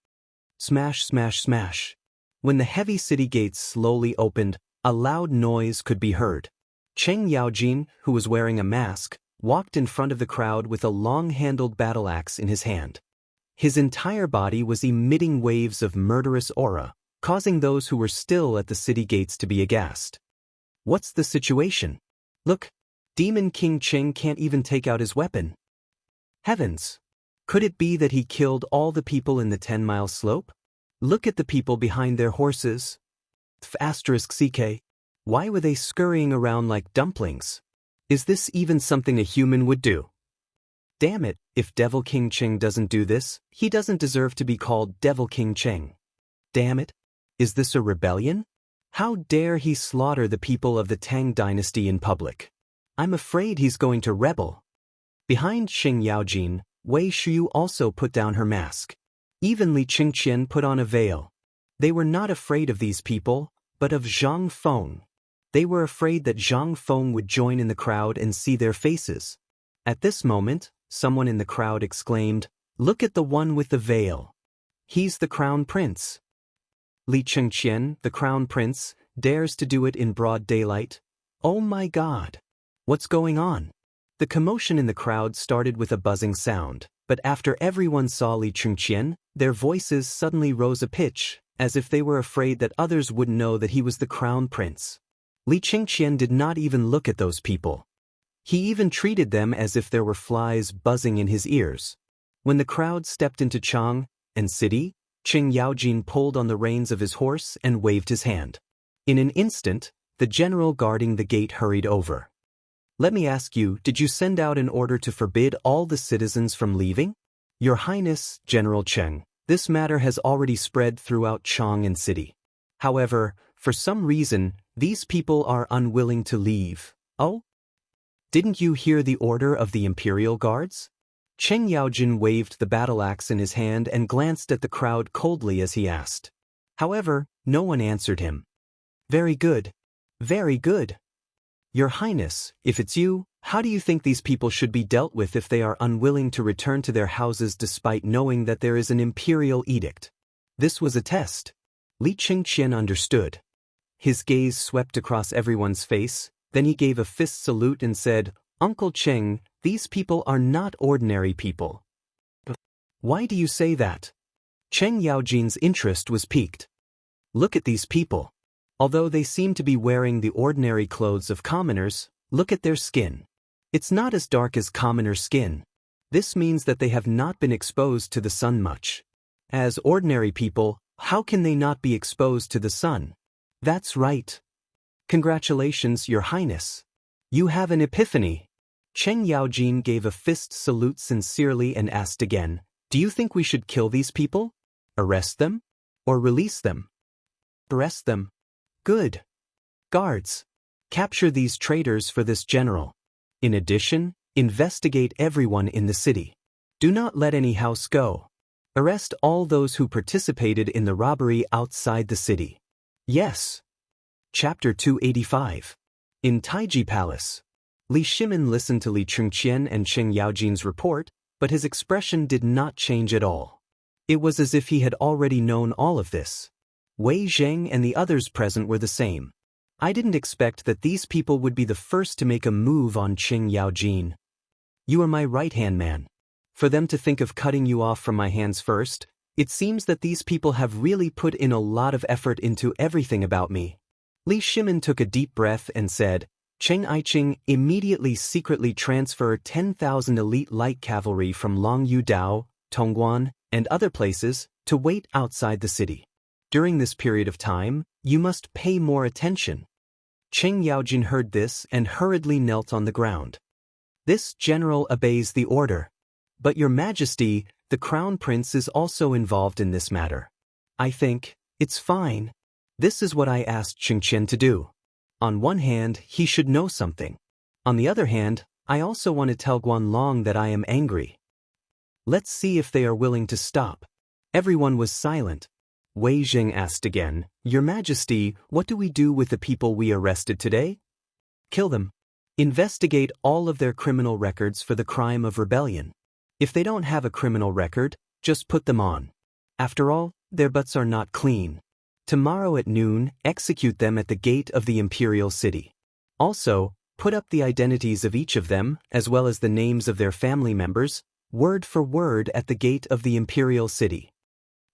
A: Smash, smash, smash. When the heavy city gates slowly opened, a loud noise could be heard. Qing Yaojin, who was wearing a mask, walked in front of the crowd with a long-handled battle axe in his hand. His entire body was emitting waves of murderous aura, causing those who were still at the city gates to be aghast. What's the situation? Look, Demon King Qing can't even take out his weapon. Heavens! Could it be that he killed all the people in the 10-mile slope? Look at the people behind their horses. *CK. Why were they scurrying around like dumplings? Is this even something a human would do? Damn it, if Devil King Qing doesn't do this, he doesn't deserve to be called Devil King Qing. Damn it. Is this a rebellion? How dare he slaughter the people of the Tang dynasty in public? I'm afraid he's going to rebel. Behind Qing Yaojin, Wei Shuyu also put down her mask. Even Li Qingqian put on a veil. They were not afraid of these people, but of Zhang Feng. They were afraid that Zhang Feng would join in the crowd and see their faces. At this moment, someone in the crowd exclaimed, "Look at the one with the veil. He's the crown prince." Li Qingqian, the crown prince, dares to do it in broad daylight? Oh my God! What's going on? The commotion in the crowd started with a buzzing sound, but after everyone saw Li Qingqian, their voices suddenly rose a pitch, as if they were afraid that others wouldn't know that he was the crown prince. Li Qingqian did not even look at those people. He even treated them as if there were flies buzzing in his ears. When the crowd stepped into Chang and city, Qing Yaojin pulled on the reins of his horse and waved his hand. In an instant, the general guarding the gate hurried over. Let me ask you, did you send out an order to forbid all the citizens from leaving? Your Highness, General Cheng, this matter has already spread throughout Chang and city. However, for some reason, these people are unwilling to leave. Oh? Didn't you hear the order of the Imperial Guards? Qing Yaojin waved the battle axe in his hand and glanced at the crowd coldly as he asked. However, no one answered him. Very good. Very good. Your Highness, if it's you, how do you think these people should be dealt with if they are unwilling to return to their houses despite knowing that there is an imperial edict? This was a test. Li Qingqian understood. His gaze swept across everyone's face, then he gave a fist salute and said, Uncle Qing, these people are not ordinary people. Why do you say that? Qing Yaojin's interest was piqued. Look at these people. Although they seem to be wearing the ordinary clothes of commoners, look at their skin. It's not as dark as commoner skin. This means that they have not been exposed to the sun much. As ordinary people, how can they not be exposed to the sun? That's right. Congratulations, Your Highness. You have an epiphany. Qing Yaojin gave a fist salute sincerely and asked again, do you think we should kill these people? Arrest them? Or release them? Arrest them. Good. Guards, capture these traitors for this general. In addition, investigate everyone in the city. Do not let any house go. Arrest all those who participated in the robbery outside the city. Yes. Chapter 285. In Taiji Palace. Li Shimin listened to Li Qingqian and Qing Yaojin's report, but his expression did not change at all. It was as if he had already known all of this. Wei Zheng and the others present were the same. I didn't expect that these people would be the first to make a move on Qing Yaojin. You are my right-hand man. For them to think of cutting you off from my hands first, it seems that these people have really put in a lot of effort into everything about me. Li Shimin took a deep breath and said, Cheng Aiqing, immediately secretly transfer 10,000 elite light cavalry from Longyu Dao, Tongguan, and other places to wait outside the city. During this period of time, you must pay more attention. Cheng Yaojin heard this and hurriedly knelt on the ground. This general obeys the order. But Your Majesty, the Crown Prince is also involved in this matter. I think it's fine. This is what I asked Cheng Qian to do. On one hand, he should know something. On the other hand, I also want to tell Guanlong that I am angry. Let's see if they are willing to stop. Everyone was silent. Wei Jing asked again, Your Majesty, what do we do with the people we arrested today? Kill them. Investigate all of their criminal records for the crime of rebellion. If they don't have a criminal record, just put them on. After all, their butts are not clean. Tomorrow at noon, execute them at the gate of the imperial city. Also, put up the identities of each of them, as well as the names of their family members, word for word at the gate of the imperial city.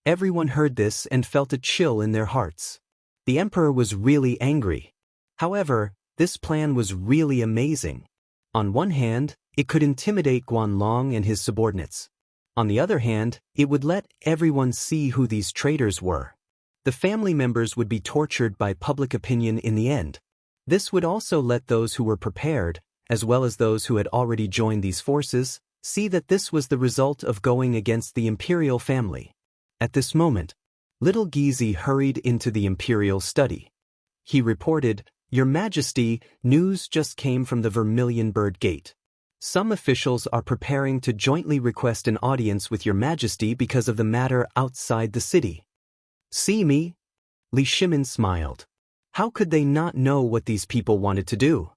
A: Everyone heard this and felt a chill in their hearts. The emperor was really angry. However, this plan was really amazing. On one hand, it could intimidate Guanlong and his subordinates. On the other hand, it would let everyone see who these traitors were. The family members would be tortured by public opinion in the end. This would also let those who were prepared, as well as those who had already joined these forces, see that this was the result of going against the imperial family. At this moment, little Gizi hurried into the imperial study. He reported, Your Majesty, news just came from the Vermilion Bird Gate. Some officials are preparing to jointly request an audience with Your Majesty because of the matter outside the city. See me? Li Shimin smiled. How could they not know what these people wanted to do?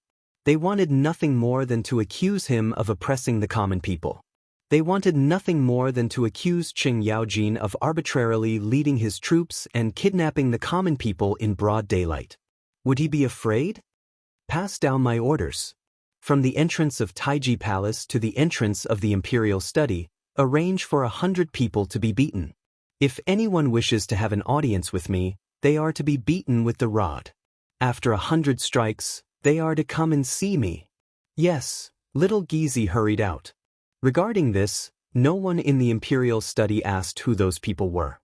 A: They wanted nothing more than to accuse him of oppressing the common people. They wanted nothing more than to accuse Cheng Yaojin of arbitrarily leading his troops and kidnapping the common people in broad daylight. Would he be afraid? Pass down my orders. From the entrance of Taiji Palace to the entrance of the imperial study, arrange for 100 people to be beaten. If anyone wishes to have an audience with me, they are to be beaten with the rod. After 100 strikes, they are to come and see me. Yes, little Gizi hurried out. Regarding this, no one in the imperial study asked who those people were.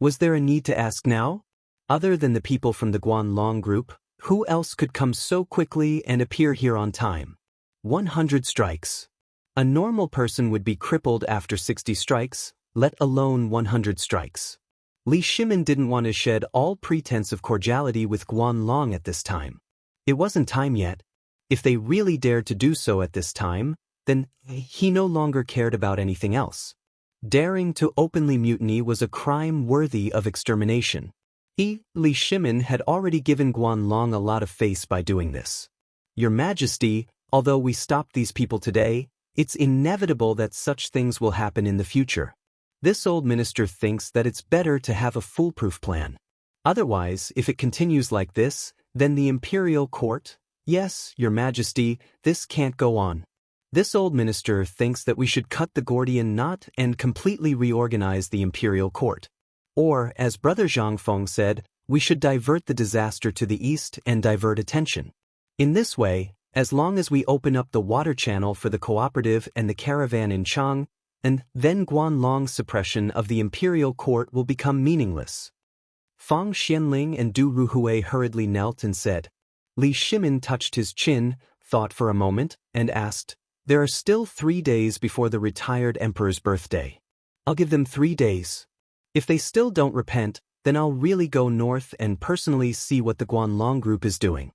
A: Was there a need to ask now? Other than the people from the Guanlong group, who else could come so quickly and appear here on time? 100 strikes. A normal person would be crippled after 60 strikes, let alone 100 strikes. Li Shimin didn't want to shed all pretense of cordiality with Guanlong at this time. It wasn't time yet. If they really dared to do so at this time, then he no longer cared about anything else. Daring to openly mutiny was a crime worthy of extermination. Li Shimin, had already given Guanlong a lot of face by doing this. Your Majesty, although we stopped these people today, it's inevitable that such things will happen in the future. This old minister thinks that it's better to have a foolproof plan. Otherwise, if it continues like this, then the imperial court, yes, Your Majesty, this can't go on. This old minister thinks that we should cut the Gordian knot and completely reorganize the imperial court. Or, as Brother Zhang Feng said, we should divert the disaster to the east and divert attention. In this way, as long as we open up the water channel for the cooperative and the caravan in Chang, and then Guanlong's suppression of the imperial court will become meaningless. Fang Xianling and Du Ruhui hurriedly knelt and said. Li Shimin touched his chin, thought for a moment, and asked, There are still 3 days before the retired emperor's birthday. I'll give them 3 days. If they still don't repent, then I'll really go north and personally see what the Guanlong group is doing.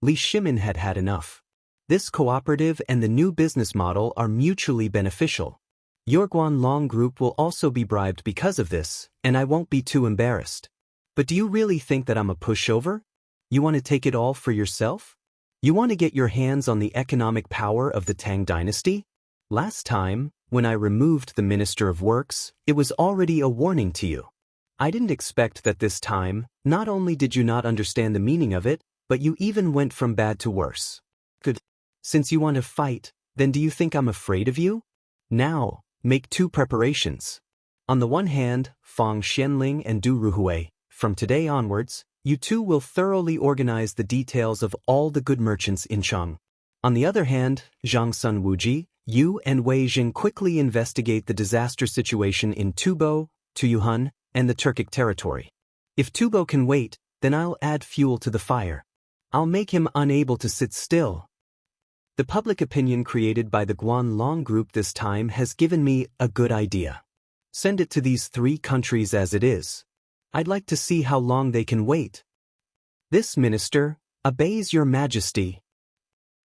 A: Li Shimin had had enough. This cooperative and the new business model are mutually beneficial. Your Guanlong group will also be bribed because of this, and I won't be too embarrassed. But do you really think that I'm a pushover? You want to take it all for yourself? You want to get your hands on the economic power of the Tang dynasty? Last time, when I removed the Minister of Works, it was already a warning to you. I didn't expect that this time, not only did you not understand the meaning of it, but you even went from bad to worse. Good. Since you want to fight, then do you think I'm afraid of you? Now, make 2 preparations. On the one hand, Fang Xianling and Du Ruhui, from today onwards, you two will thoroughly organize the details of all the good merchants in Chang. On the other hand, Zhang Sun Wuji, you and Wei Jing quickly investigate the disaster situation in Tubo, Tuyuhun, and the Turkic territory. If Tubo can wait, then I'll add fuel to the fire. I'll make him unable to sit still. The public opinion created by the Guanlong group this time has given me a good idea. Send it to these 3 countries as it is. I'd like to see how long they can wait. This minister obeys your majesty.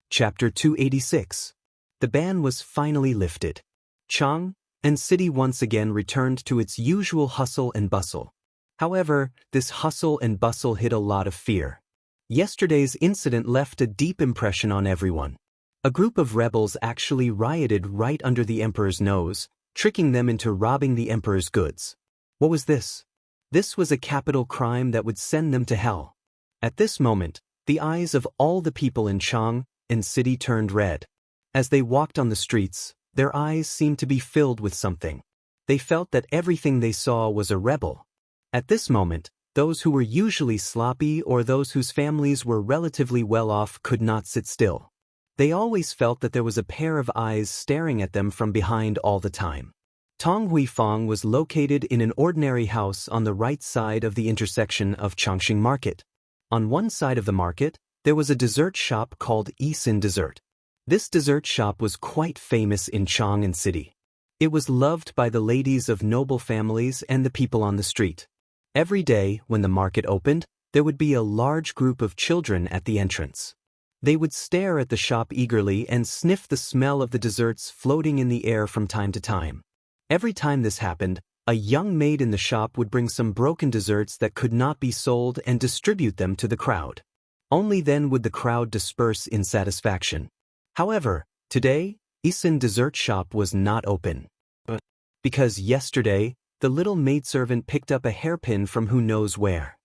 A: Chapter 286. The ban was finally lifted. Chang and city once again returned to its usual hustle and bustle. However, this hustle and bustle hid a lot of fear. Yesterday's incident left a deep impression on everyone. A group of rebels actually rioted right under the emperor's nose, tricking them into robbing the emperor's goods. What was this? This was a capital crime that would send them to hell. At this moment, the eyes of all the people in Chang and city turned red. As they walked on the streets, their eyes seemed to be filled with something. They felt that everything they saw was a rebel. At this moment, those who were usually sloppy or those whose families were relatively well off could not sit still. They always felt that there was a pair of eyes staring at them from behind all the time. Tong Huifang was located in an ordinary house on the right side of the intersection of Changxing Market. On one side of the market, there was a dessert shop called Yisin Dessert. This dessert shop was quite famous in Chang'an City. It was loved by the ladies of noble families and the people on the street. Every day, when the market opened, there would be a large group of children at the entrance. They would stare at the shop eagerly and sniff the smell of the desserts floating in the air from time to time. Every time this happened, a young maid in the shop would bring some broken desserts that could not be sold and distribute them to the crowd. Only then would the crowd disperse in satisfaction. However, today, Yisin Dessert Shop was not open. Because yesterday, the little maidservant picked up a hairpin from who knows where.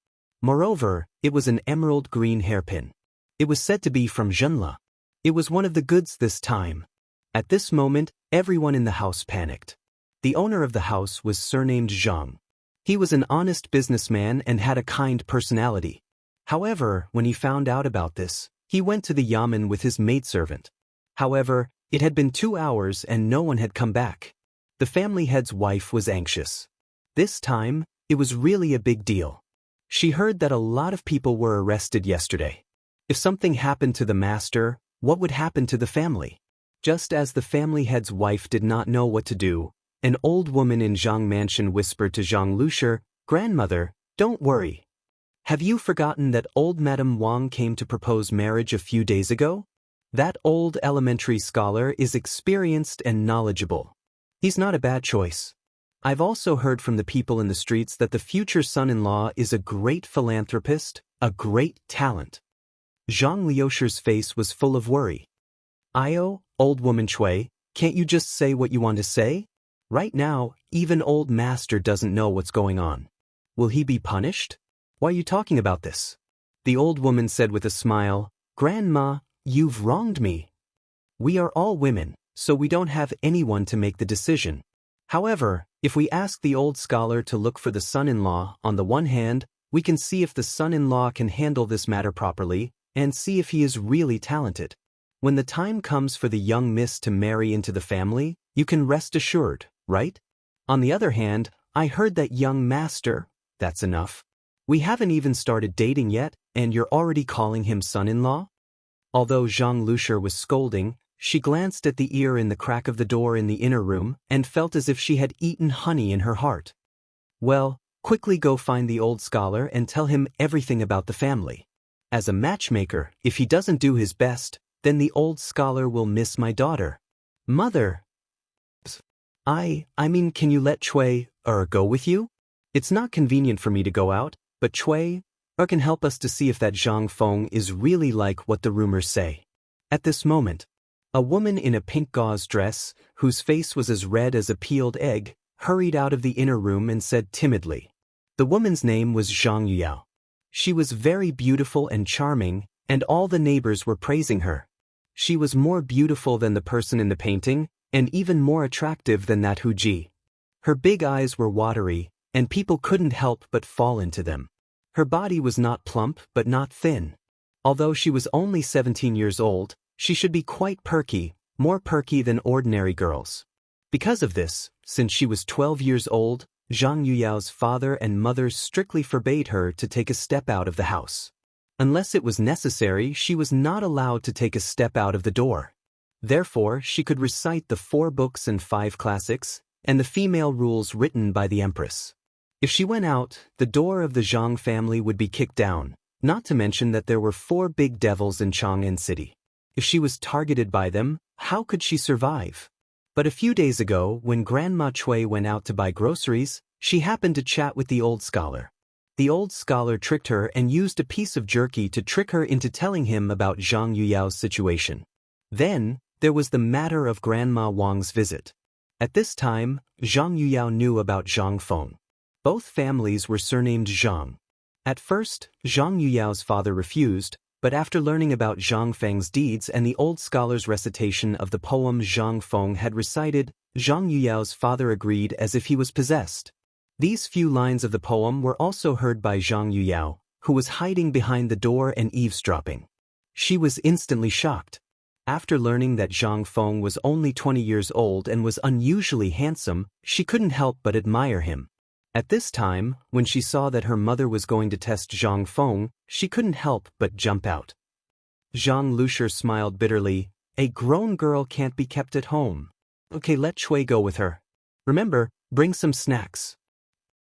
A: Moreover, it was an emerald green hairpin. It was said to be from Zhenla. It was one of the goods this time. At this moment, everyone in the house panicked. The owner of the house was surnamed Zhang. He was an honest businessman and had a kind personality. However, when he found out about this, he went to the yamen with his maidservant. However, it had been 2 hours and no one had come back. The family head's wife was anxious. This time, it was really a big deal. She heard that a lot of people were arrested yesterday. If something happened to the master, what would happen to the family? Just as the family head's wife did not know what to do, an old woman in Zhang Mansion whispered to Zhang Lushi, "Grandmother, don't worry. Have you forgotten that old Madame Wang came to propose marriage a few days ago? That old elementary scholar is experienced and knowledgeable. He's not a bad choice. I've also heard from the people in the streets that the future son-in-law is a great philanthropist, a great talent." Zhang Liushi's face was full of worry. "Io, old woman Cui, can't you just say what you want to say? Right now, even old master doesn't know what's going on. Will he be punished? Why are you talking about this?" The old woman said with a smile, "Grandma, you've wronged me. We are all women, so we don't have anyone to make the decision. However, if we ask the old scholar to look for the son-in-law, on the one hand, we can see if the son-in-law can handle this matter properly, and see if he is really talented. When the time comes for the young miss to marry into the family, you can rest assured, right? On the other hand, I heard that young master, that's enough. We haven't even started dating yet, and you're already calling him son-in-law?" Although Zhang Lushi was scolding, she glanced at the ear in the crack of the door in the inner room and felt as if she had eaten honey in her heart. "Well, quickly go find the old scholar and tell him everything about the family. As a matchmaker, if he doesn't do his best, then the old scholar will miss my daughter." "Mother." I mean, can you let Cui, go with you? It's not convenient for me to go out, but Cui, can help us to see if that Zhang Feng is really like what the rumors say." At this moment, a woman in a pink gauze dress, whose face was as red as a peeled egg, hurried out of the inner room and said timidly. The woman's name was Zhang Yuyao. She was very beautiful and charming, and all the neighbors were praising her. She was more beautiful than the person in the painting, and even more attractive than that Hu Ji. Her big eyes were watery, and people couldn't help but fall into them. Her body was not plump but not thin. Although she was only 17 years old, she should be quite perky, more perky than ordinary girls. Because of this, since she was 12 years old, Zhang Yuyao's father and mother strictly forbade her to take a step out of the house. Unless it was necessary, she was not allowed to take a step out of the door. Therefore, she could recite the 4 books and 5 classics, and the female rules written by the empress. If she went out, the door of the Zhang family would be kicked down, not to mention that there were 4 big devils in Chang'an City. If she was targeted by them, how could she survive? But a few days ago, when Grandma Cui went out to buy groceries, she happened to chat with the old scholar. The old scholar tricked her and used a piece of jerky to trick her into telling him about Zhang Yuyao's situation. Then, there was the matter of Grandma Wang's visit. At this time, Zhang Yuyao knew about Zhang Feng. Both families were surnamed Zhang. At first, Zhang Yuyao's father refused, but after learning about Zhang Feng's deeds and the old scholar's recitation of the poem Zhang Feng had recited, Zhang Yuyao's father agreed as if he was possessed. These few lines of the poem were also heard by Zhang Yuyao, who was hiding behind the door and eavesdropping. She was instantly shocked. After learning that Zhang Feng was only 20 years old and was unusually handsome, she couldn't help but admire him. At this time, when she saw that her mother was going to test Zhang Feng, she couldn't help but jump out. Zhang Lushi smiled bitterly. A grown girl can't be kept at home. Okay, let Cui go with her. Remember, bring some snacks.